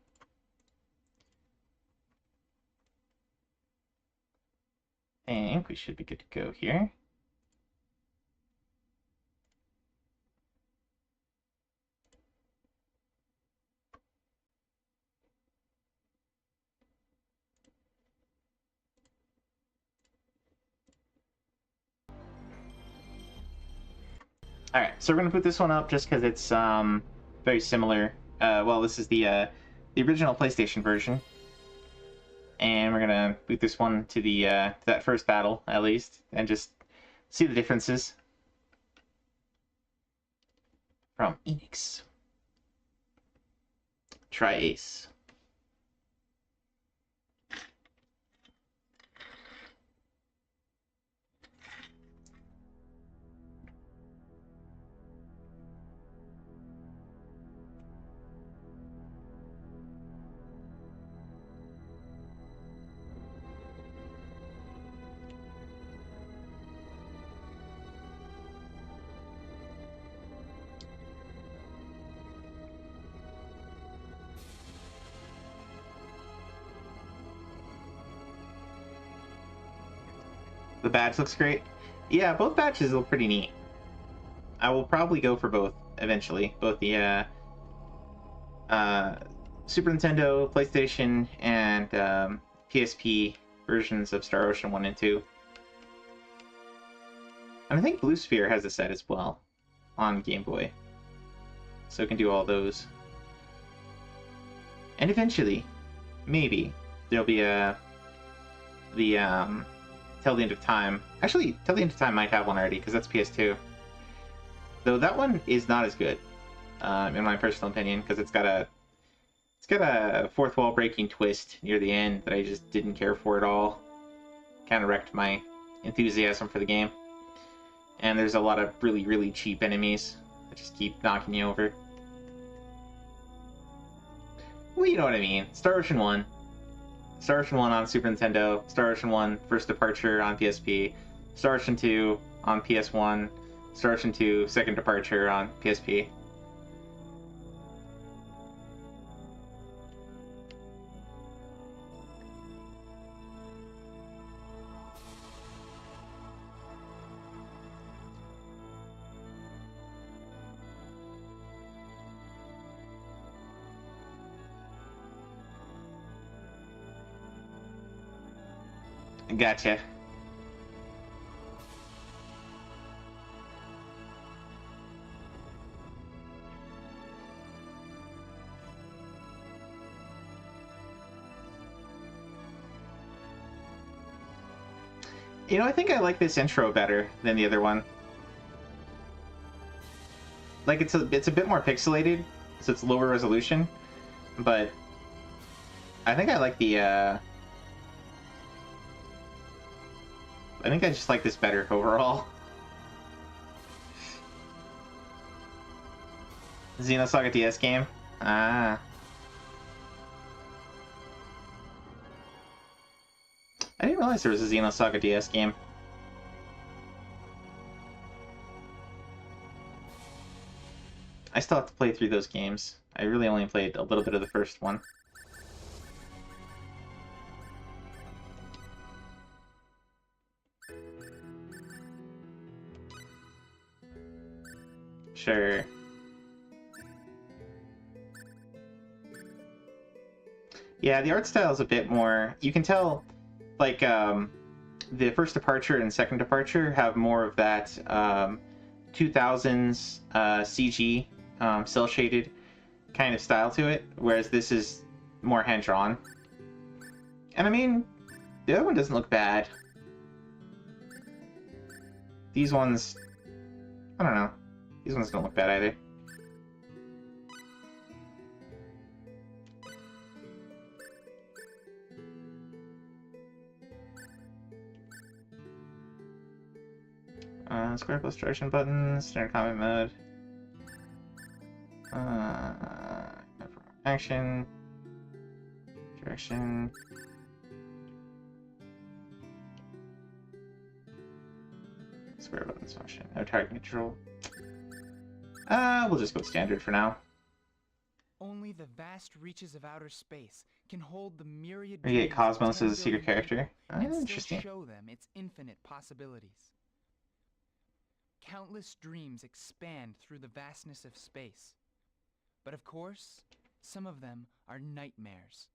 I think we should be good to go here. Alright, so we're going to put this one up just because it's very similar. Well, this is the original PlayStation version. And we're going to boot this one to the that first battle, at least, and just see the differences from Enix. Try Ace. The badge looks great. Yeah, both badges look pretty neat. I will probably go for both eventually. Both the Super Nintendo, PlayStation, and PSP versions of Star Ocean 1 and 2. And I think Blue Sphere has a set as well on Game Boy. So it can do all those. And eventually, maybe, there'll be Till the End of Time. Actually, Till the End of Time might have one already, because that's PS2. Though that one is not as good, in my personal opinion, because it's got a fourth wall breaking twist near the end that I just didn't care for at all. Kind of wrecked my enthusiasm for the game. And there's a lot of really, really cheap enemies that just keep knocking you over. Well, you know what I mean. Star Ocean 1. Star Ocean 1 on Super Nintendo, Star Ocean 1 First Departure on PSP, Star Ocean 2 on PS1, Star Ocean 2 Second Departure on PSP. Gotcha. You know, I think I like this intro better than the other one. Like, it's a bit more pixelated, so it's lower resolution, but I think I like the I think I just like this better overall. Xenosaga DS game? Ah. I didn't realize there was a Xenosaga DS game. I still have to play through those games. I really only played a little bit of the first one. Sure. Yeah, the art style is a bit more... You can tell, like, the first departure and second departure have more of that 2000s CG, cel-shaded kind of style to it, whereas this is more hand-drawn. And I mean, the other one doesn't look bad. These ones... I don't know. These ones don't look bad either. Square plus direction buttons, standard combat mode. Action. Direction. Square buttons function. No target control. We'll just go standard for now. Only the vast reaches of outer space can hold the myriad. We get Cosmos as a secret character. And Interesting. still show them its infinite possibilities. Countless dreams expand through the vastness of space. But of course, some of them are nightmares.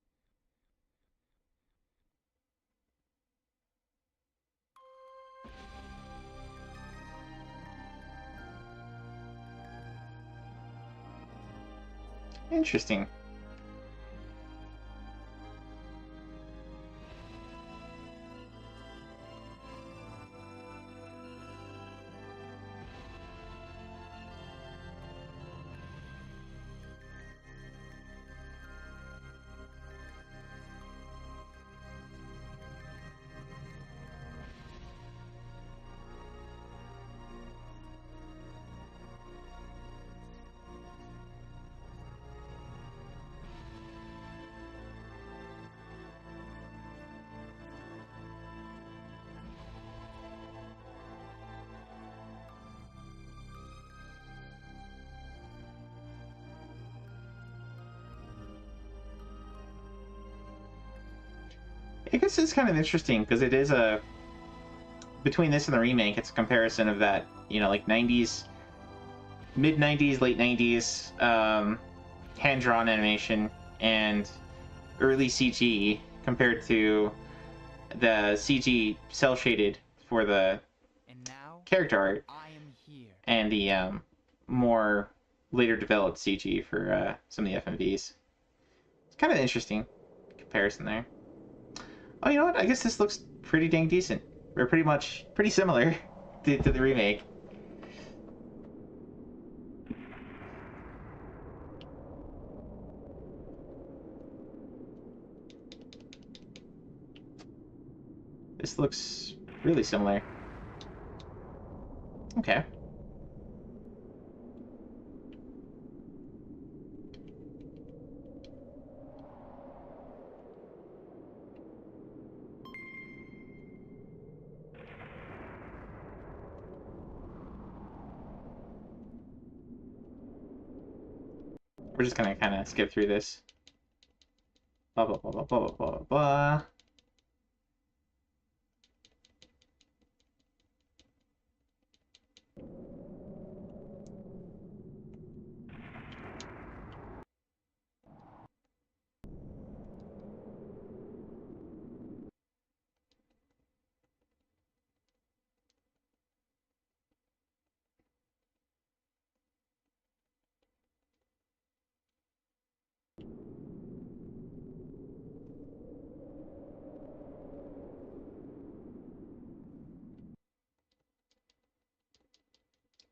Interesting. I guess it's kind of interesting because it is a... Between this and the remake, it's a comparison of that, you know, like 90s, mid-90s, late 90s hand-drawn animation and early CG compared to the CG cel-shaded for the character art and the more later developed CG for some of the FMVs. It's kind of an interesting comparison there. Oh, you know what? I guess this looks pretty dang decent. We're pretty similar to the remake. This looks really similar. Okay. We're just gonna kind of skip through this. Blah blah blah blah blah blah blah blah.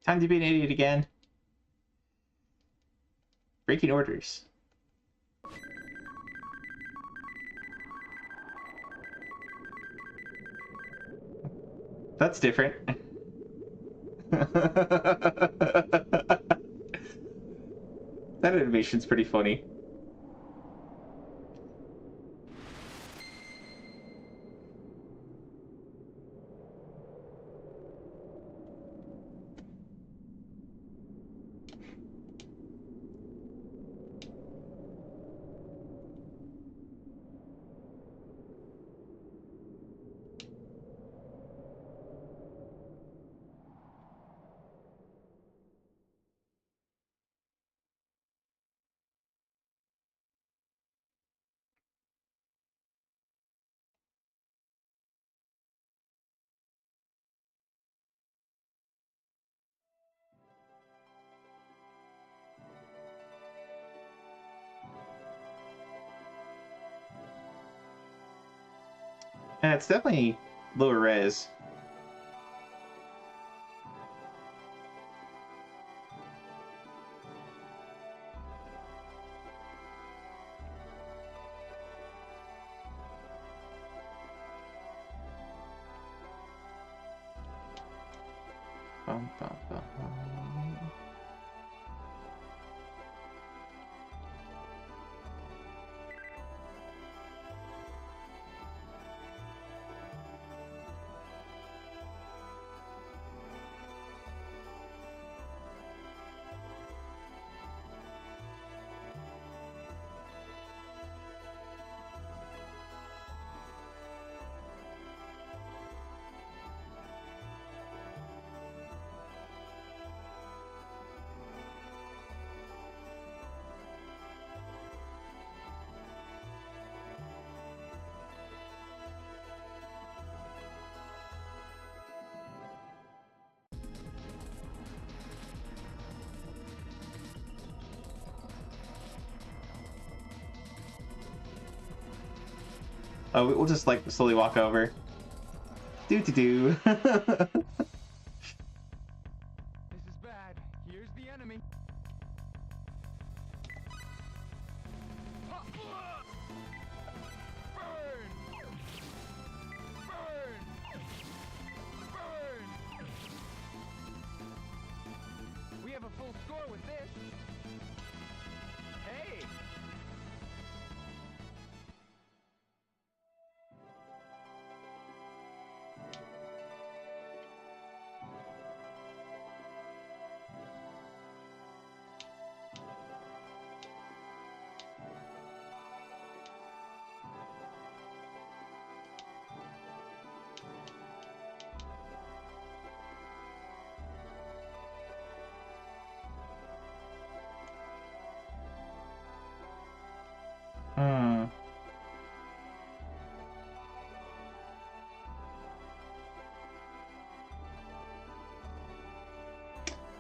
Time to be an idiot again. Breaking orders. That's different. That animation's pretty funny. Yeah, it's definitely lower res. Bum, bum, bum. Oh, we'll just like slowly walk over. Do do do. This is bad. Here's the enemy. We have a full score with this. Hey! Hmm.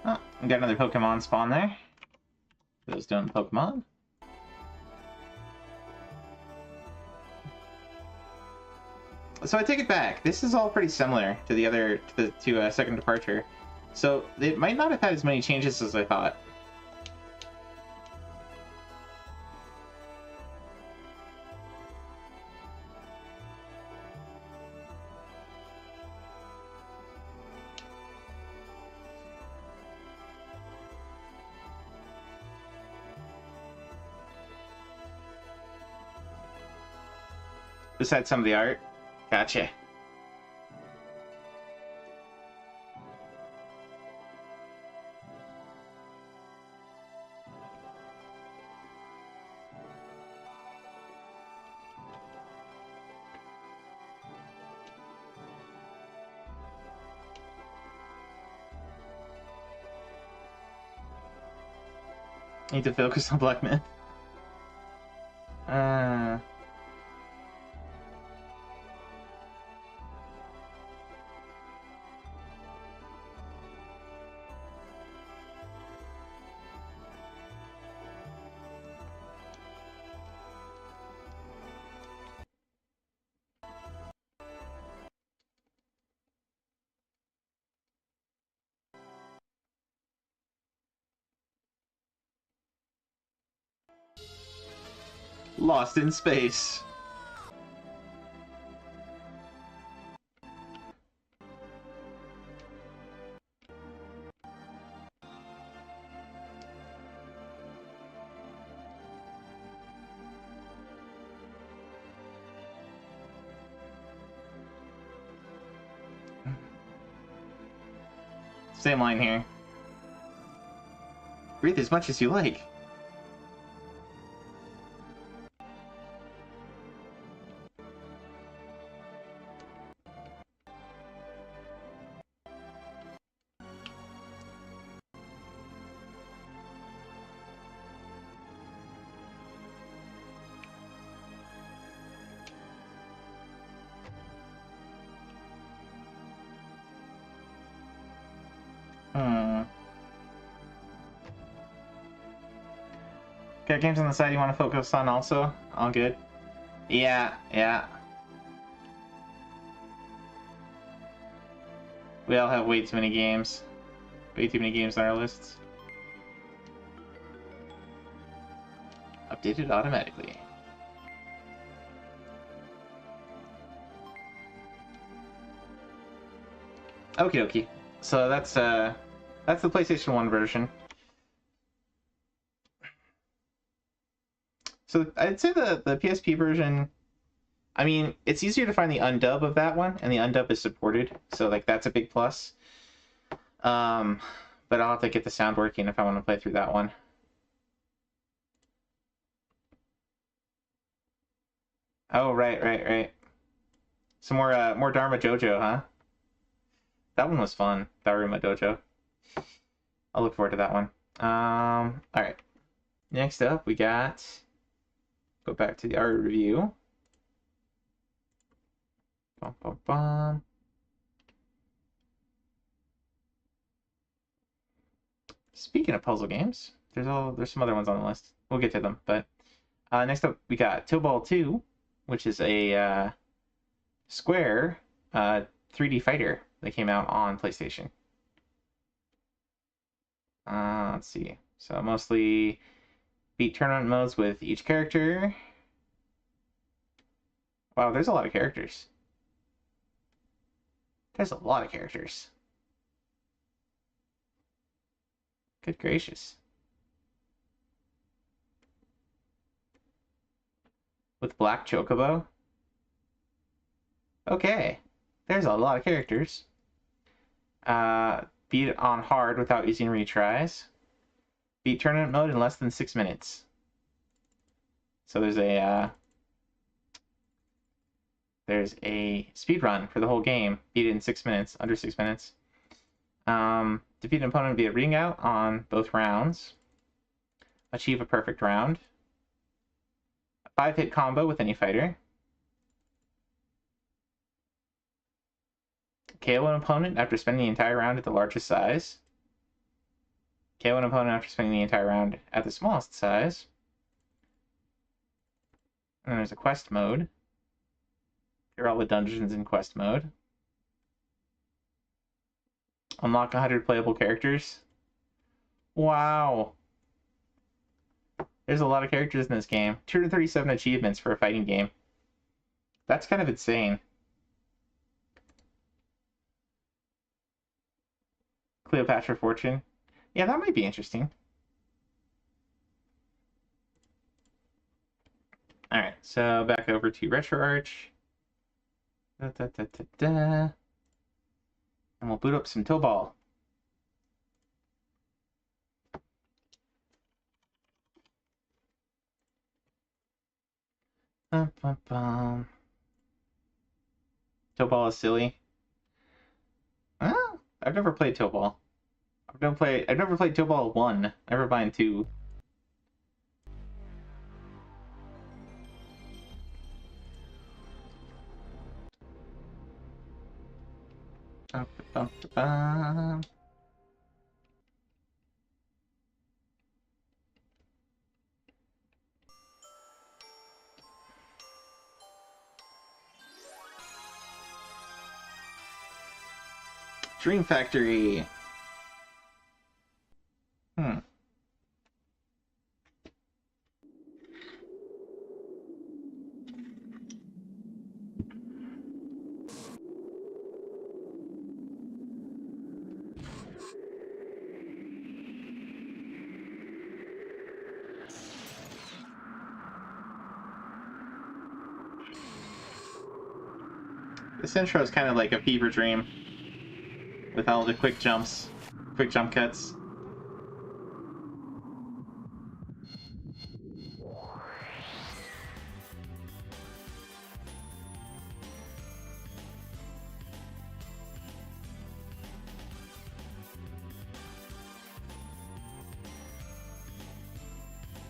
Oh, we got another Pokemon spawn there. Those doing Pokemon. So I take it back. This is all pretty similar to the other to Second Departure. So it might not have had as many changes as I thought. Besides some of the art. Gotcha. Need to focus on Black Man. Lost in space. Same line here. Breathe as much as you like. Got games on the side you want to focus on also? All good? Yeah. We all have way too many games. Way too many games on our lists. Updated automatically. Okie dokie. So that's the PlayStation 1 version. So I'd say the PSP version, I mean, it's easier to find the undub of that one, and the undub is supported, so like that's a big plus. But I'll have to get the sound working if I want to play through that one. Oh, right. Some more Dharma Dojo, huh? That one was fun, Daruma Dojo. I'll look forward to that one. Alright. Next up, we got... Go back to the art review. Speaking of puzzle games, there's some other ones on the list. We'll get to them, but next up we got Tobal 2, which is a Square 3D fighter that came out on PlayStation. Let's see. So mostly beat tournament modes with each character. Wow, there's a lot of characters. There's a lot of characters. Good gracious. With Black Chocobo? Okay. There's a lot of characters. Beat it on hard without using retries. Beat tournament mode in less than 6 minutes. So there's a speed run for the whole game. Beat it in 6 minutes, under 6 minutes. Defeat an opponent via ring out on both rounds. Achieve a perfect round. A 5-hit combo with any fighter. KO an opponent after spending the entire round at the largest size. KO an opponent after spending the entire round at the smallest size. And there's a quest mode. Here are all the dungeons in quest mode. Unlock 100 playable characters. Wow. There's a lot of characters in this game. 237 achievements for a fighting game. That's kind of insane. Cleopatra Fortune. Yeah, that might be interesting. Alright, so back over to RetroArch. And we'll boot up some Tobal. Tobal is silly. Well, I've never played Tobal. I've never played Tobal 1. Never mind 2. Dream Factory. This intro is kind of like a fever dream with all the quick jumps. quick jump cuts.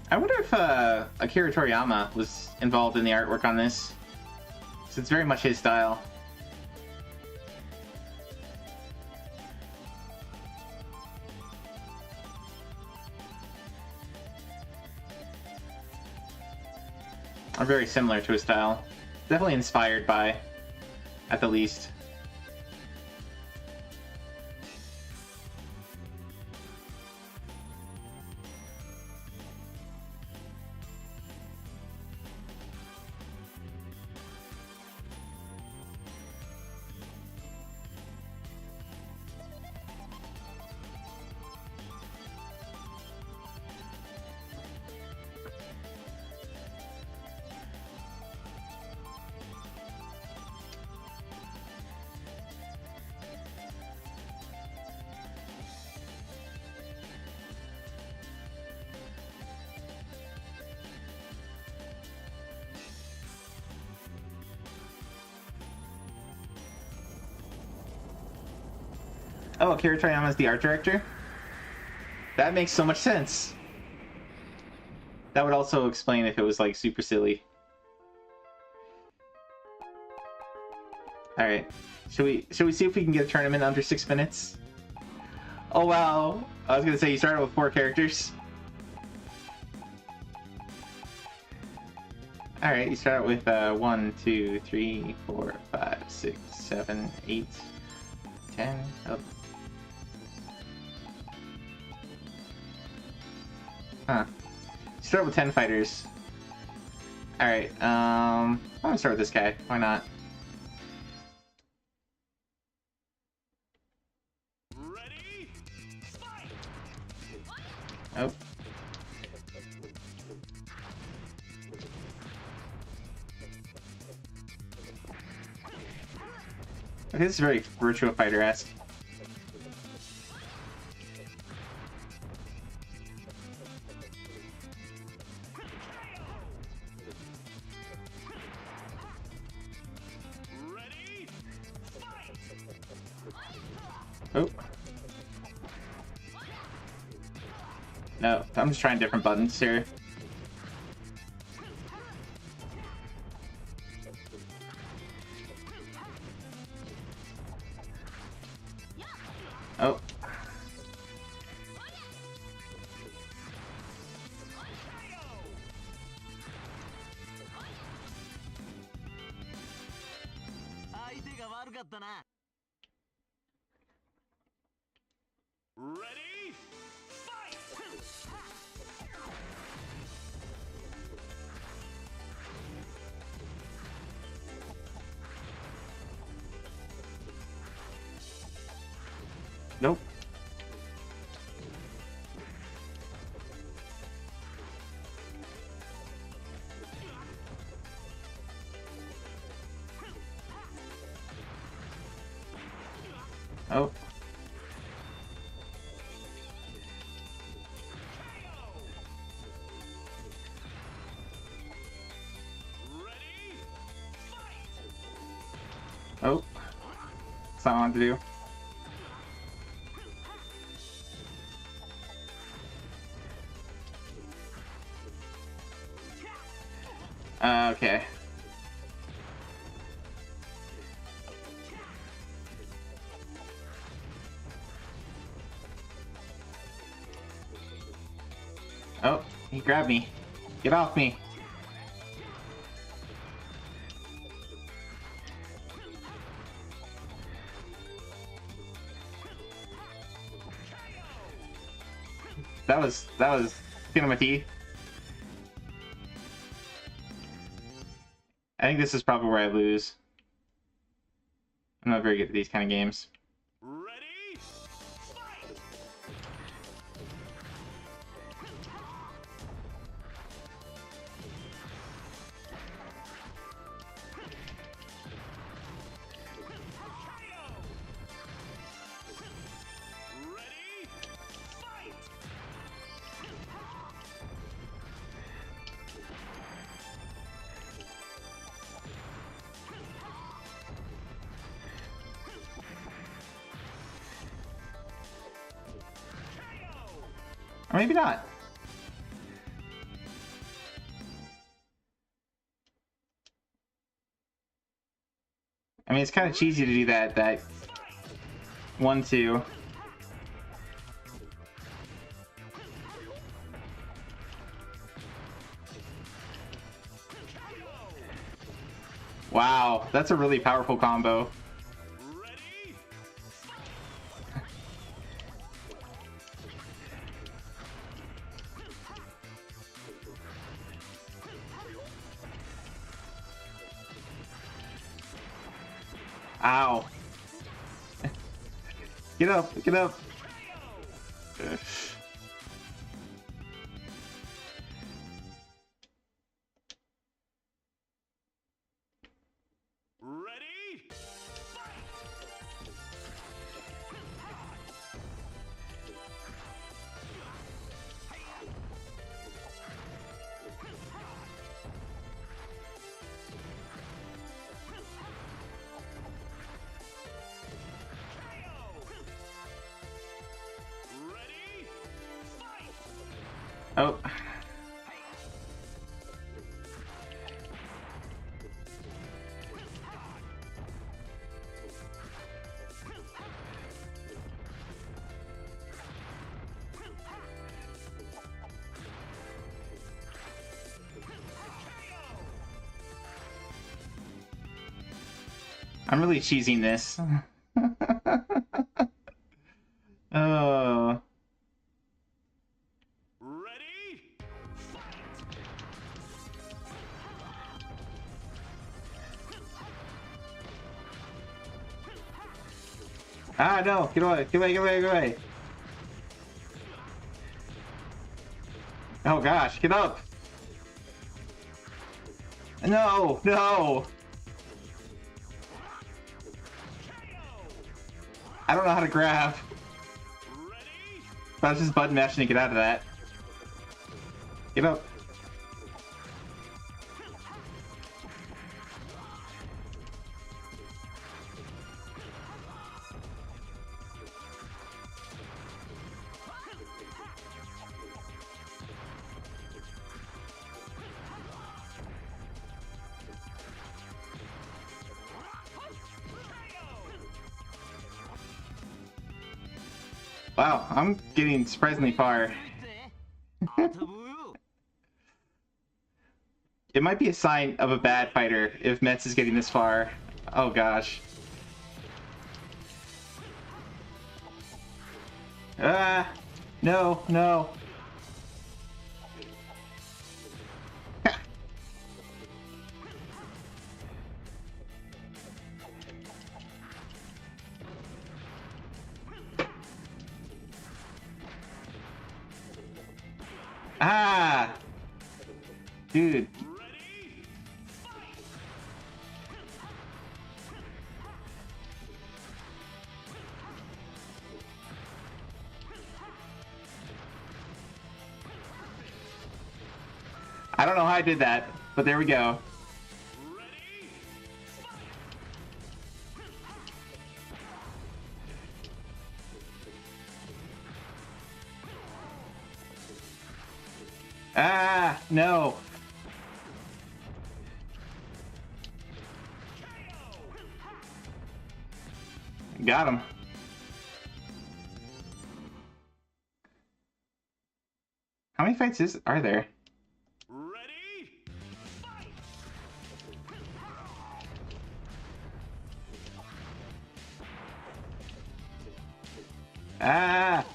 I wonder if Akira Toriyama was involved in the artwork on this, because it's very much his style. Or very similar to his style. Definitely inspired by, at the least. Oh, Akira Toriyama is the art director? That makes so much sense. That would also explain if it was like super silly. Alright. Should we see if we can get a tournament under 6 minutes? Oh wow. I was gonna say you started with 4 characters. Alright, you start with 1, 2, 3, 4, 5, 6, 7, 8, 10. Oh. Huh. Start with 10 fighters. Alright, I'm gonna start with this guy. Why not? Ready? Fight! Oh. Okay, this is very Virtua Fighter-esque. Oh. No, I'm just trying different buttons here. Oh. Ready? Fight! Nope. Oh. Oh. That's not what I wanted to do. Okay. Oh, he grabbed me. Get off me. That was skin of my teeth. I think this is probably where I lose. I'm not very good at these kind of games. Ready? Fight! Ready? Or maybe not. I mean, it's kind of cheesy to do that 1-2. Wow, that's a really powerful combo. Ow. Get up, get up. Oh. I'm really cheesing this. Oh. Ah, no! Get away! Get away! Get away! Get away! Oh gosh! Get up! No! No! I don't know how to grab. But I was just button mashing to get out of that. Get up! Wow, I'm getting surprisingly far. It might be a sign of a bad fighter if Metz is getting this far. Oh gosh. Ah! No, no. Ah! Dude. I don't know how I did that, but there we go. Ah, no. Got him. How many fights are there? Ah!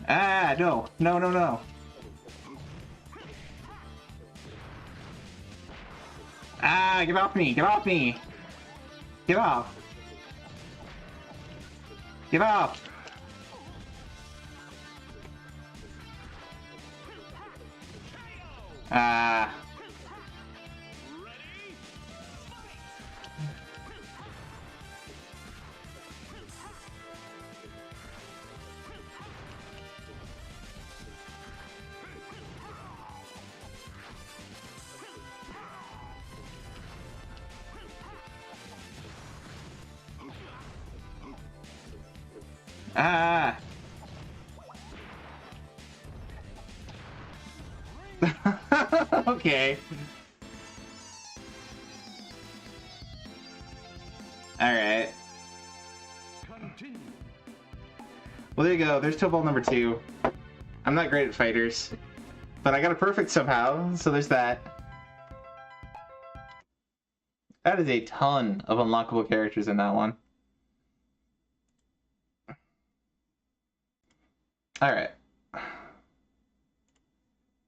Ah, no. No, no, no. Ah, get off me. Get off me. Get off. Get off. Ah. Ah! Okay. Alright. Well, there you go. There's Tobal number 2. I'm not great at fighters, but I got a perfect somehow, so there's that. That is a ton of unlockable characters in that one. Alright.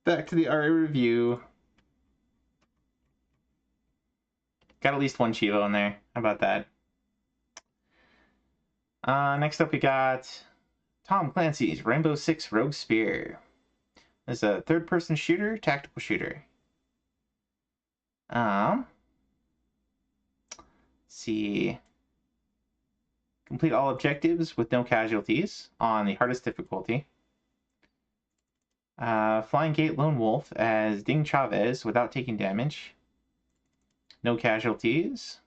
Back to the RA review. Got at least one Chivo in there. How about that? Next up we got Tom Clancy's Rainbow Six Rogue Spear. This is a third-person shooter, tactical shooter. Let's see. Complete all objectives with no casualties on the hardest difficulty. Flying Gate Lone Wolf as Ding Chavez without taking damage. No casualties.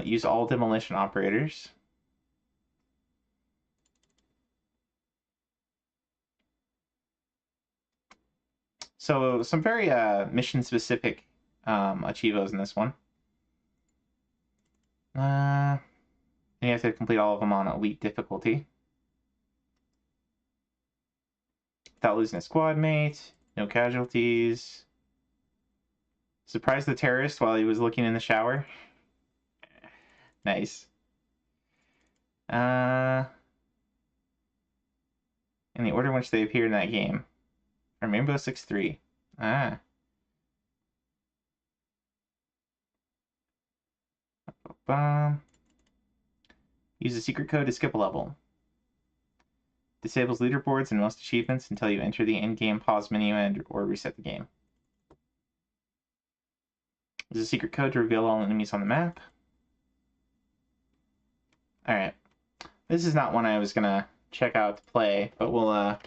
Use all demolition operators. So some very mission-specific achievos in this one. And you have to complete all of them on elite difficulty. Without losing a squad mate, no casualties. Surprise the terrorist while he was looking in the shower. Nice. In the order in which they appear in that game. From Rainbow Six 3. Ah. Use a secret code to skip a level. Disables leaderboards and most achievements until you enter the in-game pause menu or reset the game. Use a secret code to reveal all enemies on the map. Alright. This is not one I was gonna check out to play, but we'll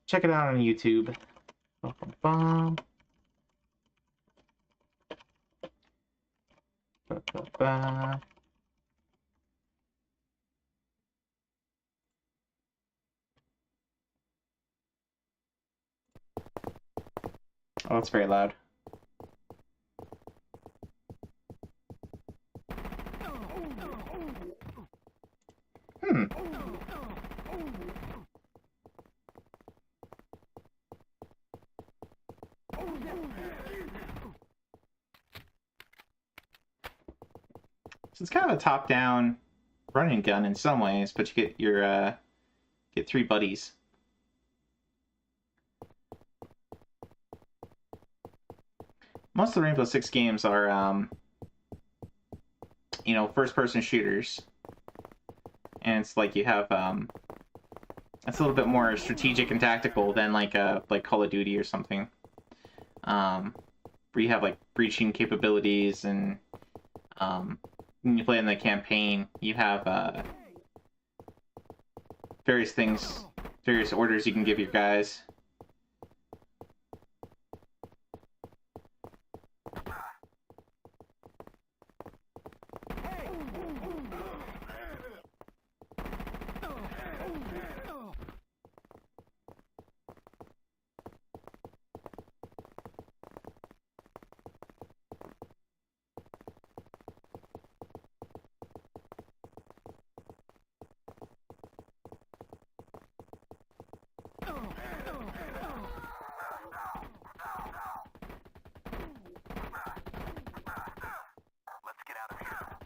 check it out on YouTube. Oh, that's very loud. So it's kind of a top-down run and gun in some ways, but you get your get 3 buddies. Most of the Rainbow Six games are, you know, first-person shooters, and it's like you have it's a little bit more strategic and tactical than like Call of Duty or something, where you have like breaching capabilities and when you play in the campaign, you have various things, various orders you can give your guys.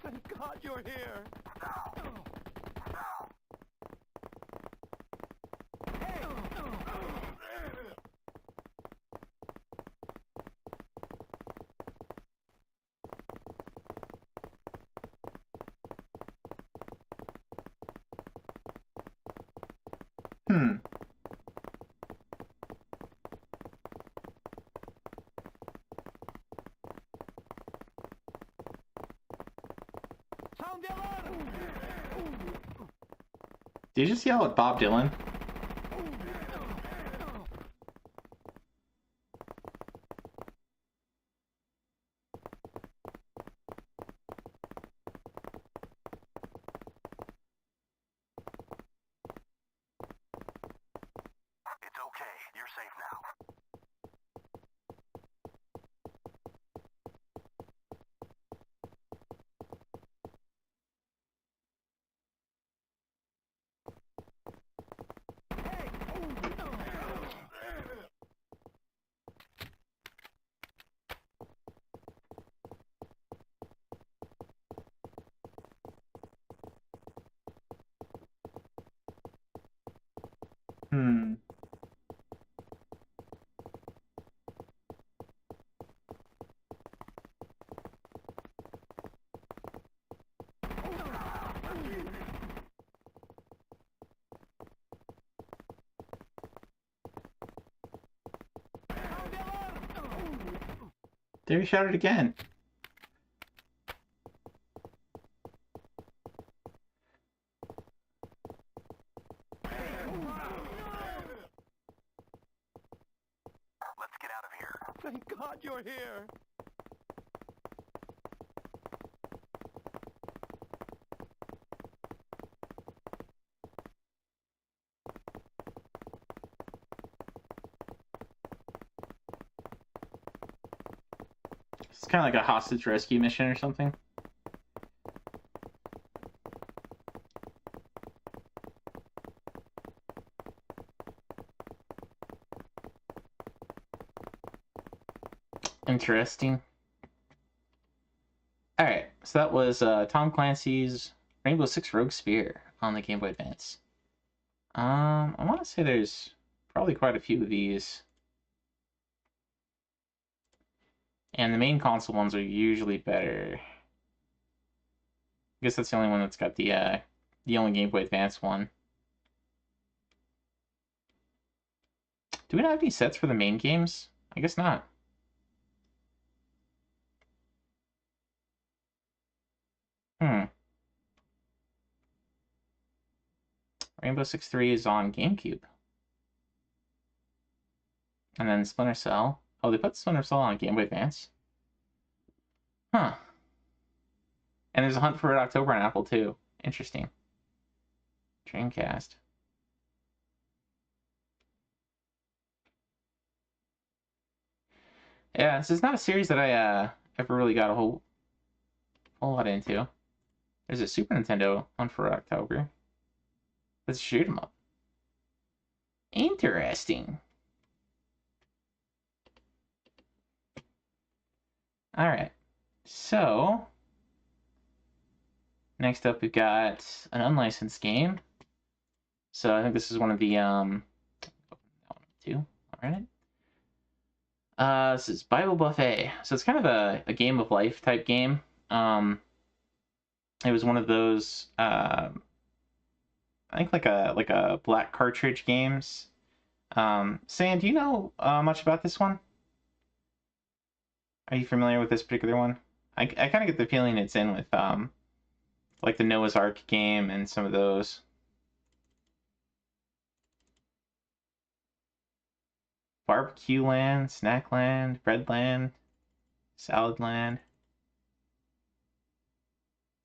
Thank God you're here! Did you just yell at Bob Dylan? Hmm. There you shouted again. Let's get out of here. Thank God you're here. It's kind of like a hostage rescue mission or something. Interesting. Alright, so that was Tom Clancy's Rainbow Six Rogue Spear on the Game Boy Advance. I want to say there's probably quite a few of these. And the main console ones are usually better. I guess that's the only one that's got the only Game Boy Advance one. Do we not have any sets for the main games? I guess not. Rainbow Six 3 is on GameCube. And then Splinter Cell. Oh, they put Splinter Cell on Game Boy Advance? Huh. And there's a Hunt for Red October on Apple too. Interesting. Dreamcast. Yeah, this is not a series that I ever really got a whole lot into. There's a Super Nintendo Hunt for Red October. Let's shoot 'em up. Interesting. Alright. So, next up we've got an unlicensed game. So I think this is one of the, alright. This is Bible Buffet. So it's kind of a game of life type game. It was one of those, I think like a black cartridge games. Sam, do you know much about this one? Are you familiar with this particular one? I kind of get the feeling it's in with like the Noah's Ark game and some of those. Barbecue Land, Snack Land, Bread Land, Salad Land.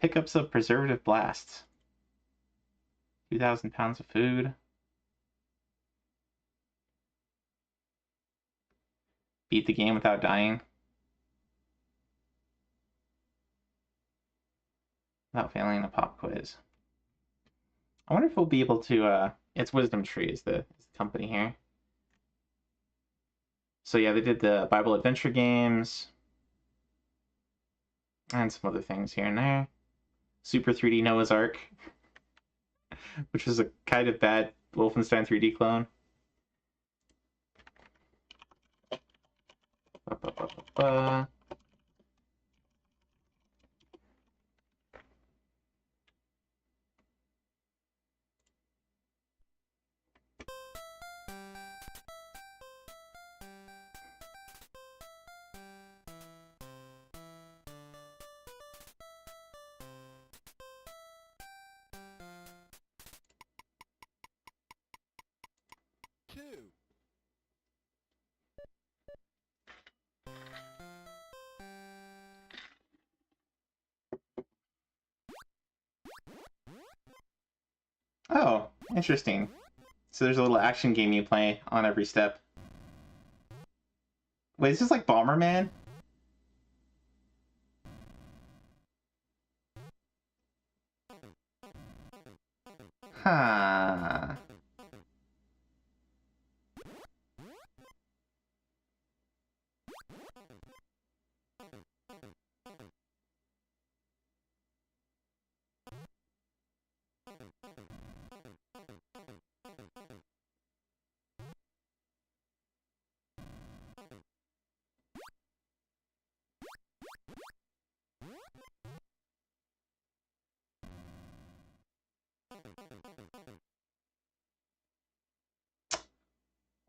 Pickups of Preservative Blast. 2,000 pounds of food. Beat the game without dying. Without failing a pop quiz. I wonder if we'll be able to, it's Wisdom Tree is the company here. So yeah, they did the Bible Adventure games. And some other things here and there. Super 3D Noah's Ark. Which was a kind of bad Wolfenstein 3D clone. Oh, interesting. So there's a little action game you play on every step. Wait, is this like Bomberman? Huh.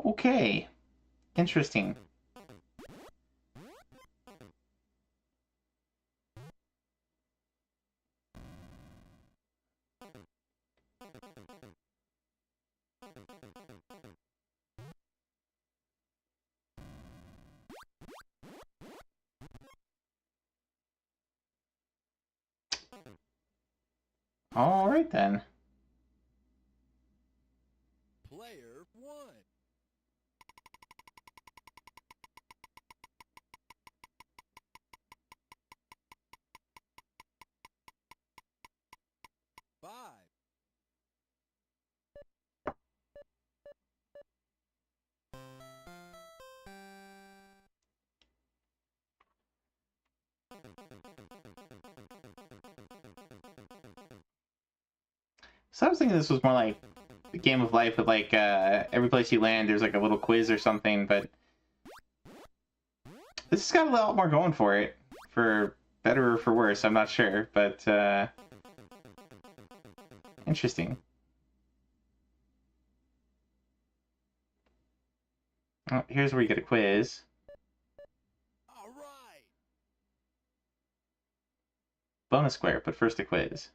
Okay. Interesting. All right then. Player 1. So I was thinking this was more like the Game of Life with like every place you land there's like a little quiz or something, but this has got a lot more going for it. For better or for worse, I'm not sure, but interesting. Oh, here's where you get a quiz. Bonus square, but first a quiz.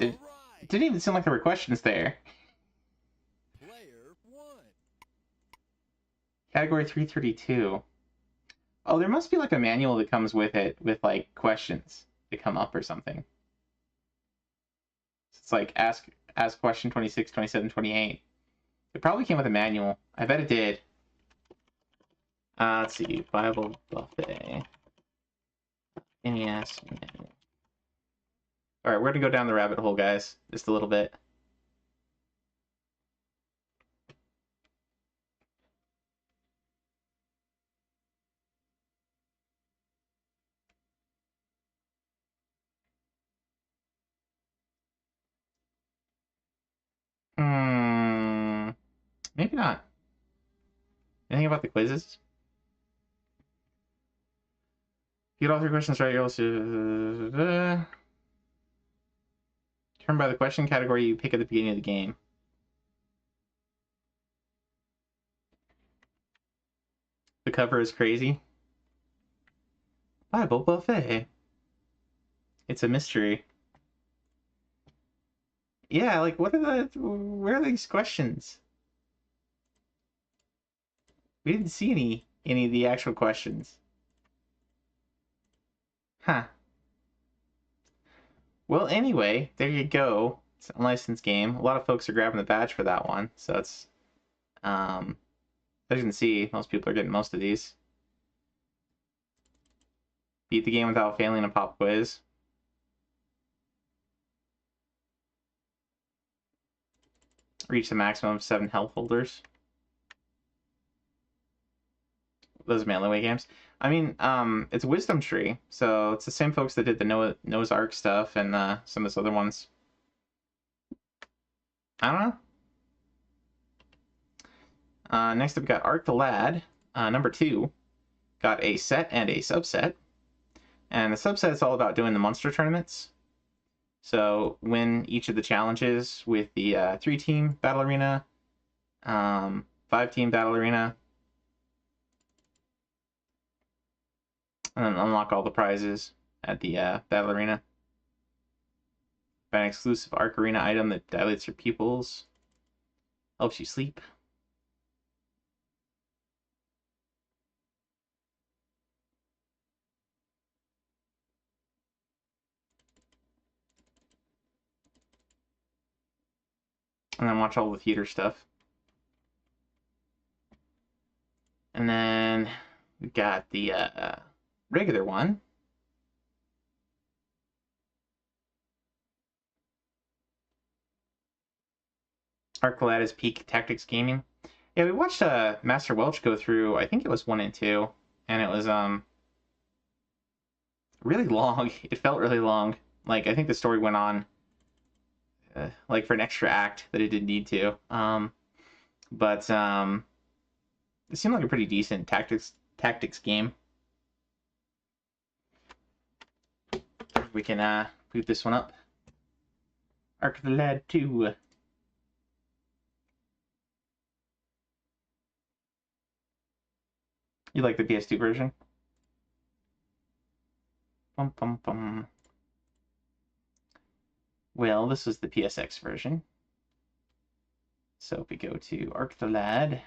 It didn't even seem like there were questions there. Player 1. Category 332. Oh, there must be like a manual that comes with it with like questions that come up or something. It's like ask question 26, 27, 28. It probably came with a manual. I bet it did. Let's see. Bible Buffet. NES manual. Alright, we're gonna go down the rabbit hole, guys. Just a little bit. Maybe not. Anything about the quizzes? Get all 3 questions right, you're also... Turn by the question category you pick at the beginning of the game. The cover is crazy. Bible Buffet. It's a mystery. Yeah, like what are where are these questions? We didn't see any of the actual questions. Huh. Well, anyway, there you go. It's an unlicensed game. A lot of folks are grabbing the badge for that one, so it's as you can see, most people are getting most of these. Beat the game without failing a pop quiz. Reach the maximum of 7 health holders. Those Melee Way games. I mean, it's Wisdom Tree, so it's the same folks that did the Noah's Ark stuff and some of those other ones. I don't know. Next up, we got Ark the Lad, number 2. Got a set and a subset. And the subset is all about doing the monster tournaments. So win each of the challenges with the 3-team battle arena, 5-team battle arena, and then unlock all the prizes at the battle arena. Buy an exclusive Ark Arena item that dilates your pupils, helps you sleep. And then watch all the theater stuff. And then we've got the regular one. Ark the Lad is Peak Tactics Gaming. Yeah, we watched Master Welch go through, I think it was 1 and 2. and it was really long. It felt really long. Like, I think the story went on like for an extra act that it didn't need to. But it seemed like a pretty decent tactics game. We can boot this one up. Arc of the Lad 2. You like the PS2 version? Bum, bum, bum. Well, this was the PSX version. So if we go to Arc the Lad.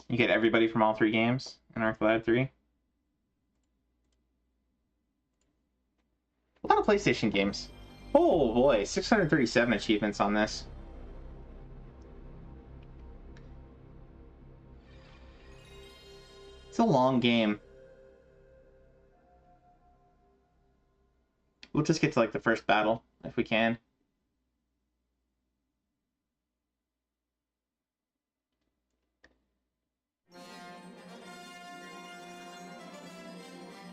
You get everybody from all three games in Arc the Lad 3. A lot of PlayStation games. Oh boy, 637 achievements on this. It's a long game. We'll just get to like the first battle if we can.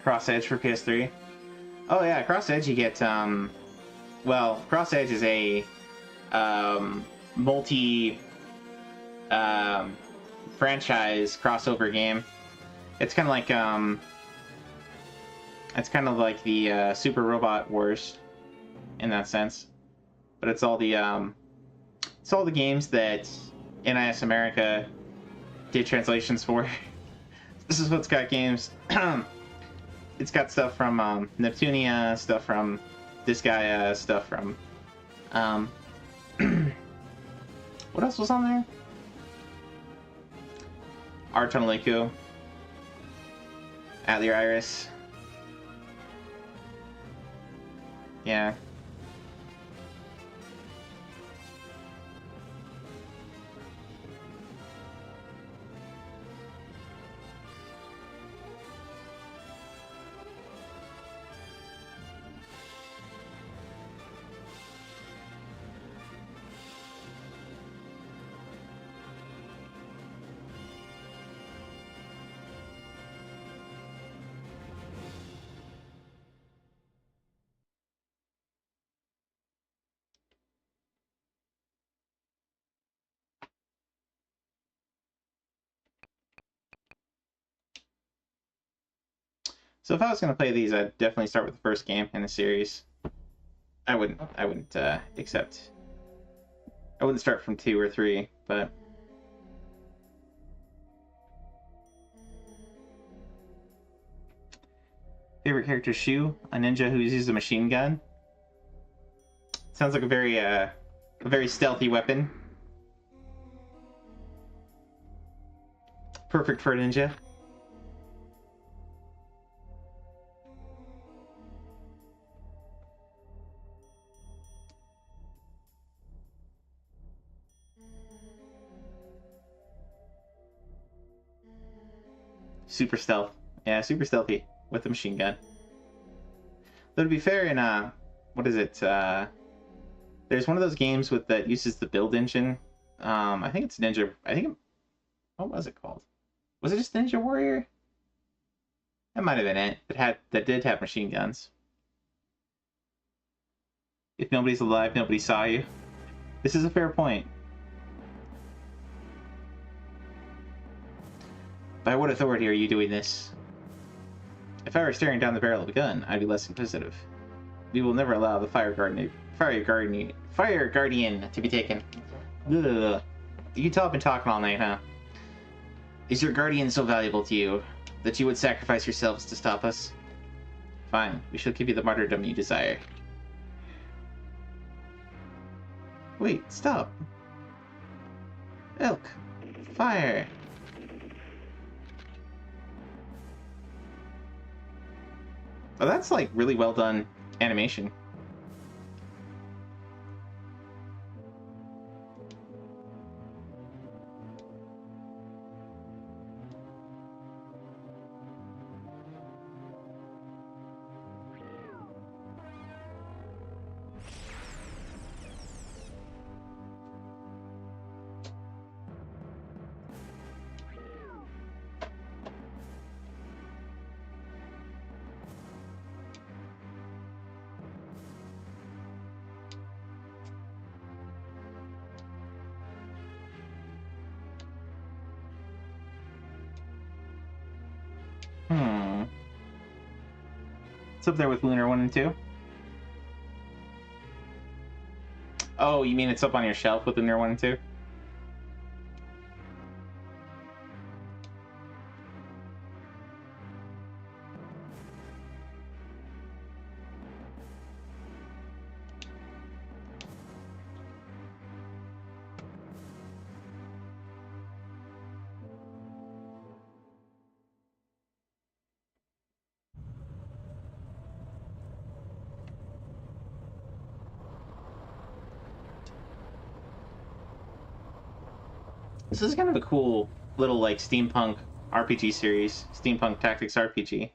Cross Edge for PS3. Oh yeah, Cross Edge you get well, Cross Edge is a multi franchise crossover game. It's kind of like the Super Robot Wars in that sense, but it's all the games that NIS America did translations for. This is what's got games. It's got stuff from Neptunia, stuff from Disgaea, stuff from what else was on there? Artonelico, Atelier Iris. Yeah. So if I was going to play these, I'd definitely start with the first game in the series. I wouldn't start from 2 or 3, but favorite character, Shu, a ninja who uses a machine gun. Sounds like a very stealthy weapon. Perfect for a ninja. Super stealth. Yeah, super stealthy with the machine gun. Though to be fair, in what is it? There's one of those games that uses the build engine. I think it's Ninja. What was it called? Was it just Ninja Warrior? That might have been it. That did have machine guns. If nobody's alive, nobody saw you. This is a fair point. By what authority are you doing this? If I were staring down the barrel of a gun, I'd be less inquisitive. We will never allow the fire guardian to be taken. Ugh. You two have been talking all night, huh? Is your guardian so valuable to you that you would sacrifice yourselves to stop us? Fine, we shall give you the martyrdom you desire. Wait, stop. Elk. Fire. Oh, that's like really well done animation. It's up there with Lunar 1 and 2. Oh, you mean it's up on your shelf with Lunar 1 and 2? This is kind of a cool little, like, steampunk RPG series. Steampunk Tactics RPG.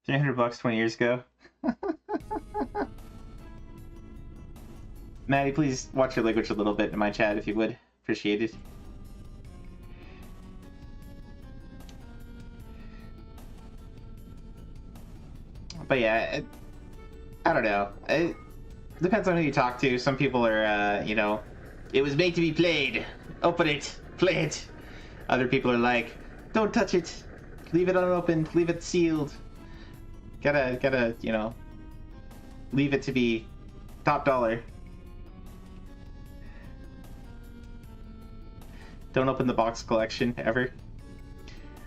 $300 20 years ago. Maddie, please watch your language a little bit in my chat if you would. Appreciate it. But yeah, I don't know. It depends on who you talk to. Some people are, you know, it was made to be played. Open it. Play it. Other people are like, don't touch it. Leave it unopened. Leave it sealed. Gotta, you know, leave it to be top dollar. Don't open the box collection, ever.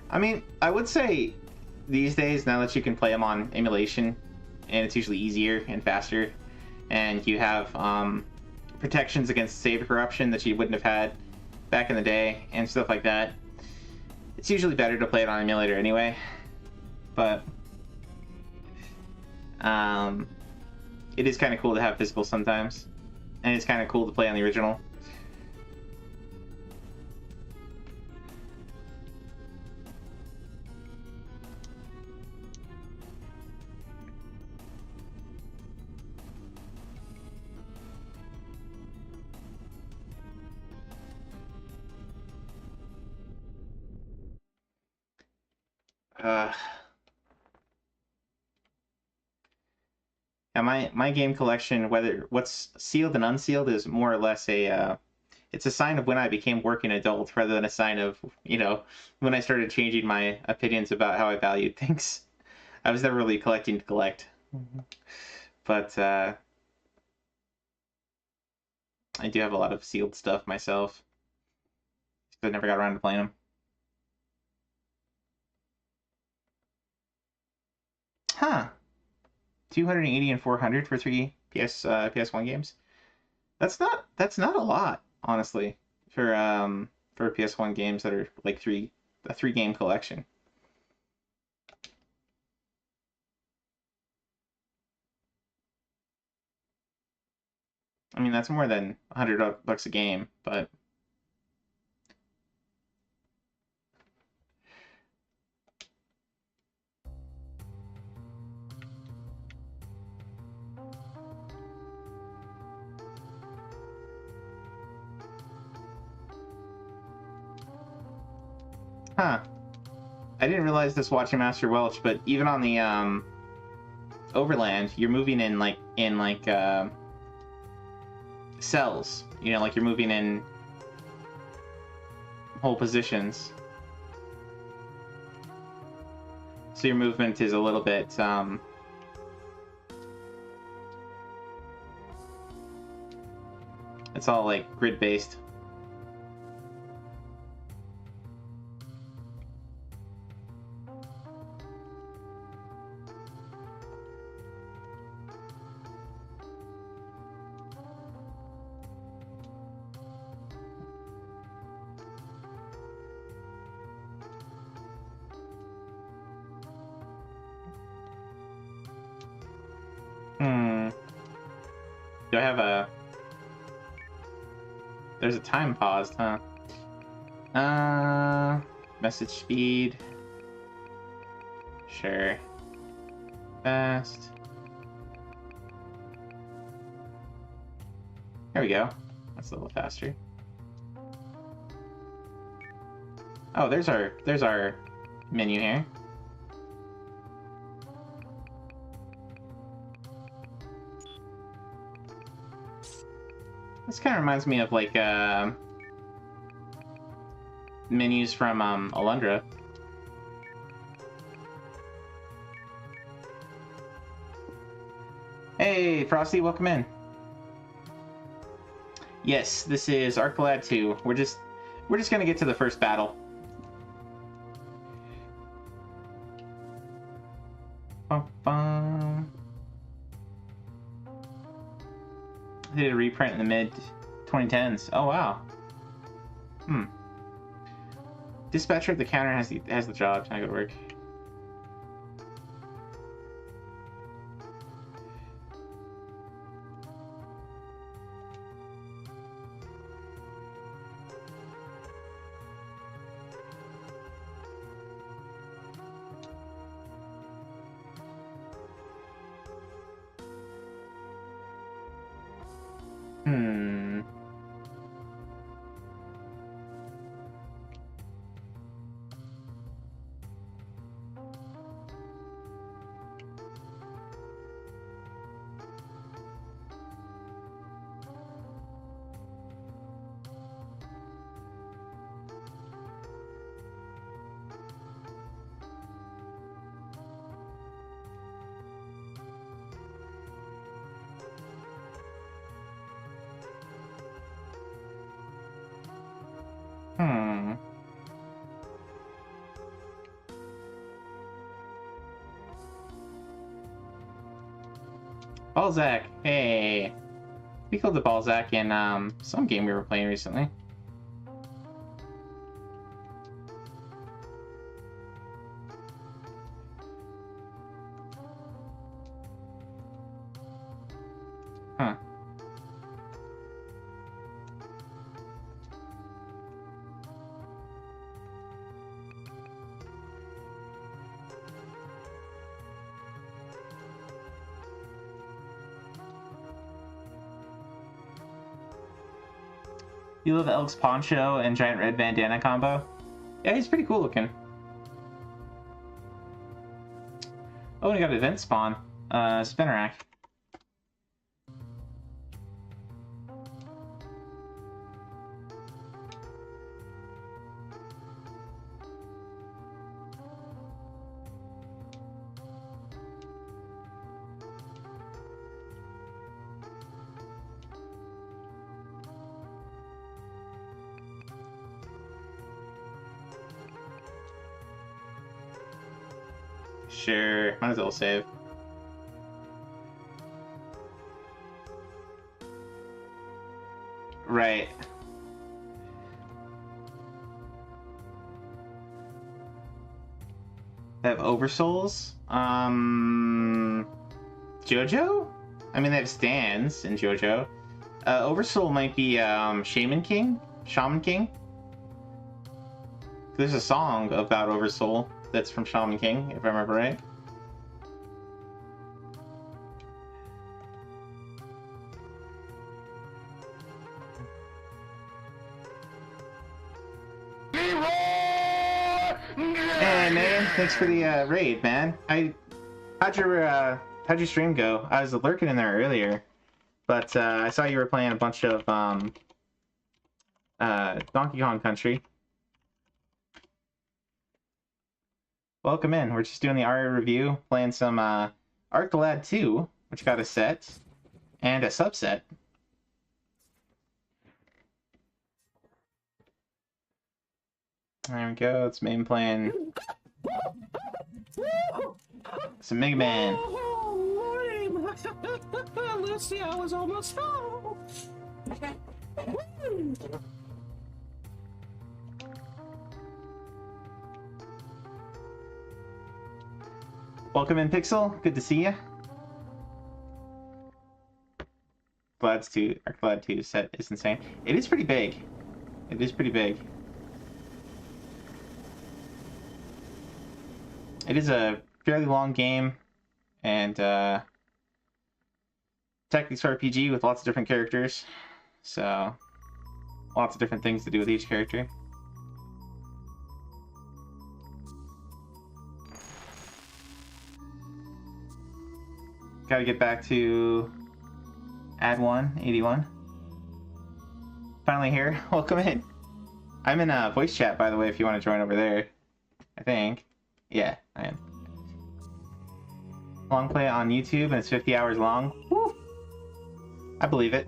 I mean, I would say these days, now that you can play them on emulation, and it's usually easier and faster, and you have protections against save corruption that you wouldn't have had back in the day, and stuff like that, it's usually better to play it on emulator anyway. But it is kind of cool to have physical sometimes, and it's kind of cool to play on the original. Yeah, my game collection, whether what's sealed and unsealed, is more or less a it's a sign of when I became working adult rather than a sign of, you know, when I started changing my opinions about how I valued things. I was never really collecting to collect. But I do have a lot of sealed stuff myself. I never got around to playing them. Huh. 280 and 400 for three PS1 games. That's not a lot, honestly, for PS1 games that are like a 3-game collection. I mean, that's more than $100 a game, but huh. I didn't realize this watching Master Welch, but even on the Overland, you're moving in like cells. You know, like you're moving in whole positions. So your movement is a little bit it's all like grid based. Do I have a... There's a time paused, huh? Message speed. Sure. Fast. There we go. That's a little faster. Oh, there's our menu here. This kind of reminds me of like menus from Alundra. Hey, Frosty, welcome in. Yes, this is Arc the Lad 2. We're just gonna get to the first battle. Bum. They did a reprint in the mid 2010s. Oh wow. Dispatcher at the counter has the job. Can I go to work? Balzac, hey. We killed the Balzac in some game we were playing recently. Huh. You love Elk's poncho and giant red bandana combo? Yeah, he's pretty cool looking. Oh, and we got event spawn. Spinner rack. Sure, might as well save. Right. They have Oversouls? JoJo? I mean, they have stands in JoJo. Oversoul might be Shaman King? There's a song about Oversoul that's from Shaman King, if I remember right. Hey man, thanks for the raid, man. How'd your stream go? I was lurking in there earlier, but I saw you were playing a bunch of Donkey Kong Country. Welcome in. We're just doing the ARIA review, playing some Arc the Lad 2, which got a set and a subset. There we go. It's main playing some Mega Man. Lucy, I was almost home. Welcome in, Pixel. Good to see you. Arc the Lad 2 set is insane. It is pretty big. It is pretty big. It is a fairly long game, and Tactics RPG with lots of different characters. So, lots of different things to do with each character. Gotta get back to Ad 1, 81. Finally here. Welcome in. I'm in voice chat, by the way, if you want to join over there. I think. Yeah, I am. Long play on YouTube, and it's 50 hours long. Woo! I believe it.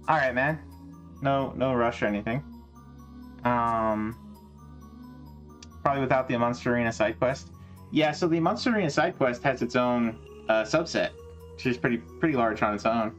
All right, man. No rush or anything. Probably without the Monster Arena side quest. Yeah, so the Monster Arena side quest has its own subset, which is pretty large on its own.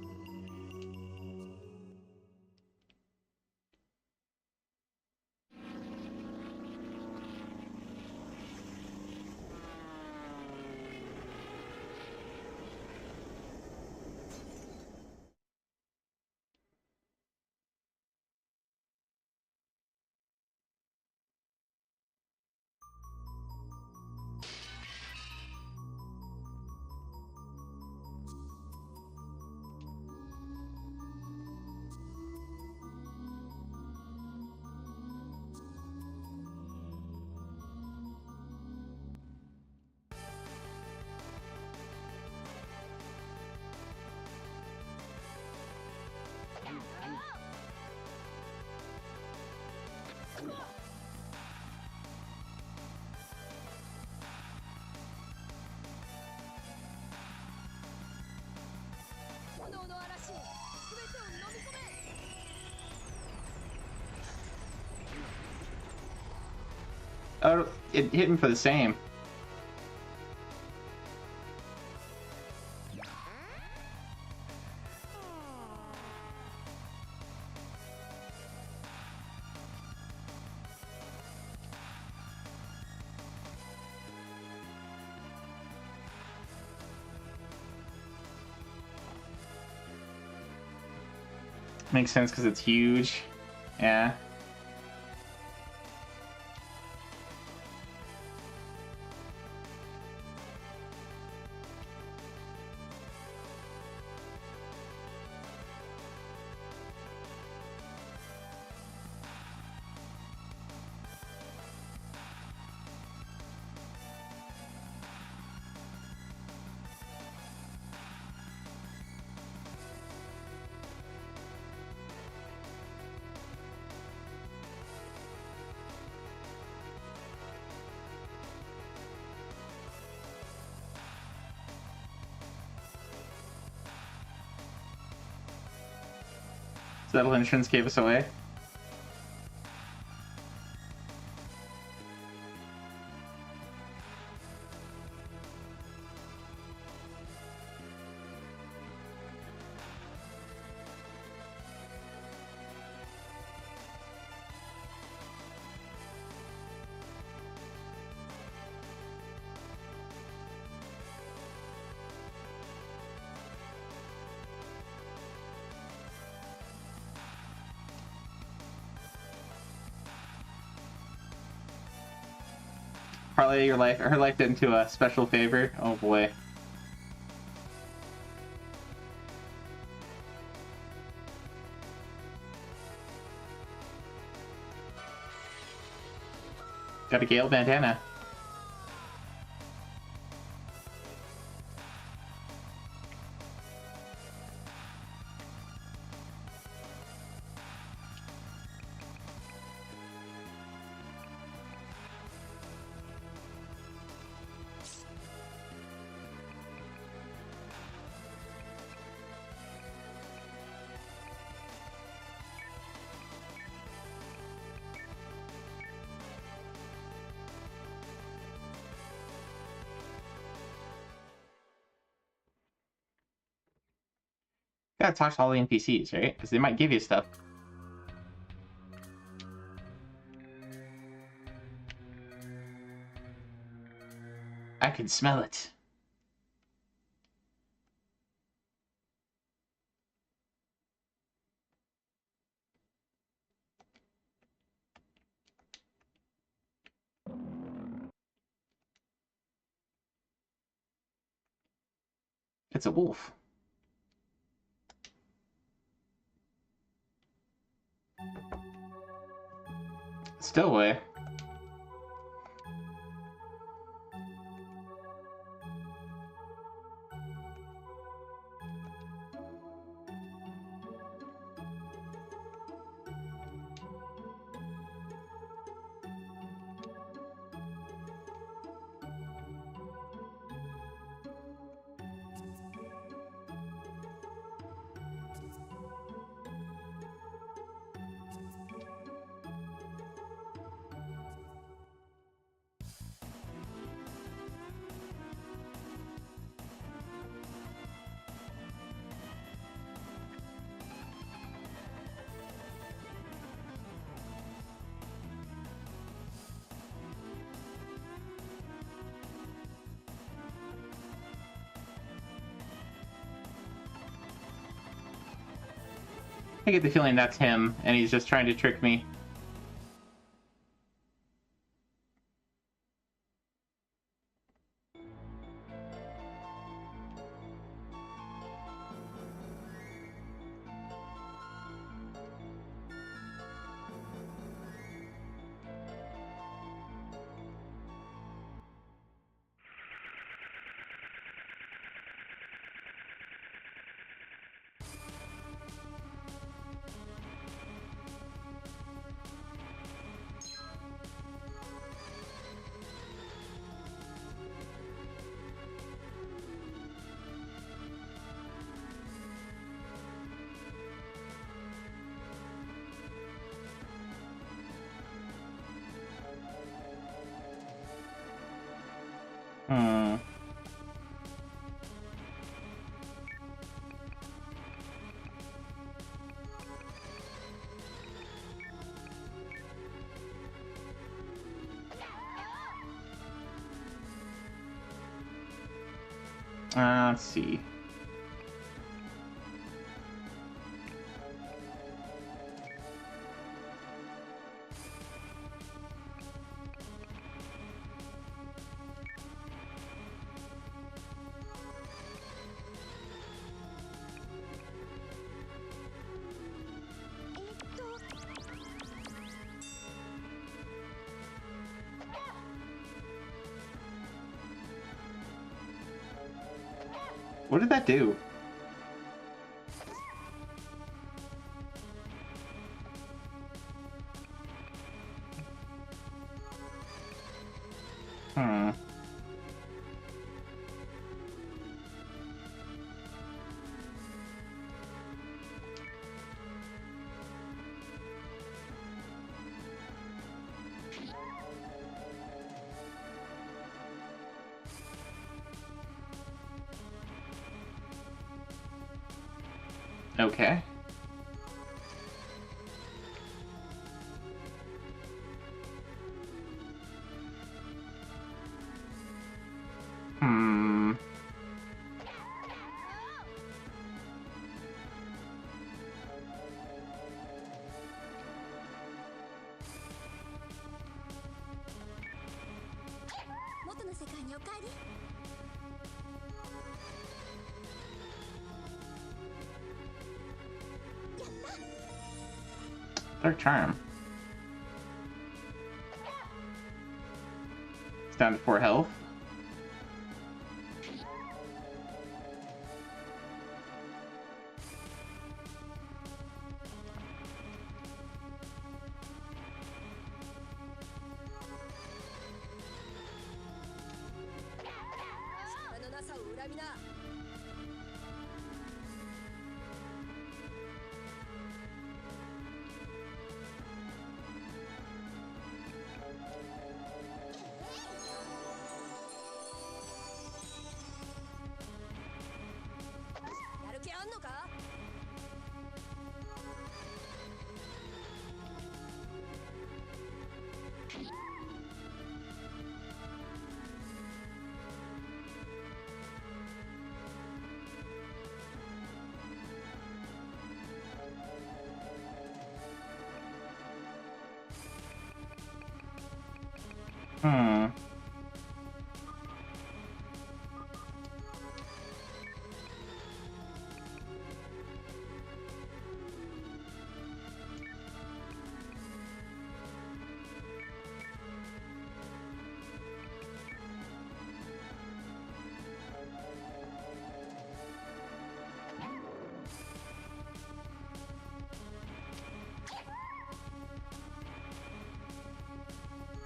Oh, it hit him for the same. Makes sense because it's huge. Yeah. Settle Insurance gave us away. Parlay your life, her life into a special favor. Oh boy. Got a Gale bandana. Gotta talk to all the NPCs, right? Because they might give you stuff. I can smell it. It's a wolf. Stowaway. I get the feeling that's him, and he's just trying to trick me. Let's see. What did that do? Okay. Dark Charm. It's down to 4 health.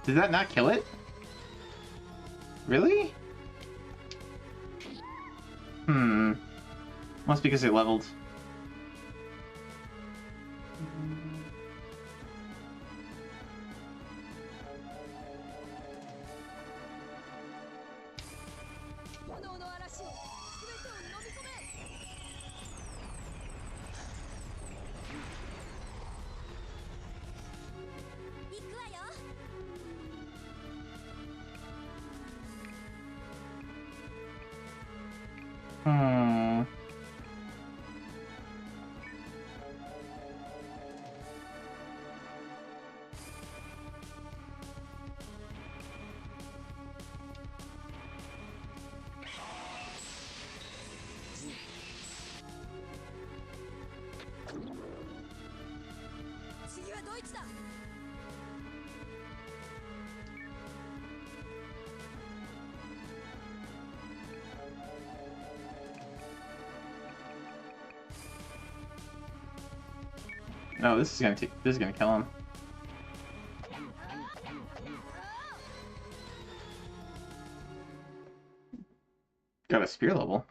Did that not kill it? Really? Must be because it leveled. No, this is gonna kill him. Got a spear level.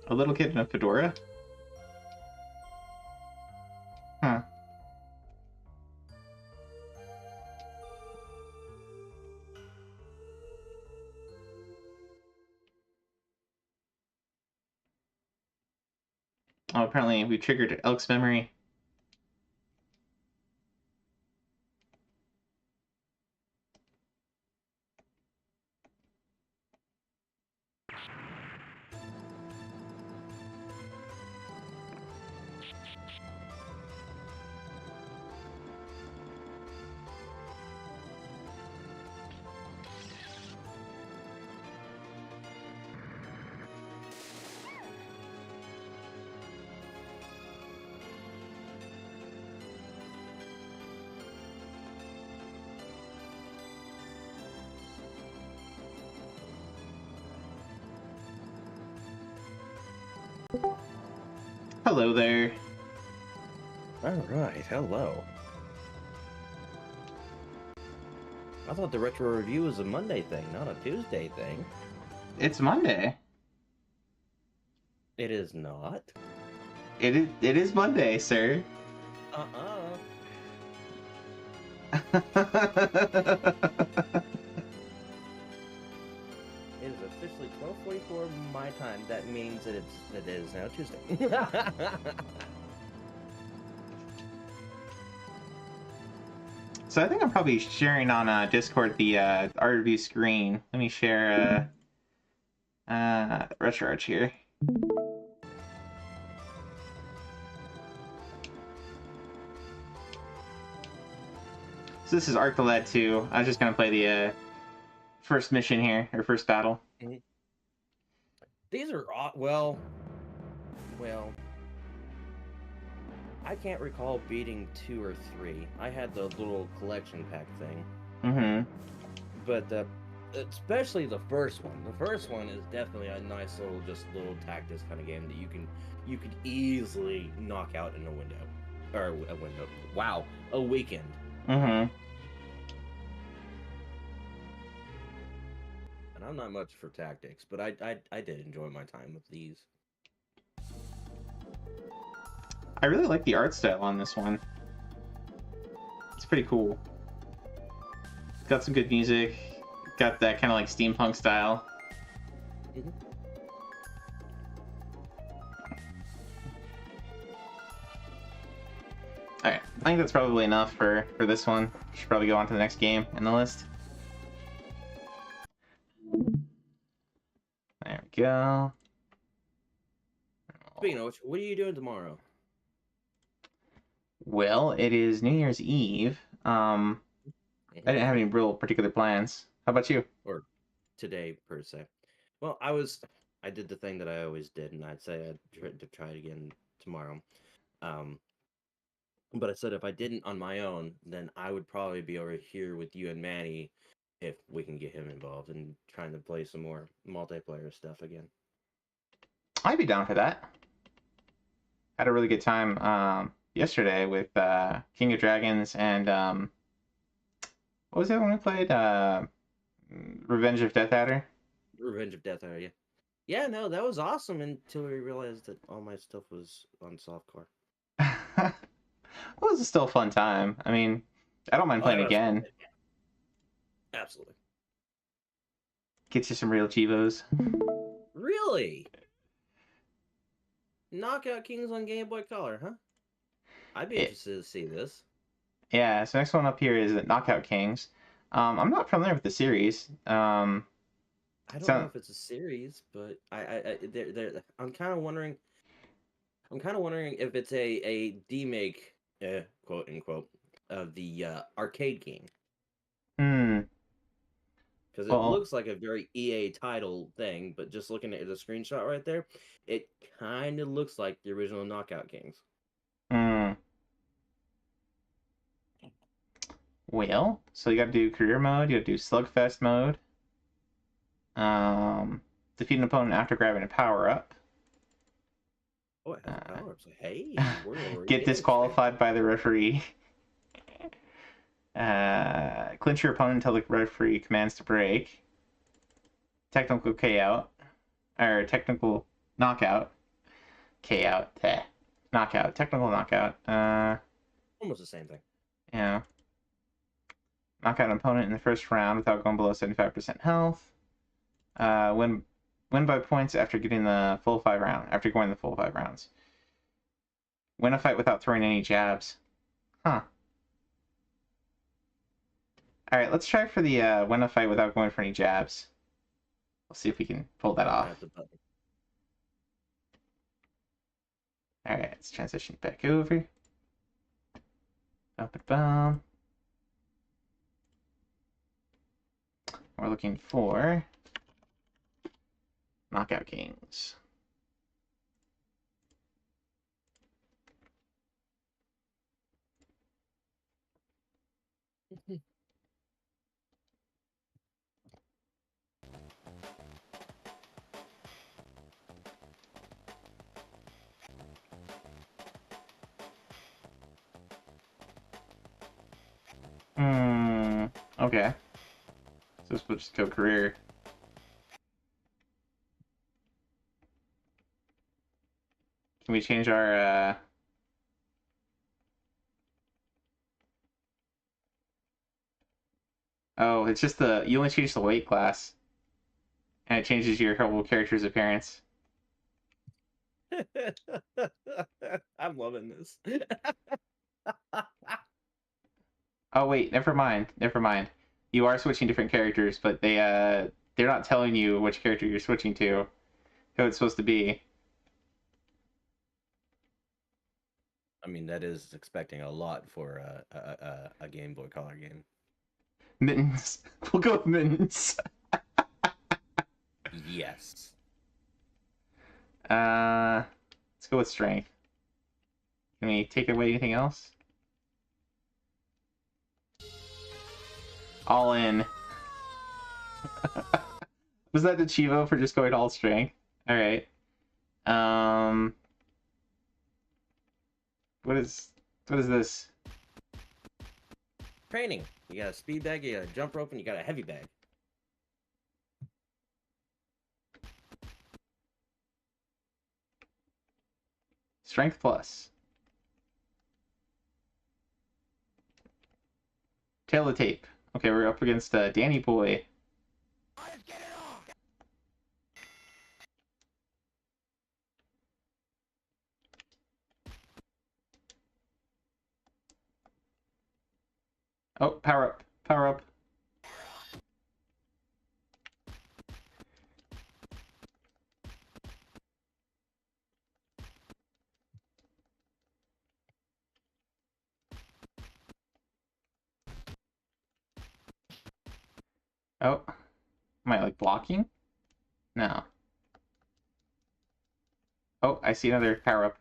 A little kid in a fedora? Huh. Oh, apparently we triggered Elk's memory. Hello there. Alright, hello. I thought the retro review was a Monday thing, not a Tuesday thing. It's Monday. It is not. It is Monday, sir. It is officially 12:44 my time. That means that it is now Tuesday. So I think I'm probably sharing on Discord the art review screen. Let me share Retro Arch here. So this is Arc the Lead 2. I was just gonna play the first mission here, or first battle. These are well, I can't recall beating 2 or 3. I had the little collection pack thing. Mm-hmm. But especially the first one. The first one is definitely a nice little tactics kind of game that you could easily knock out in a window, or a window. Wow, a weekend. Mm-hmm. And I'm not much for tactics, but I did enjoy my time with these. I really like the art style on this one. It's pretty cool. It's got some good music. Got that kind of like steampunk style. Mm-hmm. Alright, I think that's probably enough for this one. Should probably go on to the next game in the list. There we go. Speaking of which, what are you doing tomorrow? Well, it is New Year's Eve. I didn't have any real particular plans. How about you? Or today, per se. Well, I did the thing that I always did, and I'd say I'd try it again tomorrow. But I said if I didn't on my own, then I would probably be over here with you and Manny if we can get him involved and trying to play some more multiplayer stuff again. I'd be down for that. Had a really good time yesterday with King of Dragons and what was the other one we played? Revenge of Death Adder. Revenge of Death Adder, yeah. Yeah, no, that was awesome until we realized that all my stuff was on softcore. Well, it was still a fun time. I mean, I don't mind playing again. Absolutely. Gets you some real Chivos. Really? Knockout Kings on Game Boy Color, huh? I'd be interested to see this. Yeah, so next one up here is Knockout Kings. I'm not familiar with the series. I don't know if it's a series, but I'm kind of wondering. I'm kind of wondering if it's a demake, quote unquote, of the arcade game. Because it looks like a very EA title thing, but just looking at the screenshot right there, it kind of looks like the original Knockout Kings. Well, so you got to do career mode, you got to do slugfest mode. Defeat an opponent after grabbing a power up. Oh, it has power ups. Hey, get disqualified by the referee. Clinch your opponent until the referee commands to break. Technical KO, or technical knockout. KO, knockout, technical knockout. Almost the same thing. Yeah. Knock out an opponent in the first round without going below 75% health. Win by points after getting the full 5 rounds. After going the full 5 rounds. Win a fight without throwing any jabs. Huh. All right, let's try for the win a fight without going for any jabs. We'll see if we can pull that off. All right, let's transition back over. Bum. We're looking for Knockout Kings. Okay. So we'll just go career. Can we change our Oh, it's just you only change the weight class. And it changes your whole character's appearance. I'm loving this. Oh wait, never mind. You are switching different characters, but they're not telling you which character you're switching to, who it's supposed to be. I mean, that is expecting a lot for a Game Boy Color game. Mittens. We'll go with Mittens. Yes. Let's go with Strength. Can we take away anything else? All in. Was that the Chivo for just going all strength? Alright. What is this? Training. You got a speed bag, you got a jump rope, and you got a heavy bag. Strength plus. Tail of tape. Okay, we're up against Danny Boy. Oh, power up. Power up. Oh. Am I like blocking? No. Oh, I see another power up.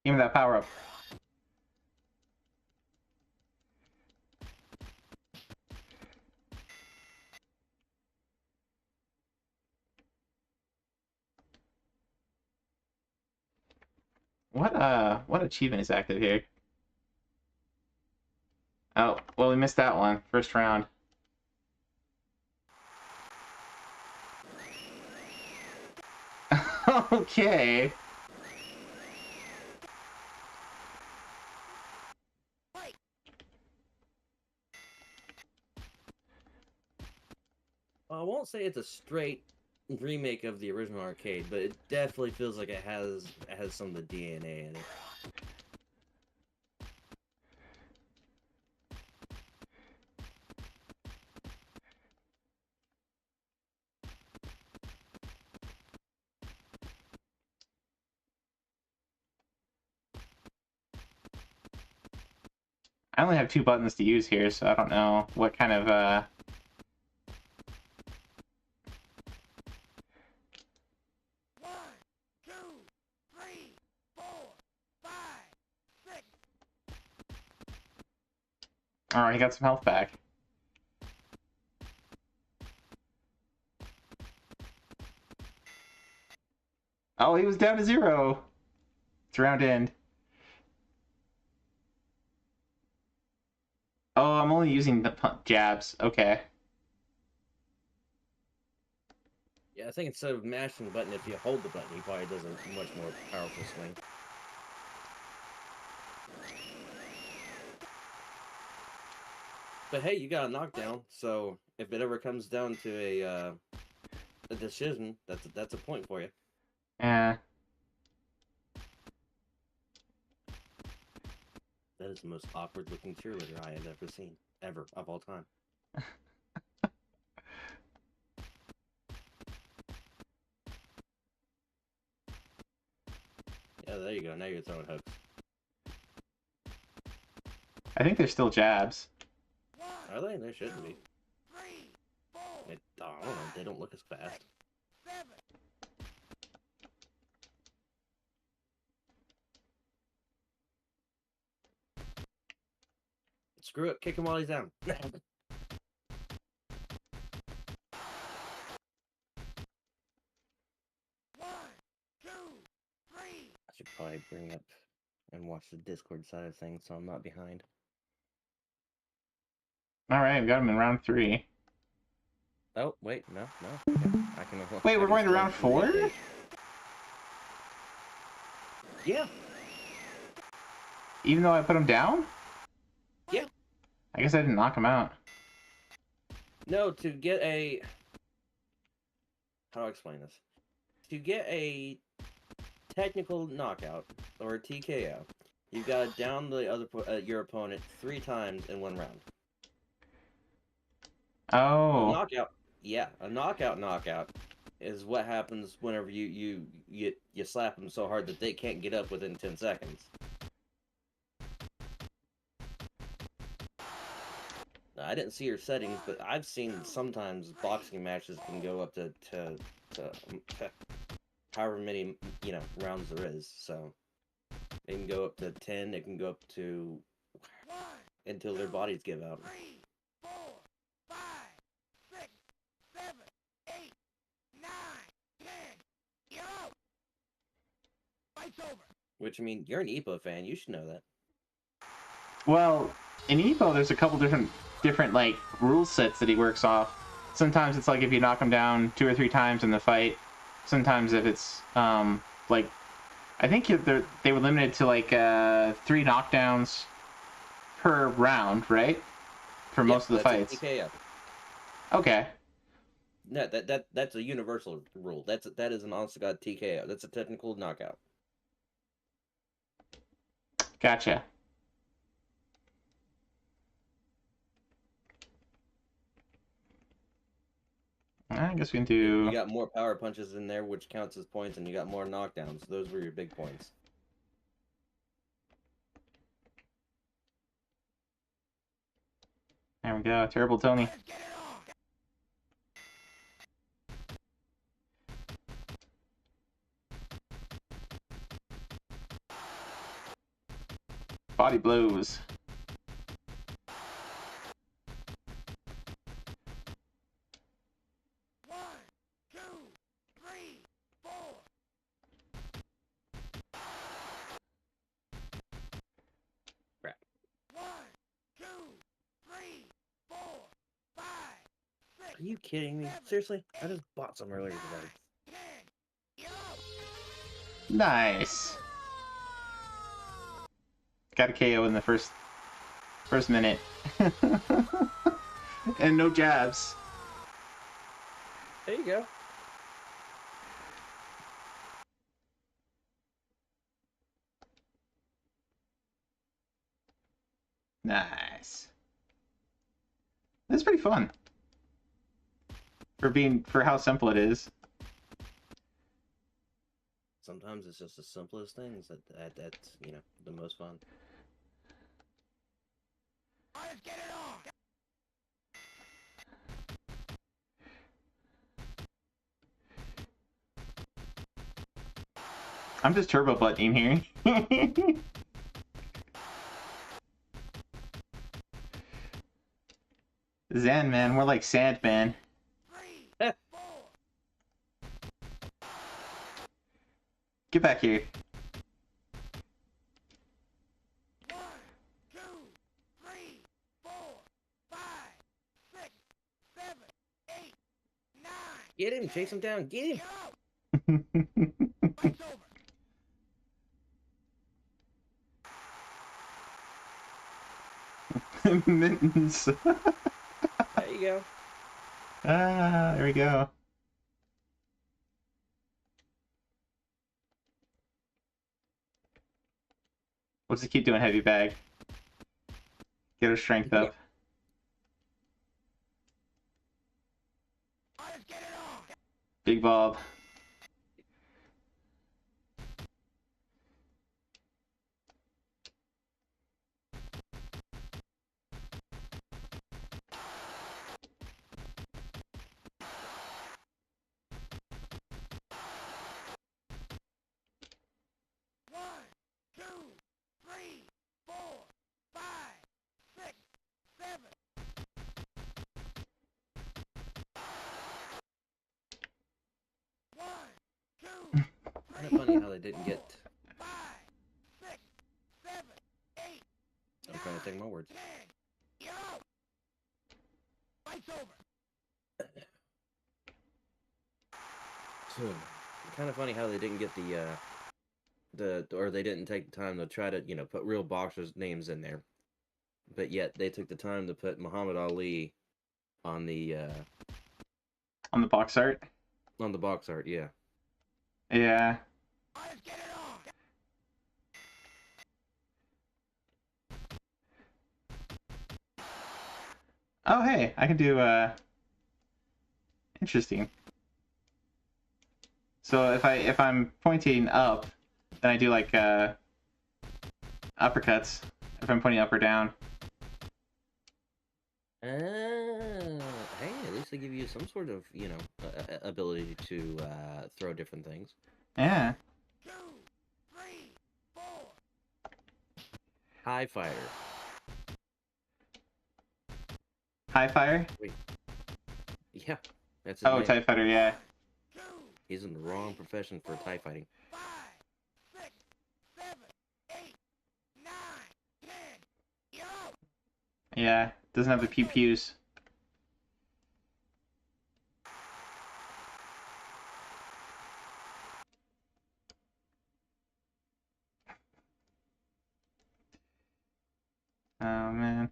Give me that power up. What achievement is active here? Oh, well, we missed that one. First round. Okay. I won't say it's a straight remake of the original arcade, but it definitely feels like it has some of the DNA in it. I only have 2 buttons to use here, so I don't know what kind of Alright, he got some health back. Oh, he was down to 0. It's round end. Oh, I'm only using the jabs. Okay. Yeah, I think instead of mashing the button, if you hold the button, he probably does a much more powerful swing. But hey, you got a knockdown, so if it ever comes down to a decision, that's a point for you. Yeah. That is the most awkward looking cheerleader I have ever seen. Ever. Of all time. Yeah, there you go. Now you're throwing hooks. I think they're still jabs. Are they? They shouldn't be. I don't know. They don't look as fast. Screw it. Kick him while he's down. I should probably bring up and watch the Discord side of things so I'm not behind. Alright, we got him in round 3. Oh, wait, no. Okay. Wait, we're going to round 4? Yeah. Even though I put him down? Yeah. I guess I didn't knock him out. No, to get a... How do I explain this? To get a technical knockout, or a TKO, you've got to down the other your opponent 3 times in 1 round. Oh. A knockout, yeah, a knockout is what happens whenever you slap them so hard that they can't get up within 10 seconds. Now, I didn't see your settings, but I've seen sometimes boxing matches can go up to however many, rounds there is. So it can go up to 10. It can go up to until their bodies give out. 3, 4, 5, 6, 7, 8, 9, 10. Yo! Fight's over. Which, I mean, you're an Ippo fan. You should know that. Well, in Ippo, there's a couple different like rule sets that he works off. Sometimes it's like if you knock him down 2 or 3 times in the fight. Sometimes if it's like, I think they were limited to like 3 knockdowns per round, right? For most of the fights. TKO. Okay. No, that's a universal rule. That is an honest to God TKO. That's a technical knockout. Gotcha. I guess we can do... You got more power punches in there, which counts as points, and you got more knockdowns. Those were your big points. There we go. Terrible Tony. Body blows. Crap. 1, 2, 3, 4, 5, 6. Are you kidding me? Seriously? I just bought some earlier today. Nice. Got a KO in the first minute. And no jabs. There you go. Nice. That's pretty fun. For how simple it is. Sometimes it's just the simplest things that's the most fun. Let's get it on. I'm just turbo buttoning here. Zen, man, more like Sandman. Get back here. 1, 2, 3, 4, 5, 6, 7, 8, 9. Get him! Chase him down! Get him! Fight's over. Mittens. There you go. Ah, there we go. We'll just keep doing heavy bag. Get her strength up. Let's get it on. Big Bob. Kind of funny how they didn't get. 5, 6, 7, 8. I'm trying to take my words. Yo! Fight's over. Kind of funny how they didn't get or they didn't take the time to try to put real boxers' names in there, but yet they took the time to put Muhammad Ali on the box art. On the box art, yeah. Yeah. Let's get it on. Oh, hey, I can do, interesting. So if I'm pointing up, then I do like, uppercuts. If I'm pointing up or down. Hey, at least they give you some sort of, ability to throw different things. Yeah. High Fighter. High Fire? Wait. Yeah, that's his Oh, name. TIE Fighter, yeah. He's in the wrong profession for TIE fighting. Yeah, doesn't have the pew-pews. Oh, man.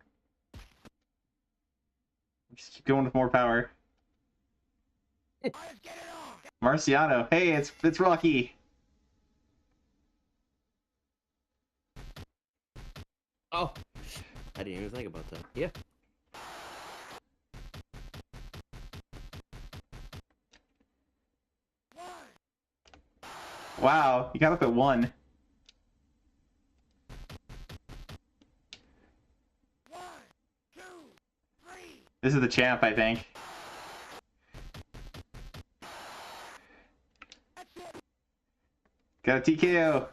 Just keep going with more power. Marciano. Hey, it's Rocky. Oh, I didn't even think about that. Yeah. Wow, you got up at 1. This is the champ, I think. Got a TKO.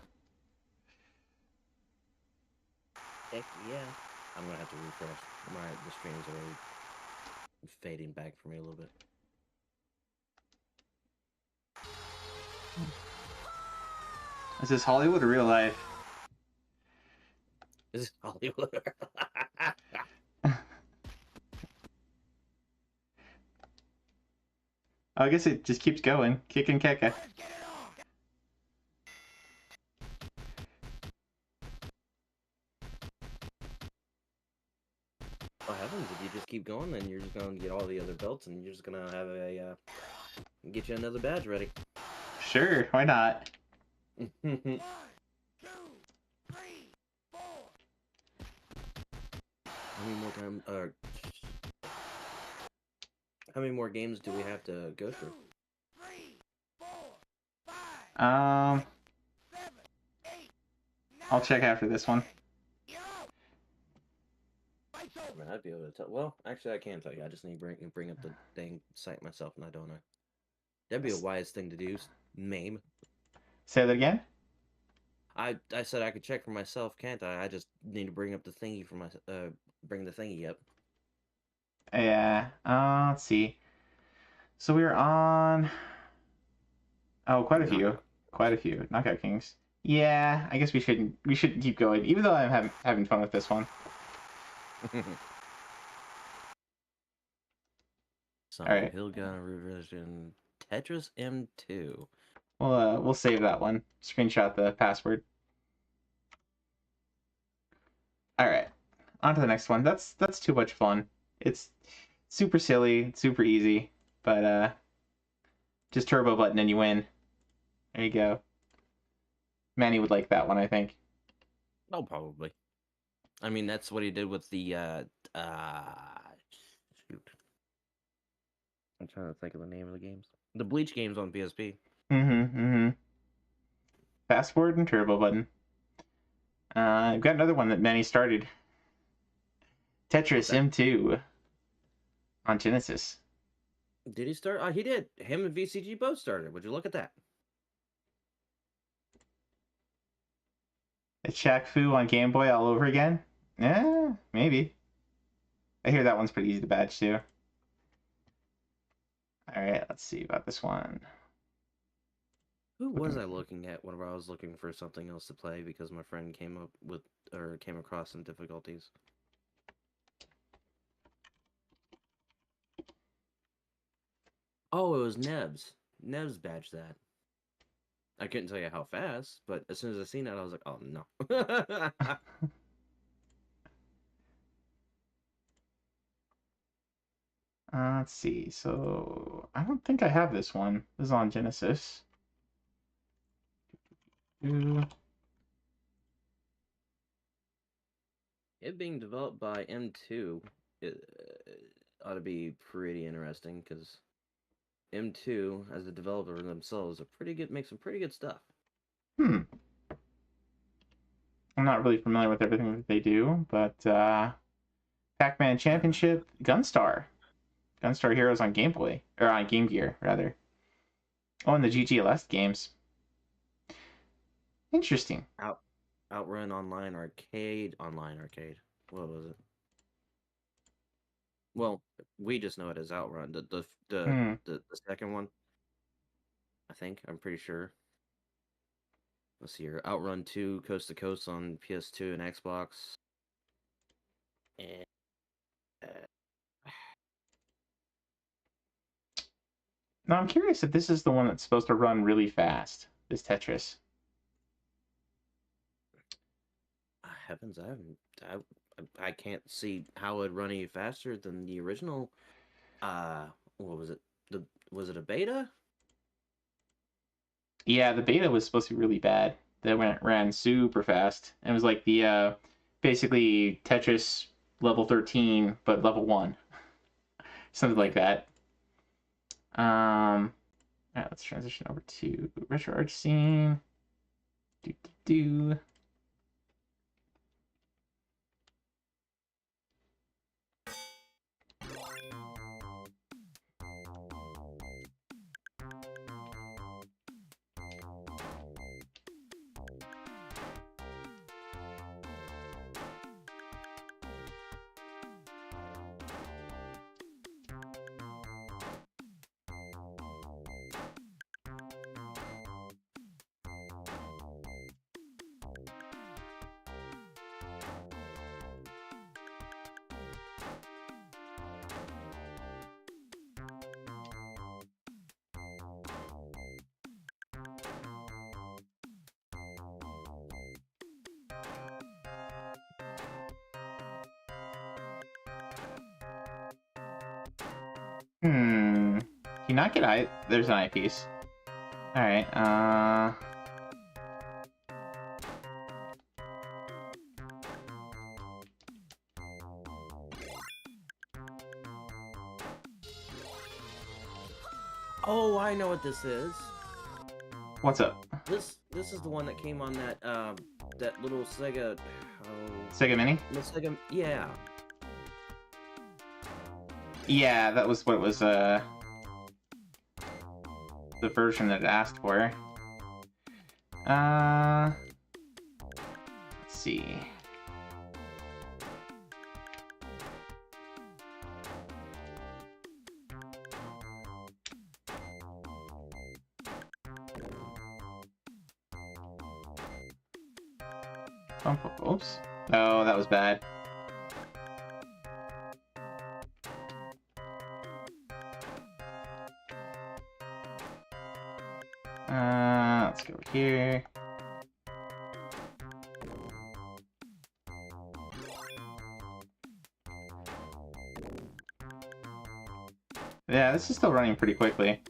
Heck yeah. I'm gonna have to refresh. The stream's already fading back for me a little bit. Is this Hollywood or real life? This is Hollywood. I guess it just keeps going. Kicking Keka. What happens if you just keep going? Then you're just gonna get all the other belts, and you're just gonna have a get you another badge ready. Sure, why not? How many more games do we have to go through? I'll check after this one. I mean, I'd be able to tell. Well, actually, I can tell you. I just need to bring up the dang site myself, and I don't know. That'd be a wise thing to do. Mame. Say that again? I said I could check for myself, can't I? I just need to bring up the thingy for my bring the thingy up. Yeah. Let's see. So we're on. Oh, quite a few. Quite a few. Knockout Kings. Yeah, I guess we shouldn't keep going, even though I'm having fun with this one. So, all right. Hillgun revision Tetris M2. We'll save that one. Screenshot the password. All right. On to the next one. That's too much fun. It's super silly, it's super easy, but just turbo button and you win. There you go. Manny would like that one, I think. Oh, probably. I mean, that's what he did with the shoot. I'm trying to think of the name of the games. The Bleach games on PSP. Fast forward and turbo button. I've got another one that Manny started. Tetris M2 on Genesis. Did he start? He did. Him and VCG both started. Would you look at that? It's Shaq Fu on Game Boy all over again? Yeah, maybe. I hear that one's pretty easy to badge too. Alright, let's see about this one. Who was I looking at whenever I was looking for something else to play because my friend came across some difficulties? Oh, it was Nebs. Nebs badged that. I couldn't tell you how fast, but as soon as I seen it, I was like, oh no. Let's see. So I don't think I have this one. This is on Genesis. It being developed by M2 ought to be pretty interesting because M2, as a developer themselves, make some pretty good stuff. I'm not really familiar with everything that they do, but Pac-Man Championship, Gunstar Heroes on Game Boy, or on Game Gear rather. Oh, and the GGLS games. Interesting. Outrun Online Arcade. What was it? Well, we just know it as Outrun. The second one. I think. I'm pretty sure. Let's see here. Outrun 2 Coast to Coast on PS2 and Xbox. And Now I'm curious if this is the one that's supposed to run really fast. This Tetris. Heavens, I can't see how it'd run any faster than the original. What was it? Was it a beta? Yeah, the beta was supposed to be really bad. That ran super fast. It was like the basically Tetris level 13, but level 1. Something like that. Alright, let's transition over to RetroArch scene. Can you not get eye? There's an eyepiece. Alright, Oh, I know what this is. What's up? This is the one that came on that that little Sega. Sega Mini? The Sega, yeah. Yeah, that was what it was, the version that it asked for. Let's see. Oops. Oh, that was bad. Let's go over here. Yeah, this is still running pretty quickly.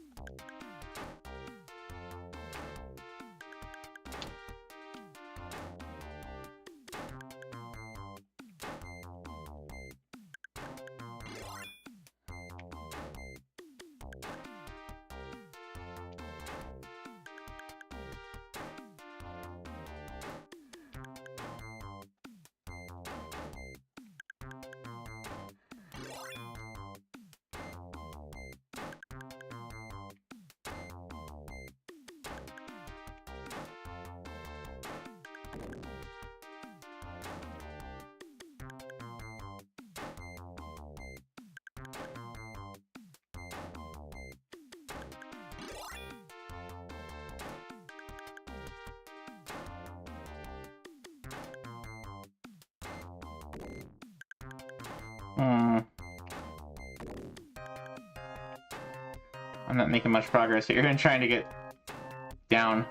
I'm not making much progress here and trying to get down.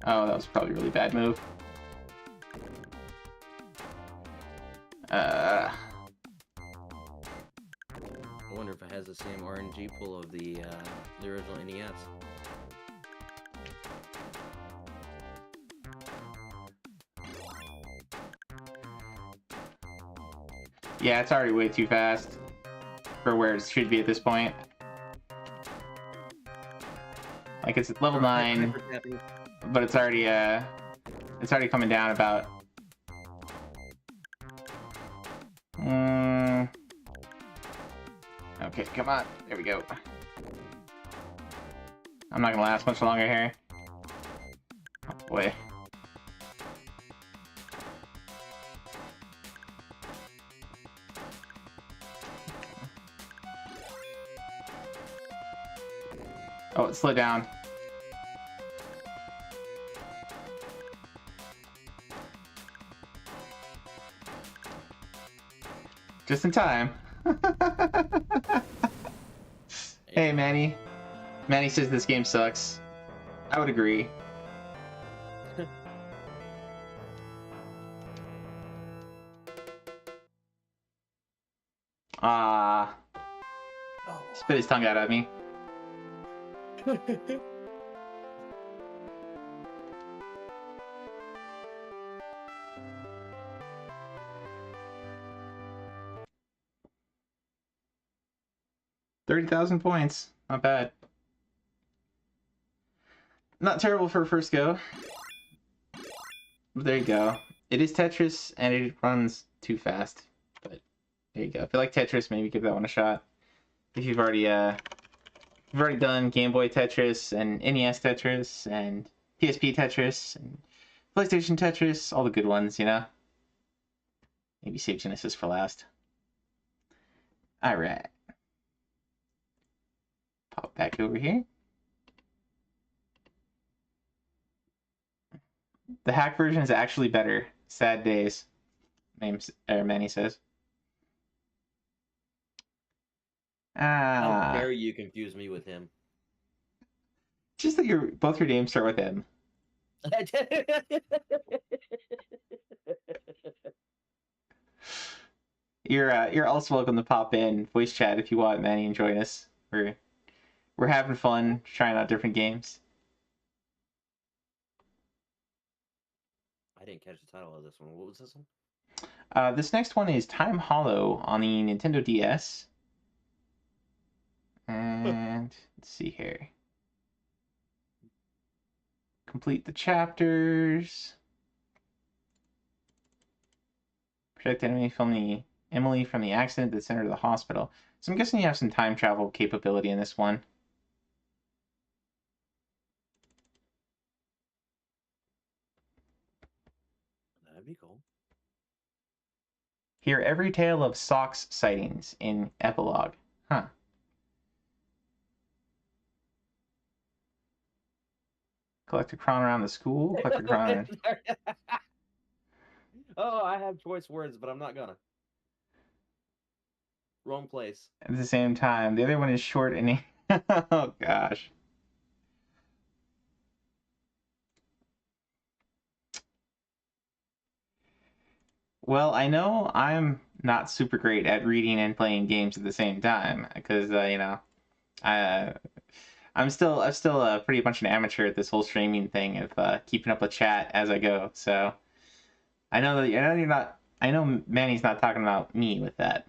Oh, that was probably a really bad move. I wonder if it has the same RNG pool of the original NES. Yeah, it's already way too fast for where it should be at this point. Like, it's at level 9, but it's already coming down about... Okay, come on. There we go. I'm not gonna last much longer here. Oh boy. Oh, it slowed down. Just in time. Hey, Manny. Manny says this game sucks. I would agree. Spit his tongue out at me. $30,000 points. Not bad. Not terrible for a first go. But there you go. It is Tetris, and it runs too fast. But there you go. If you like Tetris, maybe give that one a shot. If you've already done Game Boy Tetris and NES Tetris and PSP Tetris and PlayStation Tetris, all the good ones, you know. Maybe save Genesis for last. All right. Pop back over here. The hack version is actually better. Sad days. Manny says. How dare you confuse me with him? Just that both your names start with M. You're also welcome to pop in voice chat if you want, Manny, and join us. We're having fun trying out different games. I didn't catch the title of this one. What was this one? This next one is Time Hollow on the Nintendo DS. And let's see here. Complete the chapters. Protect Emily from the accident that sent her to the hospital. So I'm guessing you have some time travel capability in this one. That'd be cool. Hear every tale of Socks sightings in Epilogue. Huh. Collect a crown around the school. Collect a crown. Oh, I have choice words, but I'm not gonna. Wrong place. At the same time, the other one is short and oh gosh. Well, I know I'm not super great at reading and playing games at the same time because you know, I'm still pretty much an amateur at this whole streaming thing of keeping up with chat as I go. So I know Manny's not talking about me with that.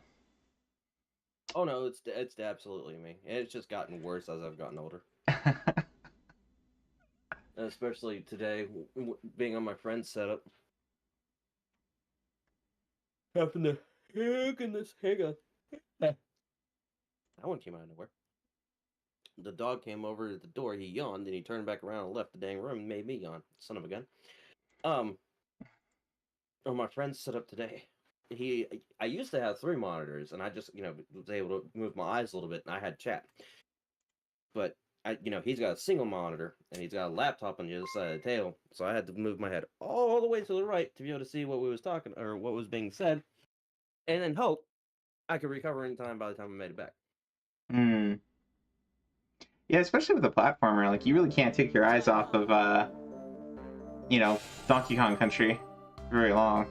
Oh no, it's absolutely me. It's just gotten worse as I've gotten older. Especially today, being on my friend's setup. Having to hang in this hanger. That one came out of nowhere. The dog came over to the door, he yawned, and he turned back around and left the dang room and made me yawn. Son of a gun. On my friend's setup today. I used to have 3 monitors, and I just, was able to move my eyes a little bit, and I had chat. But, he's got a single monitor, and he's got a laptop on the other side of the table, so I had to move my head all the way to the right to be able to see what we was talking, or what was being said, and then hope I could recover in time by the time I made it back. Yeah, especially with a platformer, like, you really can't take your eyes off of, Donkey Kong Country for very long.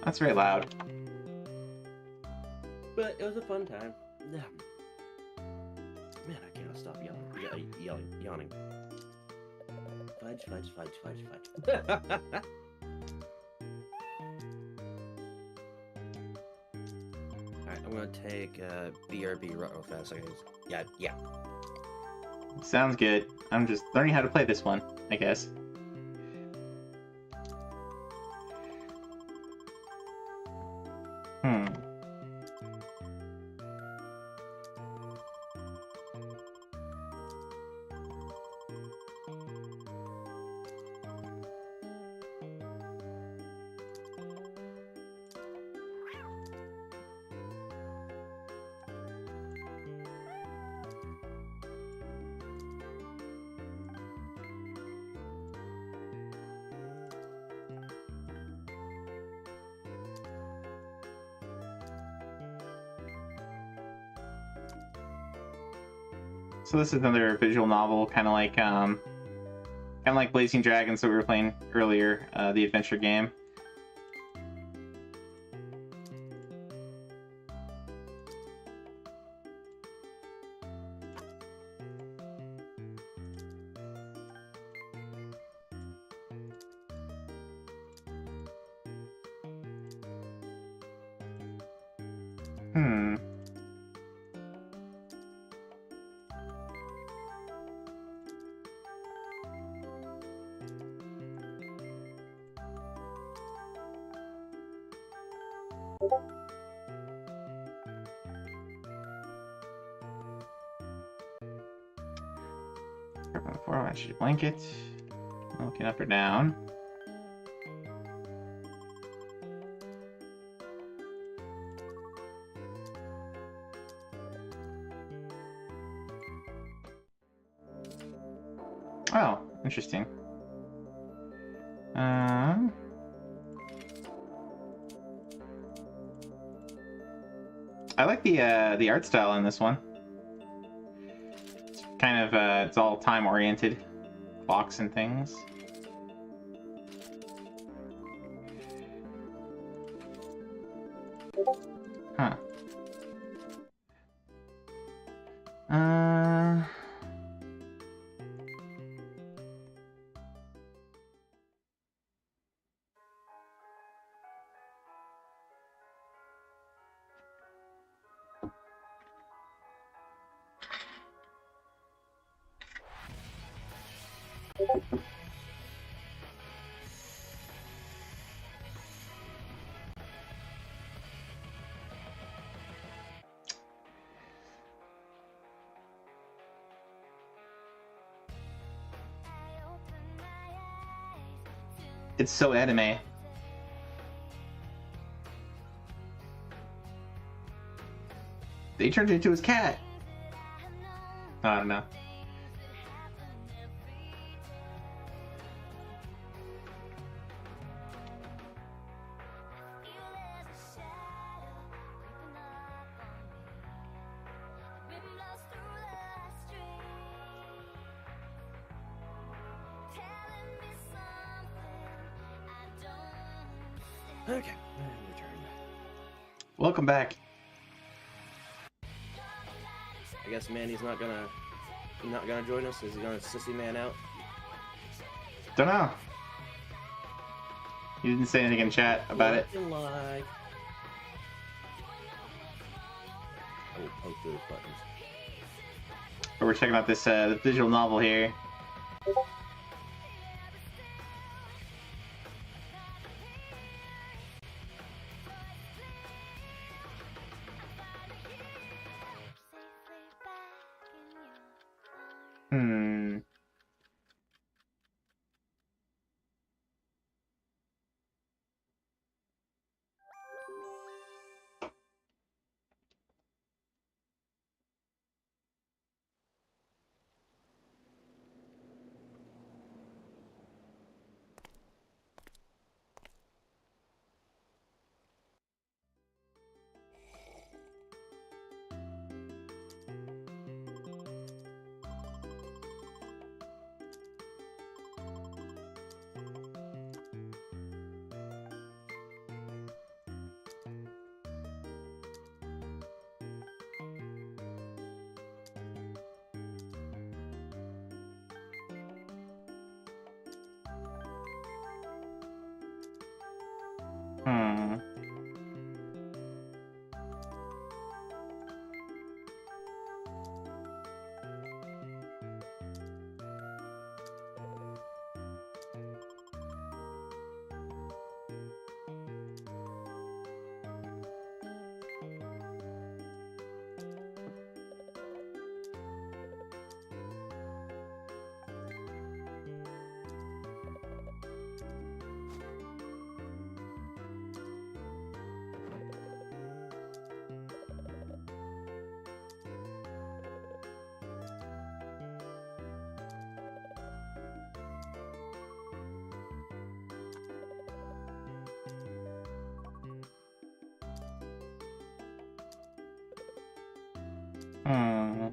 That's very loud. But it was a fun time. Man, I cannot stop yawning. Fudge. Alright, I'm gonna take BRB real fast, I guess. Yeah. Sounds good. I'm just learning how to play this one, I guess. Hmm. So this is another visual novel, kind of like Blazing Dragons that we were playing earlier, the adventure game. Hmm. Match your blanket. Looking up or down. Oh, interesting. I like the art style in this one. It's kind of it's all time oriented, clocks and things. Huh. It's so anime. They turned it into his cat. I don't know. Okay. Welcome back. I guess Mandy's not gonna join us. Is he gonna sissy man out? Don't know. You didn't say anything in chat about it. Looking like... I will poke those buttons. But we're checking out this visual novel here. Hmm. Hmm.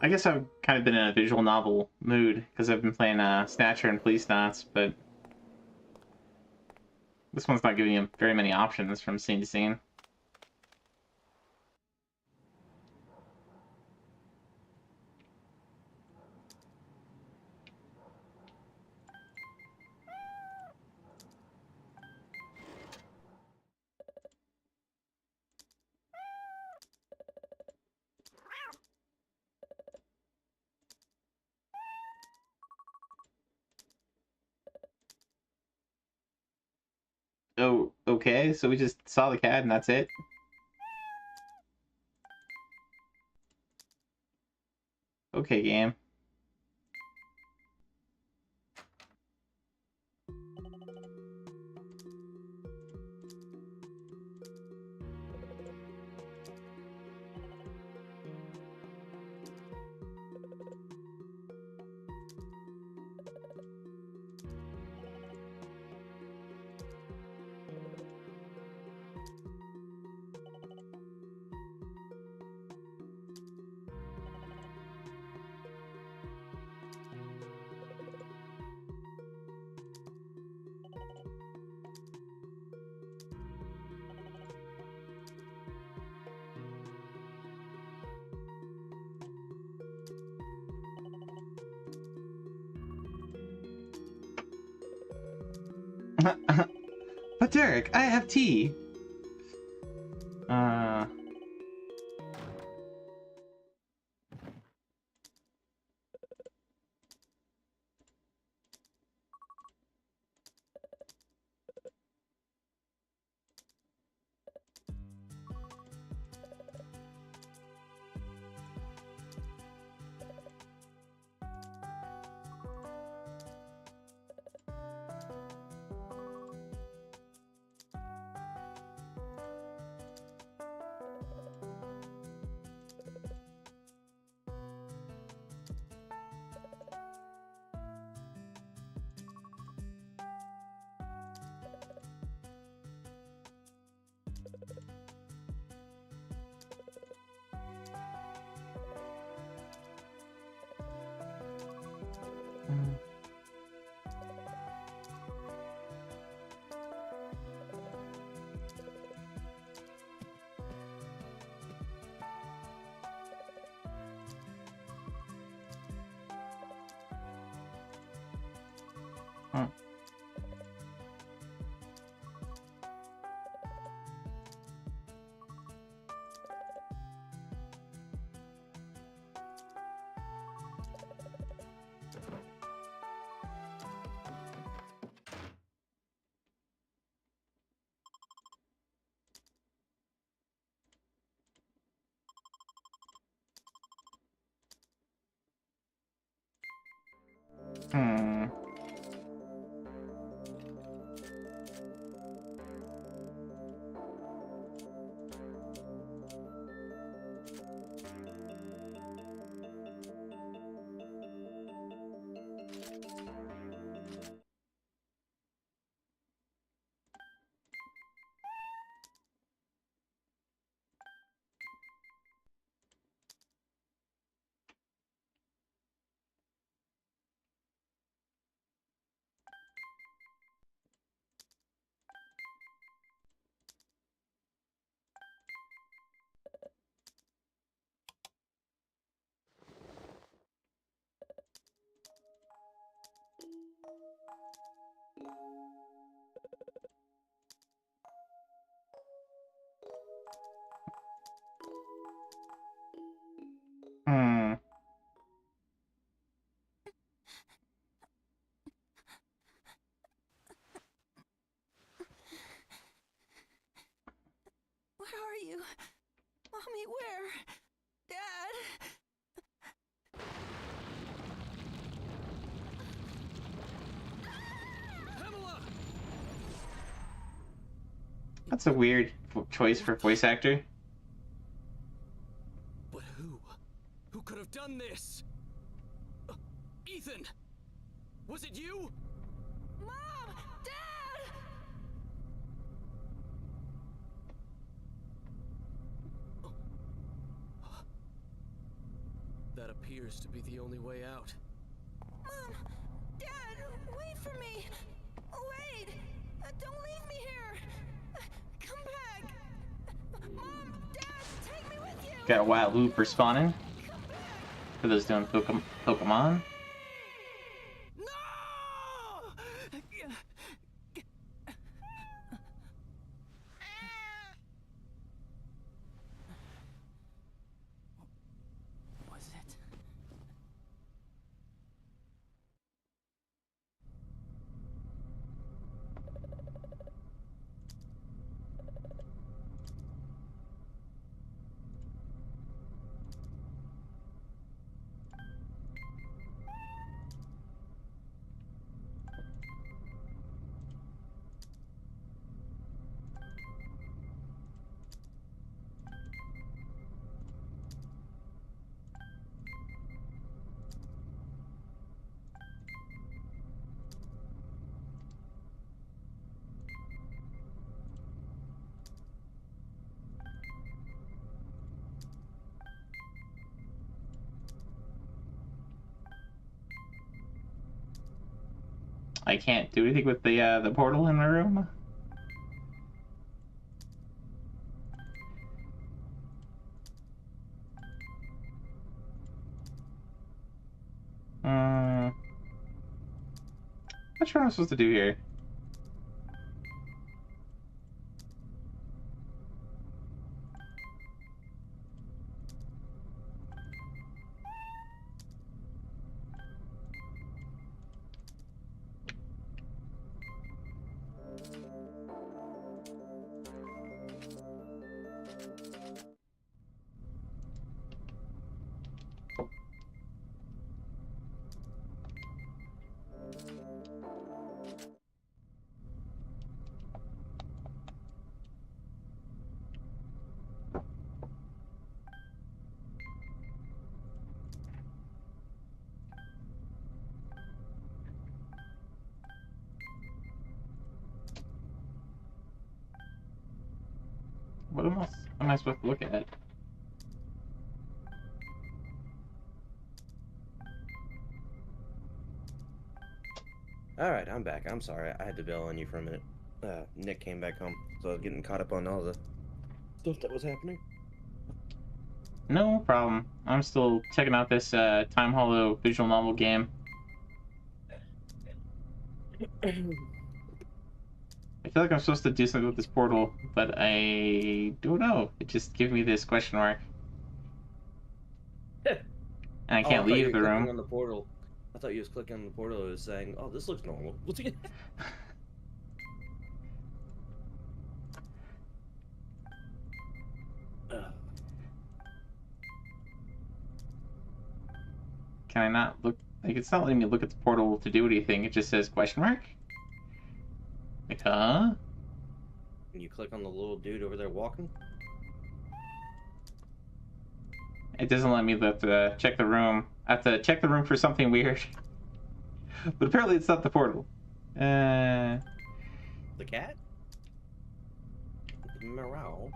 I guess I've kind of been in a visual novel mood because I've been playing Snatcher and Police Knots, but this one's not giving you very many options from scene to scene. Oh, okay, so we just saw the cat and that's it? Okay, game. But Derek, I have tea. you? Mommy, where? Dad? That's a weird choice for voice actor. But who? Who could have done this? Ethan! Was it you? Mom! Dad! That appears to be the only way out. Mom! Dad! Wait for me! Wait! Don't leave me here! Come back! Mom! Dad! Take me with you! Got a wild loop for spawning. For those doing Pokemon. Was it? I can't do anything with the portal in my room. Not sure what I'm supposed to do here. What am I supposed to look at? Alright, I'm back. I'm sorry. I had to bail on you for a minute. Nick came back home, so I was getting caught up on all the stuff that was happening. No problem. I'm still checking out this Time Hollow visual novel game. I feel like I'm supposed to do something with this portal, but I don't know. It just gives me this question mark. And I can't leave the room. On the portal. I thought you was clicking on the portal. It was saying, "Oh, this looks normal." Can I not look? Like, it's not letting me look at the portal to do anything. It just says question mark. Like, huh? And you click on the little dude over there walking. It doesn't let me check the room. I have to check the room for something weird. But apparently it's not the portal. The cat? Morale.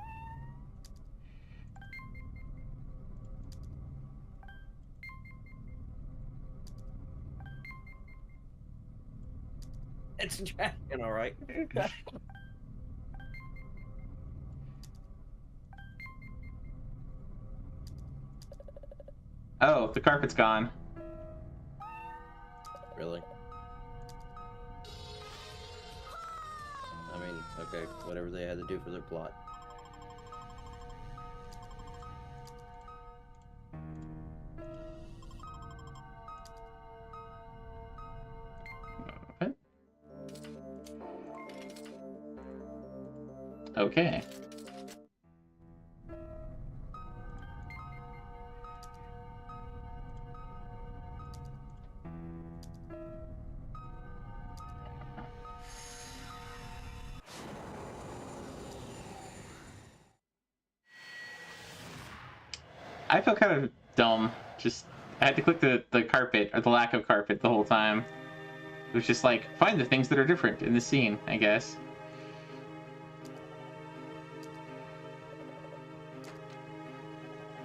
It's a dragon, alright. Oh, the carpet's gone. Really? I mean, okay, whatever they had to do for their plot. Okay. I felt kind of dumb. Just I had to click the carpet or the lack of carpet the whole time. It was just like find the things that are different in the scene, I guess.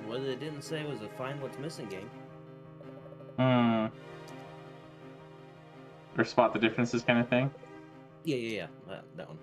What it didn't say was a find what's missing game. Or spot the differences kind of thing. Yeah. That one.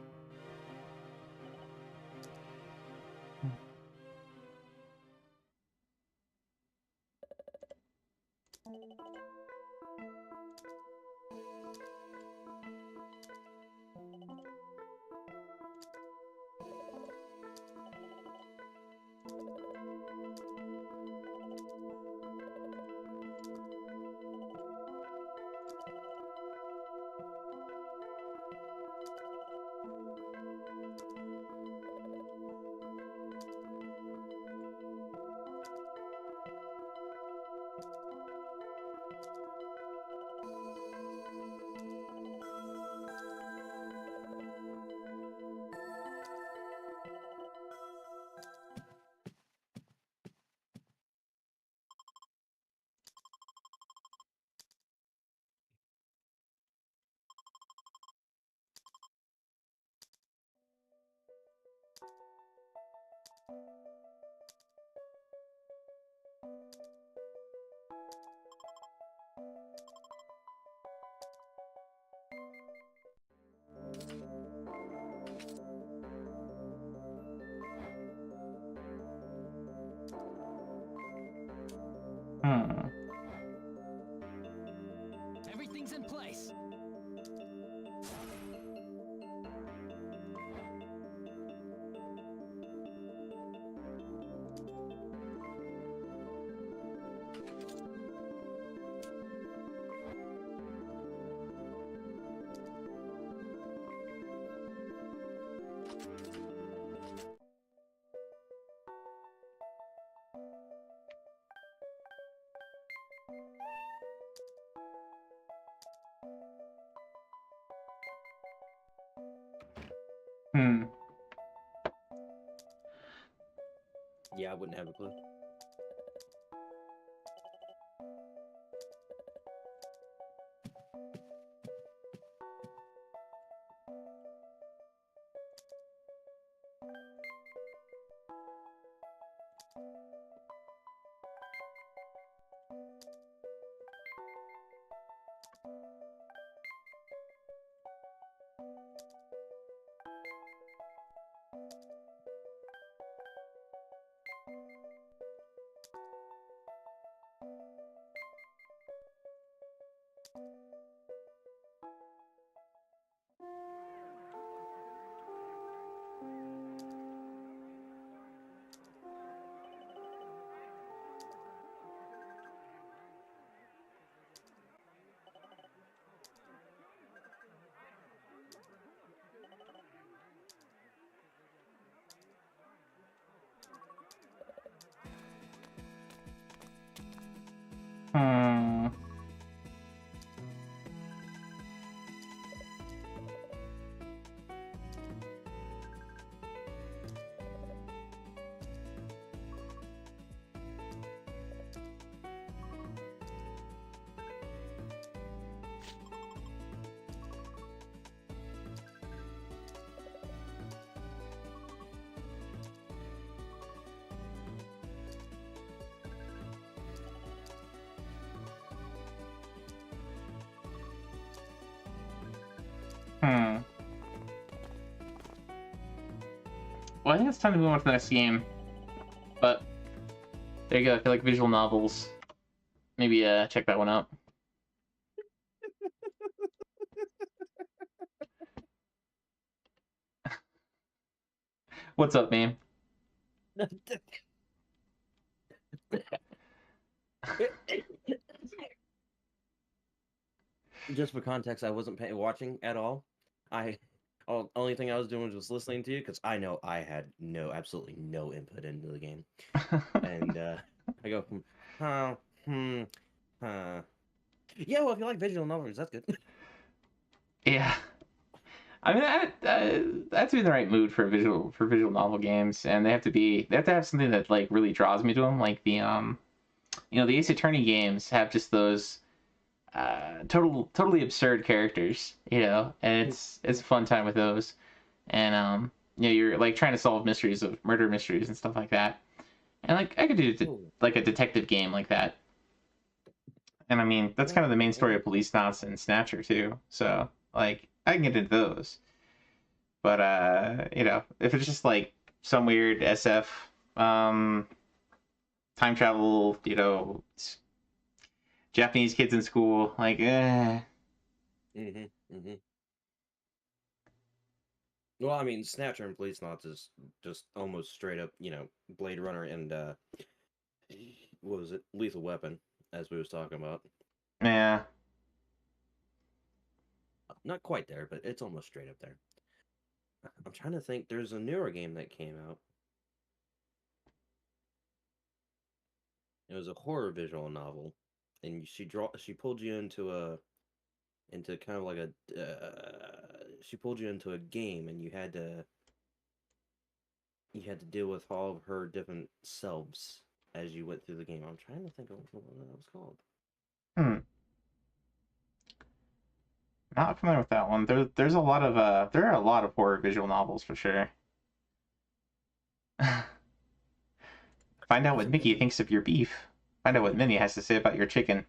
Everything's in place. Yeah, I wouldn't have a clue. Well, I think it's time to move on to the next game. But there you go. If you like visual novels, maybe check that one out. What's up, man? Just for context, I wasn't watching at all. Only thing I was doing was just listening to you because I know I had absolutely no input into the game, and I go from yeah. Well, if you like visual novels, that's good. Yeah, I mean, I have to be in the right mood for visual novel games, and they have to have something that like really draws me to them. Like the the Ace Attorney games have just those totally absurd characters, and it's a fun time with those, and you're like trying to solve murder mysteries and stuff like that, and like I could do like a detective game like that, and I mean that's kind of the main story of Police Knots and Snatcher too, so like I can get into those, but if it's just like some weird SF time travel, Japanese kids in school, like, Well, I mean, Snatcher and Police Knots is just almost straight up, Blade Runner and what was it, Lethal Weapon, as we was talking about. Yeah. Not quite there, but it's almost straight up there. I'm trying to think. There's a newer game that came out. It was a horror visual novel, and she pulled you into kind of like she pulled you into a game, and you had to deal with all of her different selves as you went through the game. I'm trying to think of what that was called. Not familiar with that one. There are a lot of horror visual novels for sure. Find out what Mickey thinks of your beef. Find out what Minnie has to say about your chicken.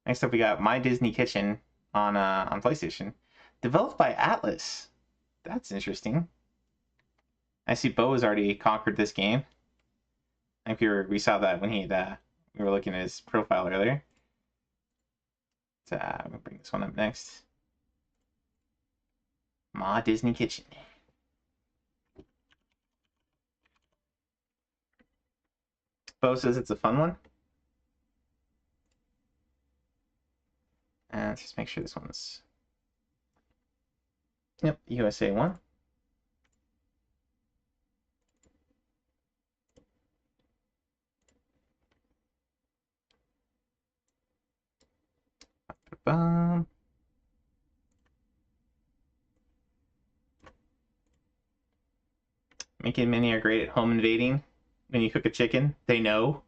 Next up, we got My Disney Kitchen on PlayStation, developed by Atlas. That's interesting. I see Bo has already conquered this game. I think we saw that when we were looking at his profile earlier. So I'm gonna bring this one up next. My Disney Kitchen. Bo says it's a fun one. And let's just make sure this one's... Yep, USA 1. Mickey and Minnie are great at home invading. When you cook a chicken, they know.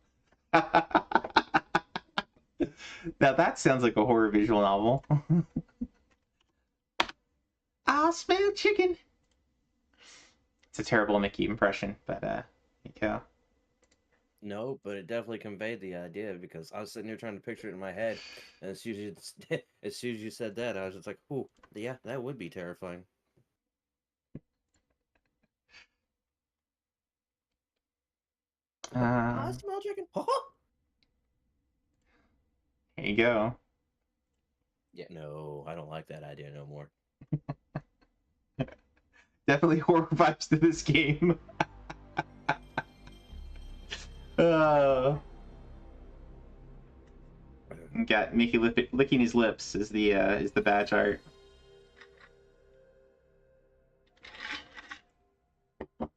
Now that sounds like a horror visual novel. I smell chicken. It's a terrible Mickey impression, but there you go. No, but it definitely conveyed the idea, because I was sitting here trying to picture it in my head, and as soon as you said that, I was just like, "Oh, yeah, that would be terrifying." I smell chicken. Here you go. Yeah, no, I don't like that idea no more. Definitely horror vibes to this game. Got Mickey licking his lips is the badge art. I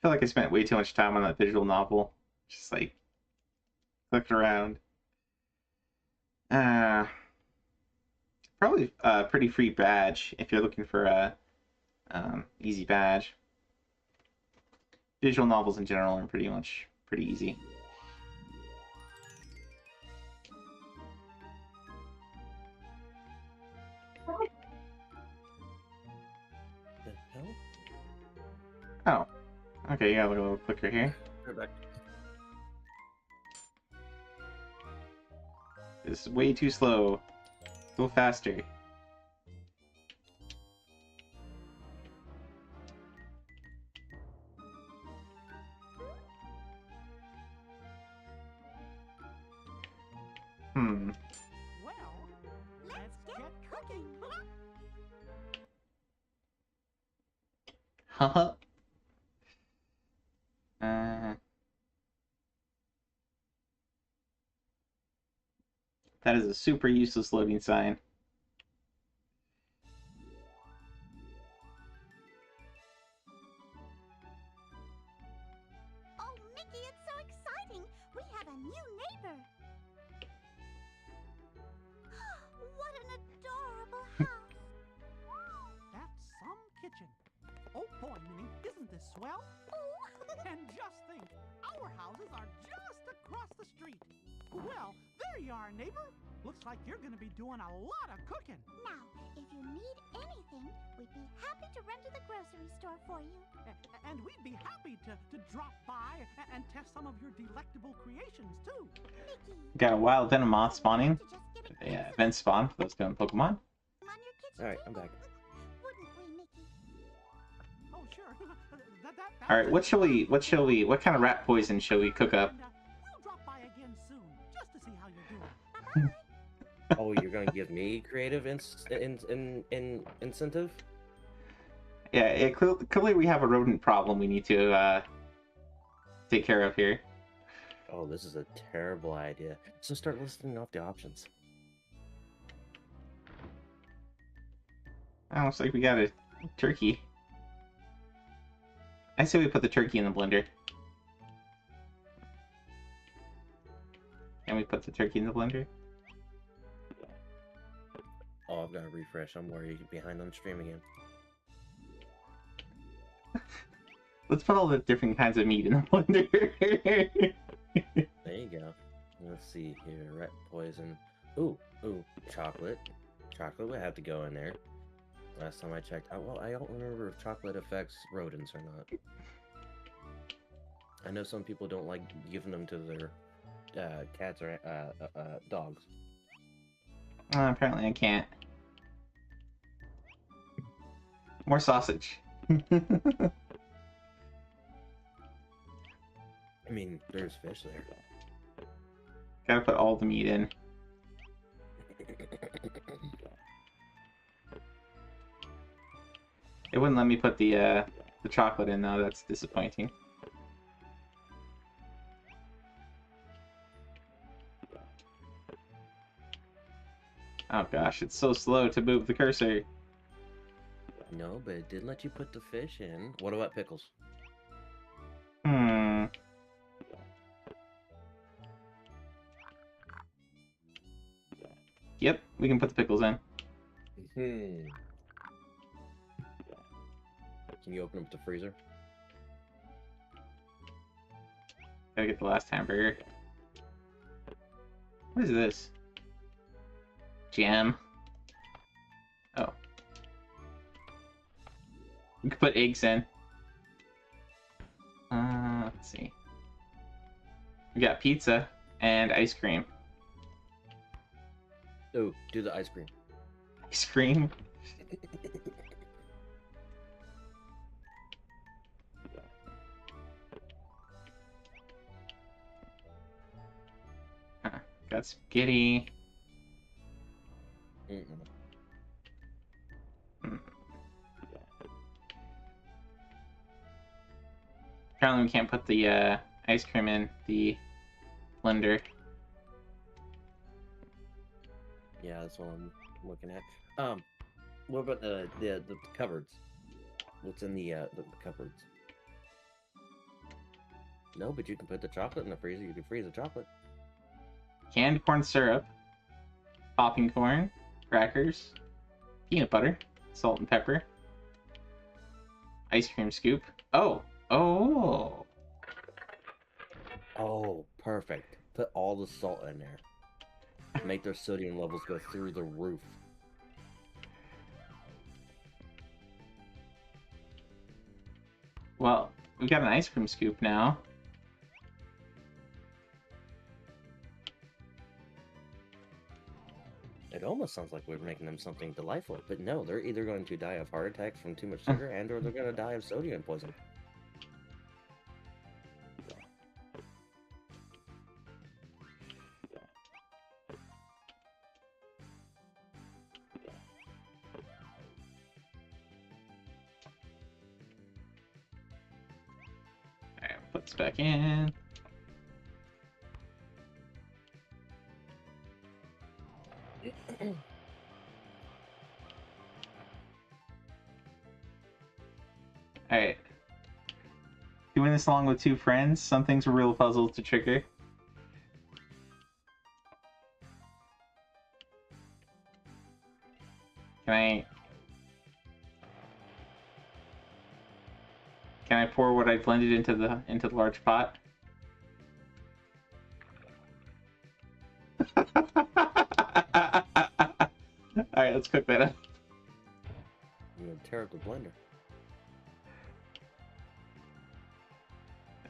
feel like I spent way too much time on that visual novel. Just like clicked around. Probably a pretty free badge if you're looking for a easy badge. Visual novels in general are pretty easy. Oh, okay, you got a little clicker here. This is way too slow. Go faster. Well, let's get cooking. Haha. That is a super useless loading sign. Oh, Mickey, it's so exciting! We have a new neighbor. swell? And just think, our houses are just across the street. Well, there you are, neighbor. Looks like you're gonna be doing a lot of cooking. Now, if you need anything, we'd be happy to run to the grocery store for you. And we'd be happy to drop by and test some of your delectable creations, too. Got a wild Venomoth spawning. Yeah, event spawn for those doing Pokemon. Alright, I'm back. Oh, sure. Alright, what kind of rat poison shall we cook up? We'll drop by again soon, just to see how you're doing. Oh, you're gonna give me creative incentive? Yeah, clearly we have a rodent problem we need to take care of here. Oh, this is a terrible idea. So start listing off the options. Oh, looks like we got a turkey. I say we put the turkey in the blender. Can we put the turkey in the blender? Oh, I've got to refresh. I'm worried behind on stream again. Let's put all the different kinds of meat in the blender. There you go. Let's see here. Rat poison. Ooh, chocolate. Chocolate would have to go in there. Last time I checked. Well, I don't remember if chocolate affects rodents or not. I know some people don't like giving them to their cats or dogs. Apparently I can't. More sausage. I mean, there's fish there. Gotta put all the meat in. It wouldn't let me put the chocolate in though. That's disappointing. Oh gosh, it's so slow to move the cursor. No, but it did let you put the fish in. What about pickles? Yep, we can put the pickles in. Can you open up the freezer? Gotta get the last hamburger. What is this? Jam. Oh. We could put eggs in. Let's see. We got pizza and ice cream. Oh, do the ice cream. Ice cream? Got spaghetti. Apparently we can't put the ice cream in the blender. Yeah, that's what I'm looking at. What about the cupboards? What's in the cupboards? No, but you can put the chocolate in the freezer. You can freeze the chocolate. Canned corn syrup, popping corn, crackers, peanut butter, salt and pepper, ice cream scoop. Oh, perfect. Put all the salt in there. Make their sodium levels go through the roof. Well, we've got an ice cream scoop now. It almost sounds like we're making them something delightful, but no, they're either going to die of heart attacks from too much sugar and or they're going to die of sodium poisoning. Alright, put this back in. Alright. Doing this along with two friends, some things were real puzzles to trigger. Can I... Can I pour what I blended into the large pot? Alright, let's cook that up. You're gonna tear up the blender.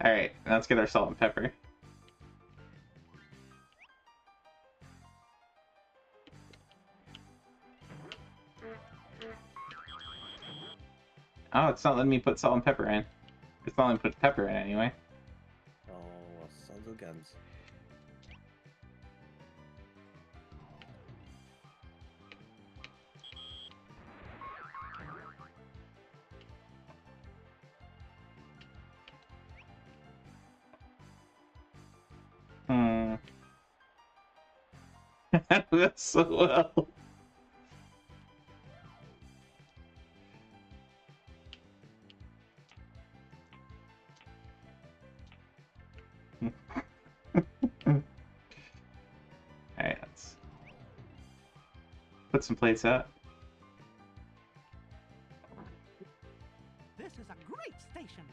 Alright, now let's get our salt and pepper. Oh, it's not letting me put salt and pepper in. It's not letting me put pepper in anyway. Oh, sons of guns. That's so well. Alright, let's put some plates out. This is a great station.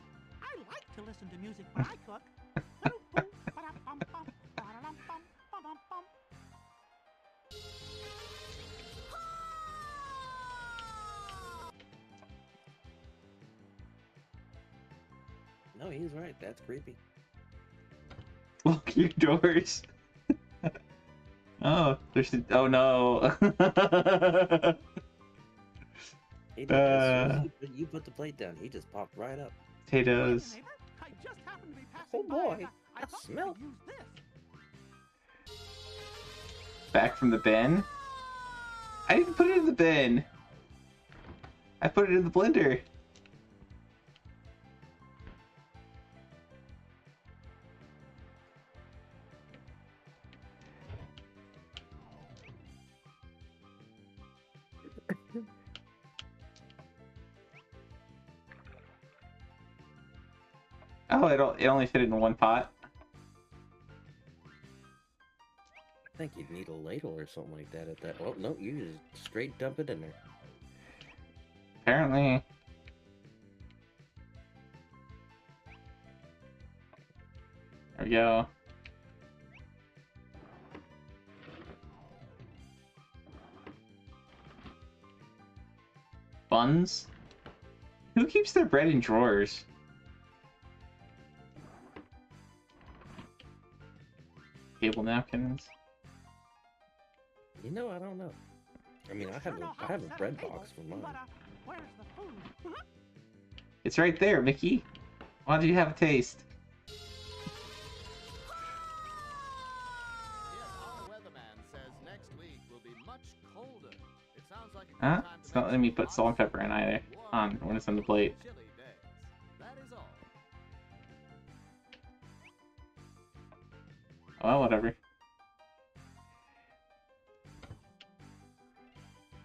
I like to listen to music when I cook. No, he's right. That's creepy. Lock your doors. Oh, there's. Oh no. He did this. You put the plate down. He just popped right up. Potatoes. I just happened to be passing Oh boy, I that thought smell. we could use this. Back from the bin. I didn't put it in the bin. I put it in the blender. Oh, it only fit in one pot. I think you'd need a ladle or something like that at that. Oh no, you just straight dump it in there. Apparently. There we go. Buns? Who keeps their bread in drawers? Table napkins. You know, I don't know. I mean, I have a bread box for mine. Where's the food? It's right there, Mickey. Why don't you have a taste? Huh? It's not letting me put salt and pepper in either. On when it's on the plate. Well, whatever.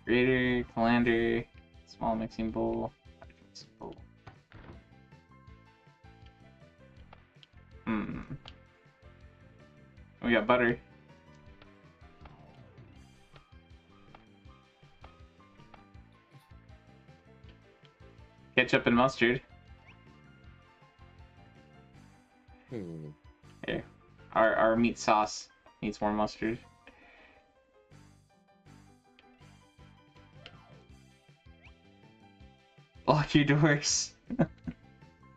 Grater, colander, small mixing bowl. We got butter. Ketchup and mustard. Here. Our meat sauce needs more mustard. Lock your doors. I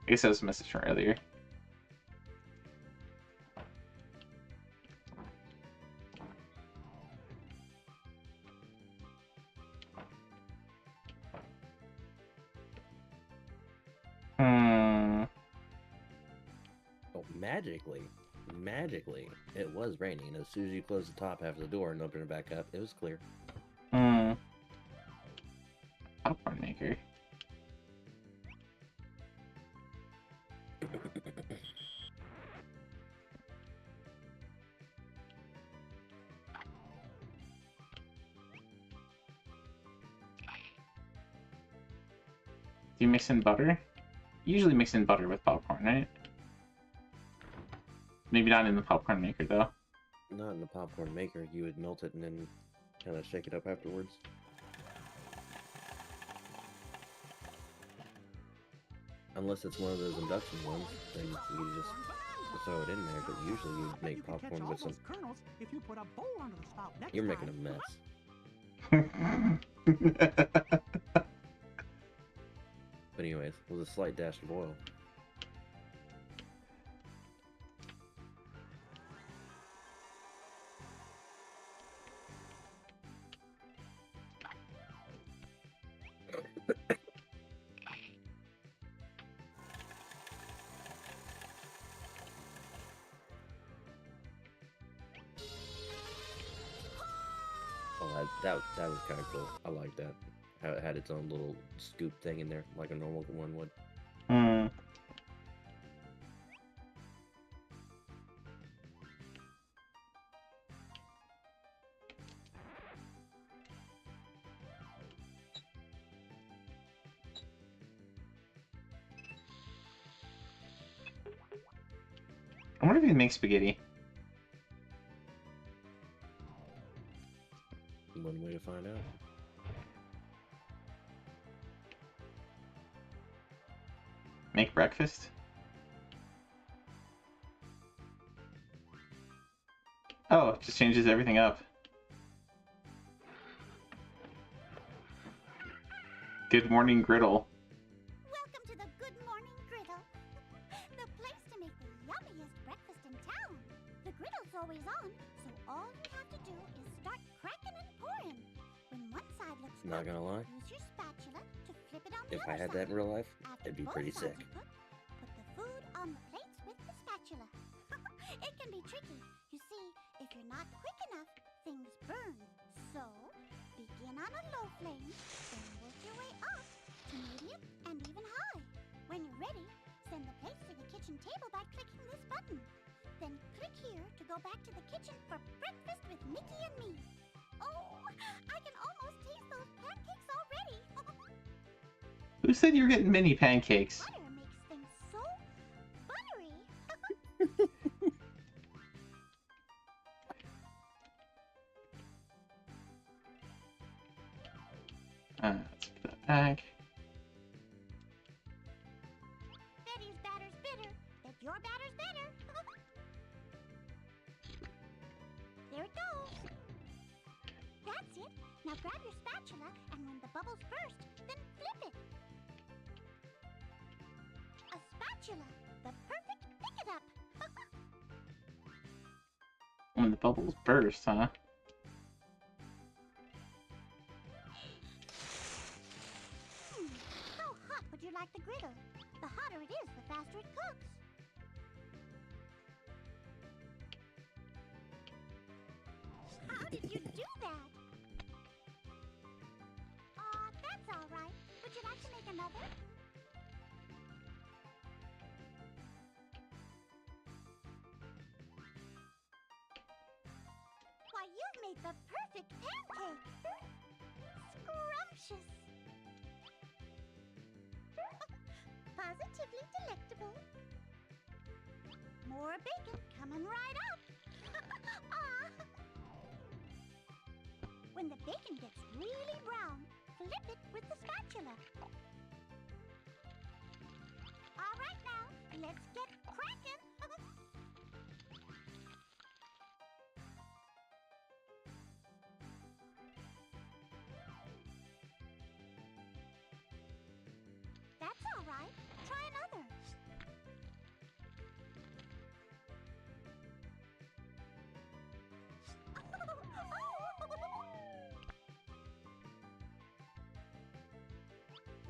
guess that was a message from earlier. Oh, magically, it was raining. As soon as you closed the top half of the door and opened it back up, it was clear. Popcorn maker. Do you mix in butter? You usually mix in butter with popcorn, right? Maybe not in the popcorn maker, though. Not in the popcorn maker. You would melt it and then kind of shake it up afterwards. Unless it's one of those induction ones, then you just throw it in there. But usually you I bet you make could catch popcorn all with some. those kernels if you put a bowl under the spout next You're making a time. mess. But anyways, with a slight dash of oil. Oh, that was kind of cool. I like that. How it had its own little scoop thing in there, like a normal one would. Hmm. I wonder if you can make spaghetti. One way to find out. Make breakfast? Oh, it just changes everything up. Good morning, Griddle. Welcome to the Good Morning Griddle. The place to make the yummiest breakfast in town. The griddle's always on, so all you have to do is start cracking and pouring. When one side looks Not gonna lie. use your spatula to flip it on the If other I had side. that in real life, After it'd be both pretty sides sick. are cooked, put the food on the plates with the spatula. It can be tricky. You see, if you're not quick enough, things burn. So, begin on a low flame, then work your way up to medium and even high. When you're ready, send the plates to the kitchen table by clicking this button. Then click here to go back to the kitchen for breakfast with Mickey and me. Oh, I can almost taste those pancakes already. Who said you were getting mini pancakes? Butter makes things so buttery. Let's put that back. Betty's batter's bitter. Bet your batter's better. There it goes. That's it. Now grab your spatula, and when the bubbles burst, then flip it. A spatula. The perfect pick-it-up. When the bubbles burst, huh? How hot would you like the griddle? The hotter it is, the faster it cooks. How did you do that? That's all right. Would you like to make another? Why, you've made the perfect pancake! Scrumptious! Positively delectable. More bacon coming right up. Ah. When the bacon gets really brown, flip it with the spatula. All right now, let's get cracking. That's all right. Try another.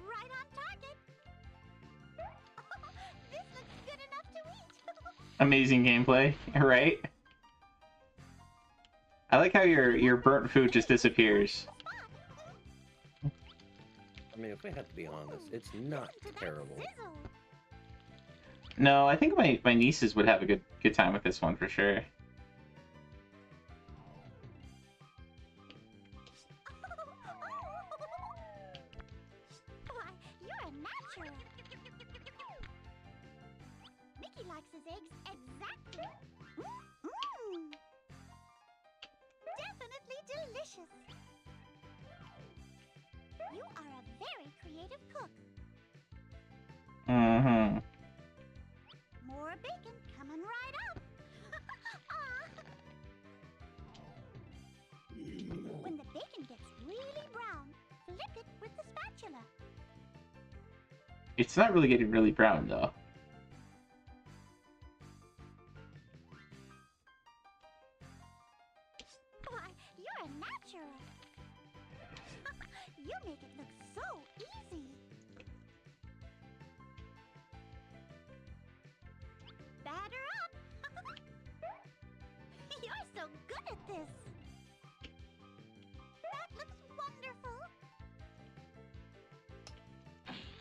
Right on target. This looks good enough to eat. Amazing gameplay, right? I like how your burnt food just disappears. I mean, if we have to be honest, it's not terrible. No, I think my nieces would have a good time with this one for sure. Why, you're a natural. Mickey likes his eggs exactly. Definitely delicious. You are a very creative cook. Mm-hmm. It's not really getting really brown though. Why, you're a natural. You make it look so easy. Batter up. You're so good at this. That looks wonderful.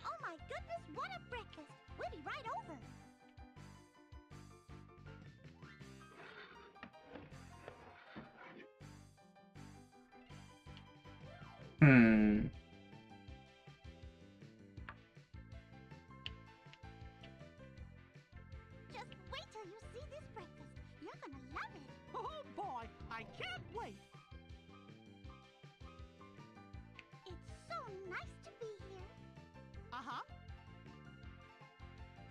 Oh my goodness, what a breakfast. We'll be right over. Just wait till you see this breakfast. You're gonna love it. Oh boy, I can't wait. It's so nice to be here. Uh-huh.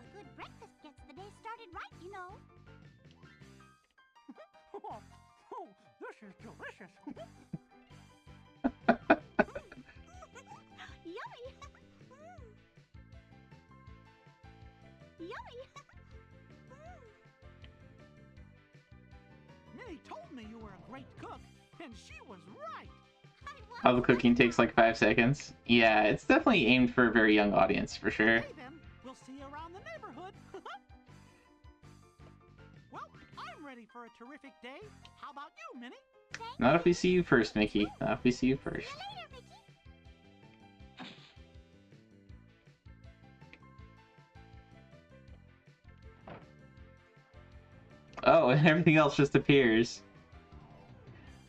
A good breakfast gets the day started right, you know. Oh, this is delicious. Yummy. Yummy. Minnie told me you were a great cook, and she was right. How the cooking takes like 5 seconds. Yeah, it's definitely aimed for a very young audience for sure. Okay then, we'll see you around the neighborhood. Well, I'm ready for a terrific day. How about you, Minnie? Not if we see you first, Mickey. Not if we see you first. Oh, and everything else just appears.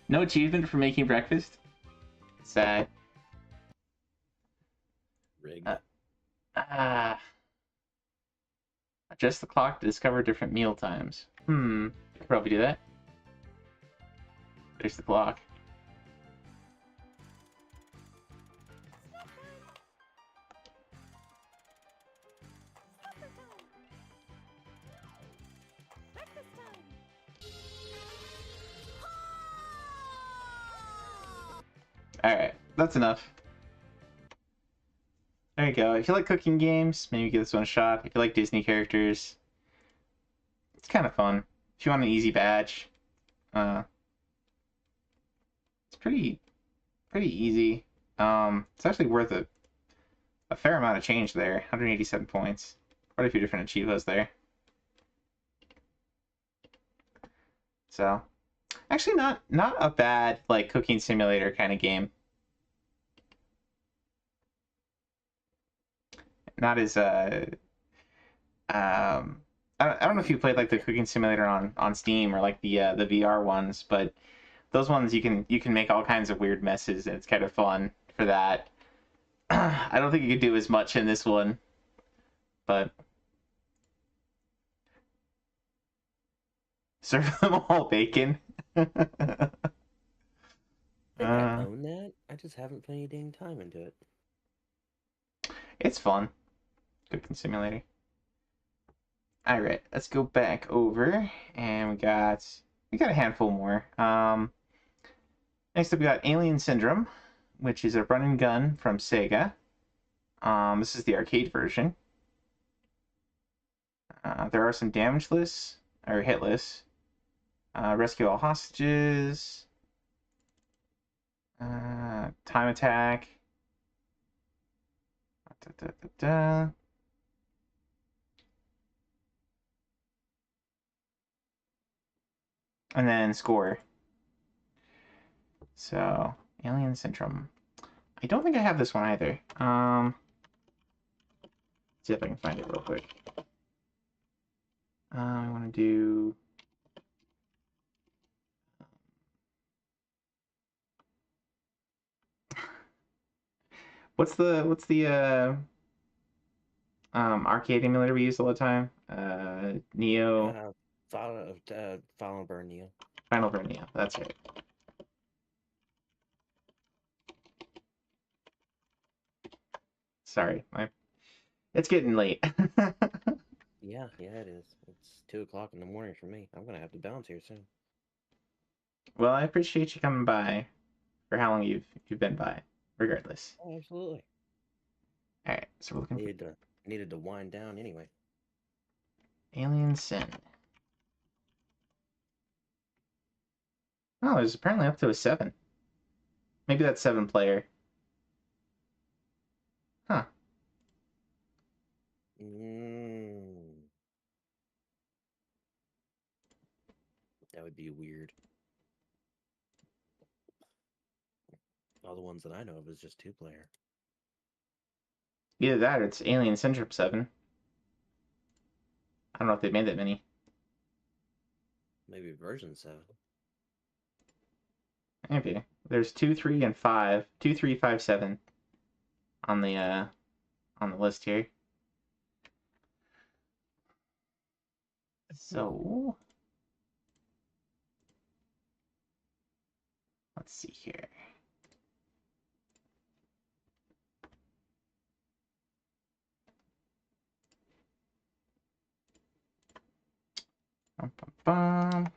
No achievement for making breakfast? Sad. Rigged. Adjust the clock to discover different meal times. I could probably do that. There's the clock. Alright, that's enough. There you go. If you like cooking games, maybe give this one a shot. If you like Disney characters, it's kind of fun. If you want an easy badge, it's pretty easy. It's actually worth a fair amount of change there. 187 points. Quite a few different achievos there. So, actually not a bad like cooking simulator kind of game. Not as I don't know if you played like the cooking simulator on Steam or like the VR ones, but those ones you can make all kinds of weird messes and it's kind of fun for that. I don't think you could do as much in this one, but serve them all bacon. I own that. I just haven't put any dang time into it. It's fun. Cooking simulator. Alright, let's go back over and we got a handful more. Next up we got Alien Syndrome, which is a run and gun from Sega. This is the arcade version. There are some damage lists or hit lists. Rescue all hostages. Time attack. And then score. So, Alien Syndrome. I don't think I have this one either. See if I can find it real quick. I want to do... What's the arcade emulator we use all the time? Neo. Final Burn Neo. Final Burn Neo. That's right. Sorry, it's getting late. Yeah, it is. It's 2 o'clock in the morning for me. I'm gonna have to bounce here soon. Well, I appreciate you coming by for how long you've been by, regardless. Oh, absolutely. All right, so we're looking. needed to wind down anyway. Alien Sin. Oh, there's apparently up to a 7. Maybe that's 7-player. Huh. That would be weird. All the ones that I know of is just 2-player. Either that or it's Alien Syndrome 7. I don't know if they made that many. Maybe version 7. Maybe. There's 2, 3, and 5. 2, 3, 5, 7 on the list here. So let's see here. Bum, bum, bum.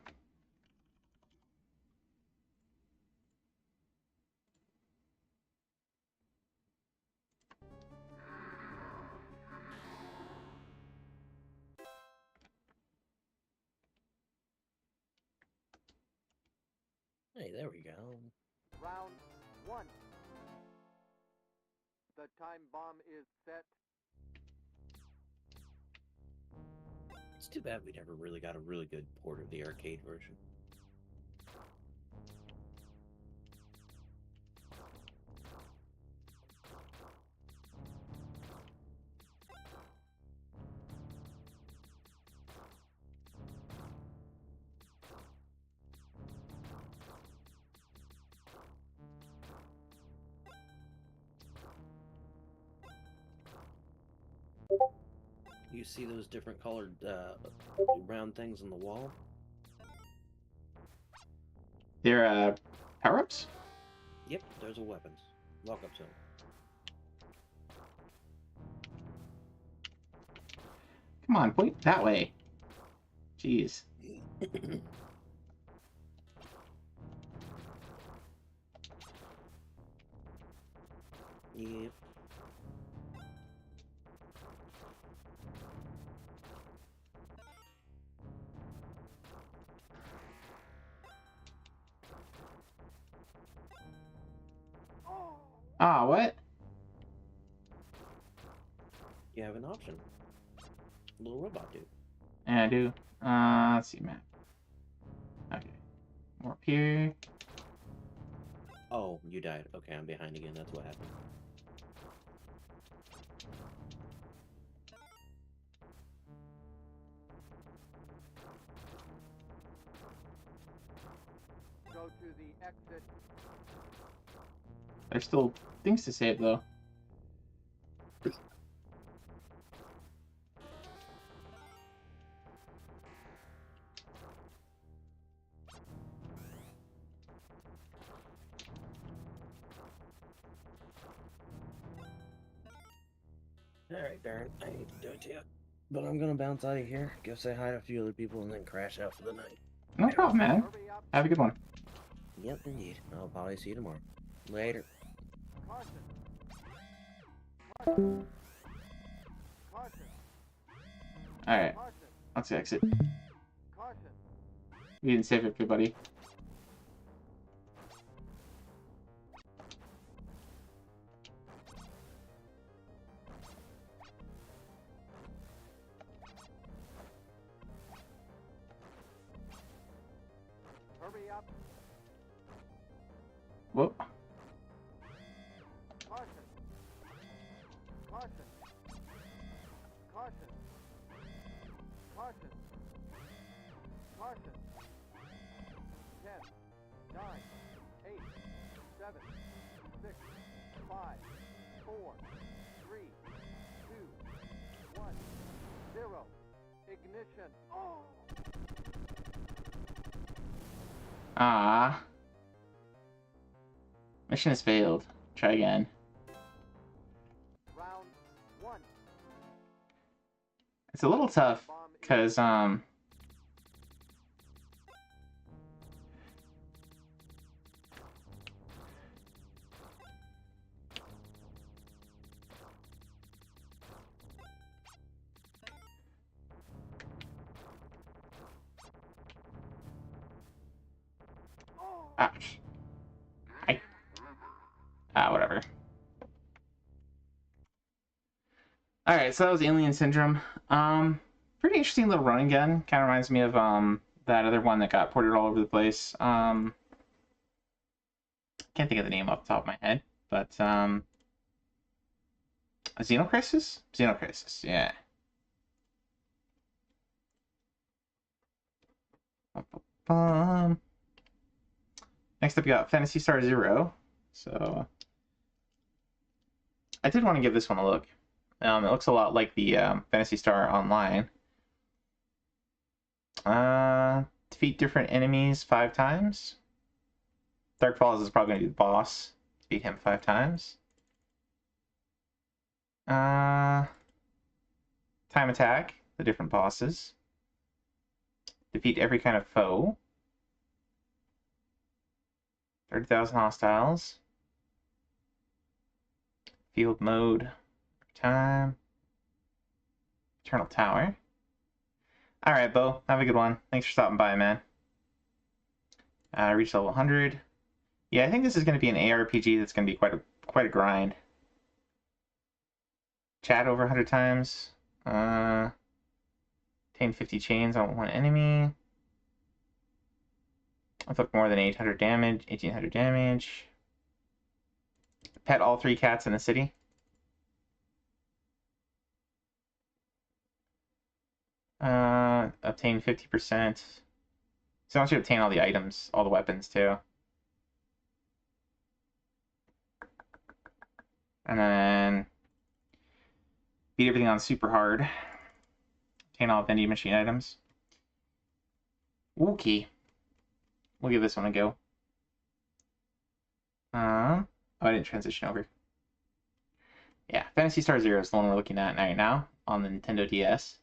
Hey, there we go. Round 1. The time bomb is set. It's too bad we never really got a really good port of the arcade version. You see those different colored round things on the wall? They're power-ups? Yep, those are weapons. Walk-up zone. Come on, point that way. Jeez. Yep. Ah, what? You have an option. Little robot dude. Yeah, I do. Let's see, map. Okay. More up here. Oh, you died. Okay, I'm behind again. That's what happened. Go to the exit. There's still things to save, though. Alright, Darren. I hate to do it to you. But I'm gonna bounce out of here, go say hi to a few other people, and then crash out for the night. No problem, man. Have a good one. Yep, indeed. I'll probably see you tomorrow. Later. Alright. Let's exit. We didn't save everybody. Hurry up. Whoop. Caution. Caution. Caution. Caution. Caution. 10, 9, 8, 7, 6, 5, 4, 3, 2, 1, 0. Ignition. Oh! Ah. Mission has failed. Try again. Round 1. It's a little tough, because, Whatever. Alright, so that was Alien Syndrome. Pretty interesting little run again. Kind of reminds me of that other one that got ported all over the place. Can't think of the name off the top of my head, but Xenocrisis? Xenocrisis, yeah. Next up, we got Phantasy Star Zero. So I did want to give this one a look. It looks a lot like the Phantasy Star Online. Defeat different enemies 5 times. Dark Falls is probably going to be the boss. Beat him 5 times. Time Attack, the different bosses. Defeat every kind of foe. 30,000 hostiles. Field mode. Time. Eternal Tower. Alright, Bo. Have a good one. Thanks for stopping by, man. Reach level 100. Yeah, I think this is going to be an ARPG that's going to be quite a grind. Chat over 100 times. Obtain 50 chains on one enemy. Inflict more than 800 damage, 1800 damage. Pet all 3 cats in the city. Obtain 50%. So I want you to obtain all the items, all the weapons too. And then beat everything on super hard. Obtain all vending machine items. Okay. We'll give this one a go. Oh, I didn't transition over. Yeah, Phantasy Star Zero is the one we're looking at right now on the Nintendo DS.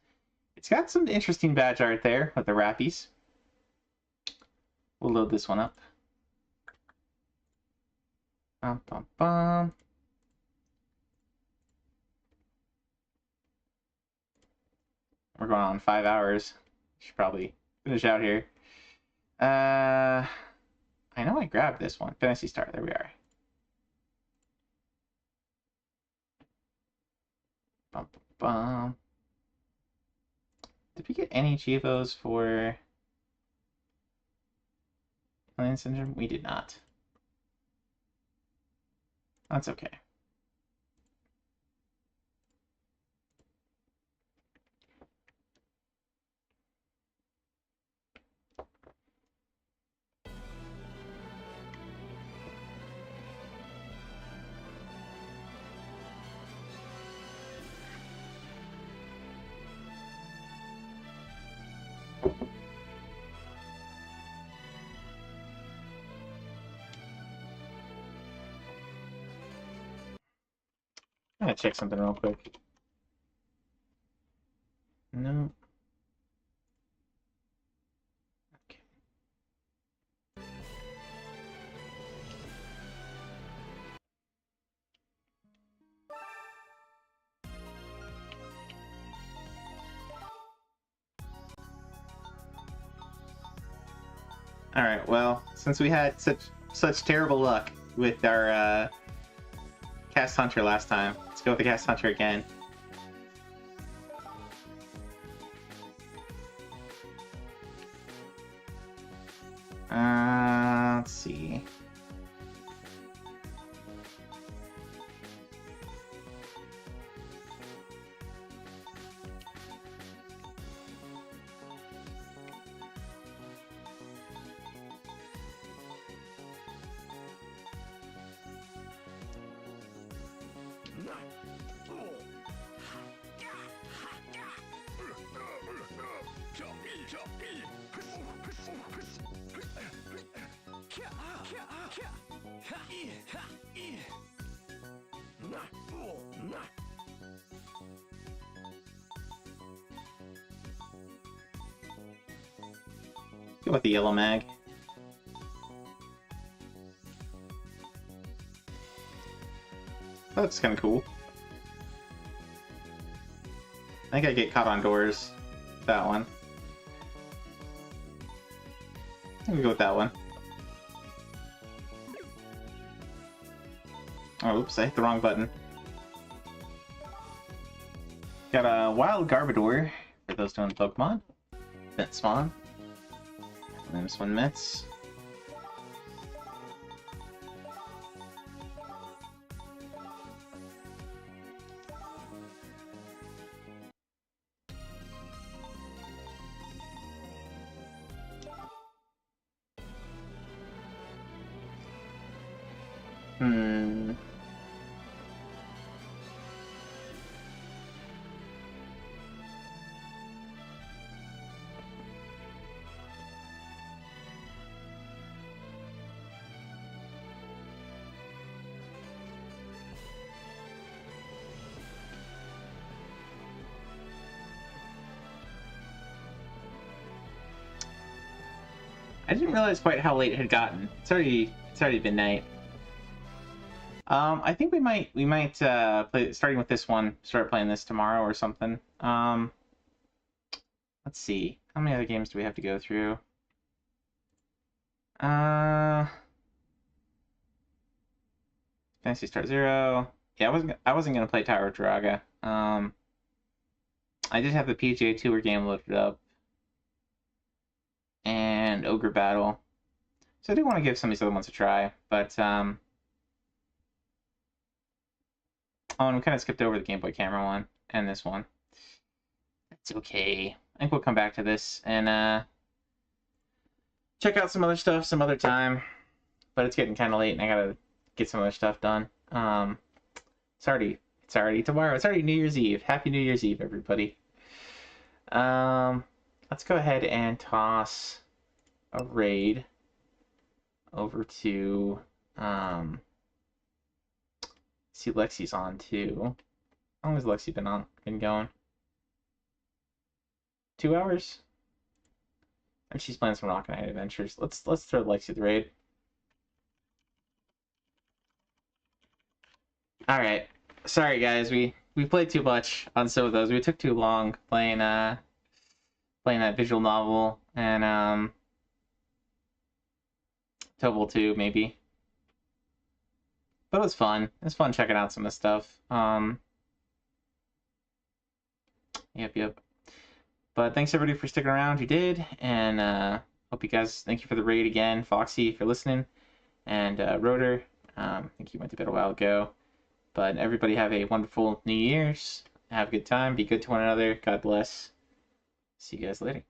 It's got some interesting badge art there with the Rappies. We'll load this one up. Bum, bum, bum. We're going on 5 hours. Should probably finish out here. I know I grabbed this one. Phantasy Star. There we are. Bum, bum, bum. Did we get any Chivos for Alien Syndrome? We did not. That's okay. I'm gonna check something real quick. No. Okay. All right. Well, since we had such terrible luck with our Cast Hunter last time, let's go with the Cast Hunter again. Let's see. Go with the yellow mag. That looks kind of cool. I think I get caught on doors. That one. I'm gonna go with that one. Oh, oops, I hit the wrong button. Got a Wild Garbodor, for those doing Pokemon. Vent Spawn. And then this one Mets. I didn't realize quite how late it had gotten. It's already been night. I think we might play, starting with this one, start playing this tomorrow or something. Let's see. How many other games do we have to go through? Fantasy Star Zero. Yeah, I wasn't gonna play Tower of Draga. I did have the PGA Tour game loaded up. And Ogre Battle. So I do want to give some of these other ones a try, but oh, and we kind of skipped over the Game Boy Camera one and this one. That's okay. I think we'll come back to this and check out some other stuff some other time. But it's getting kind of late and I gotta get some other stuff done. It's already tomorrow. It's already New Year's Eve. Happy New Year's Eve, everybody. Let's go ahead and toss a raid over to see Lexi's on too. How long has Lexi been going? 2 hours? And she's playing some Rocket Knight Adventures. Let's throw Lexi the raid. Alright. Sorry guys, we played too much on some of those. We took too long playing that visual novel and Tobal 2 maybe. But it was fun. It was fun checking out some of the stuff. Yep. But thanks everybody for sticking around. You did, and hope you guys. Thank you for the raid again, Foxy, for listening, and Rotor. I think you went to bed a while ago. But everybody have a wonderful New Year's. Have a good time. Be good to one another. God bless. See you guys later.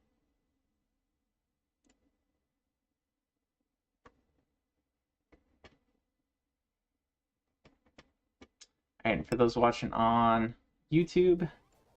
Alright, and for those watching on YouTube,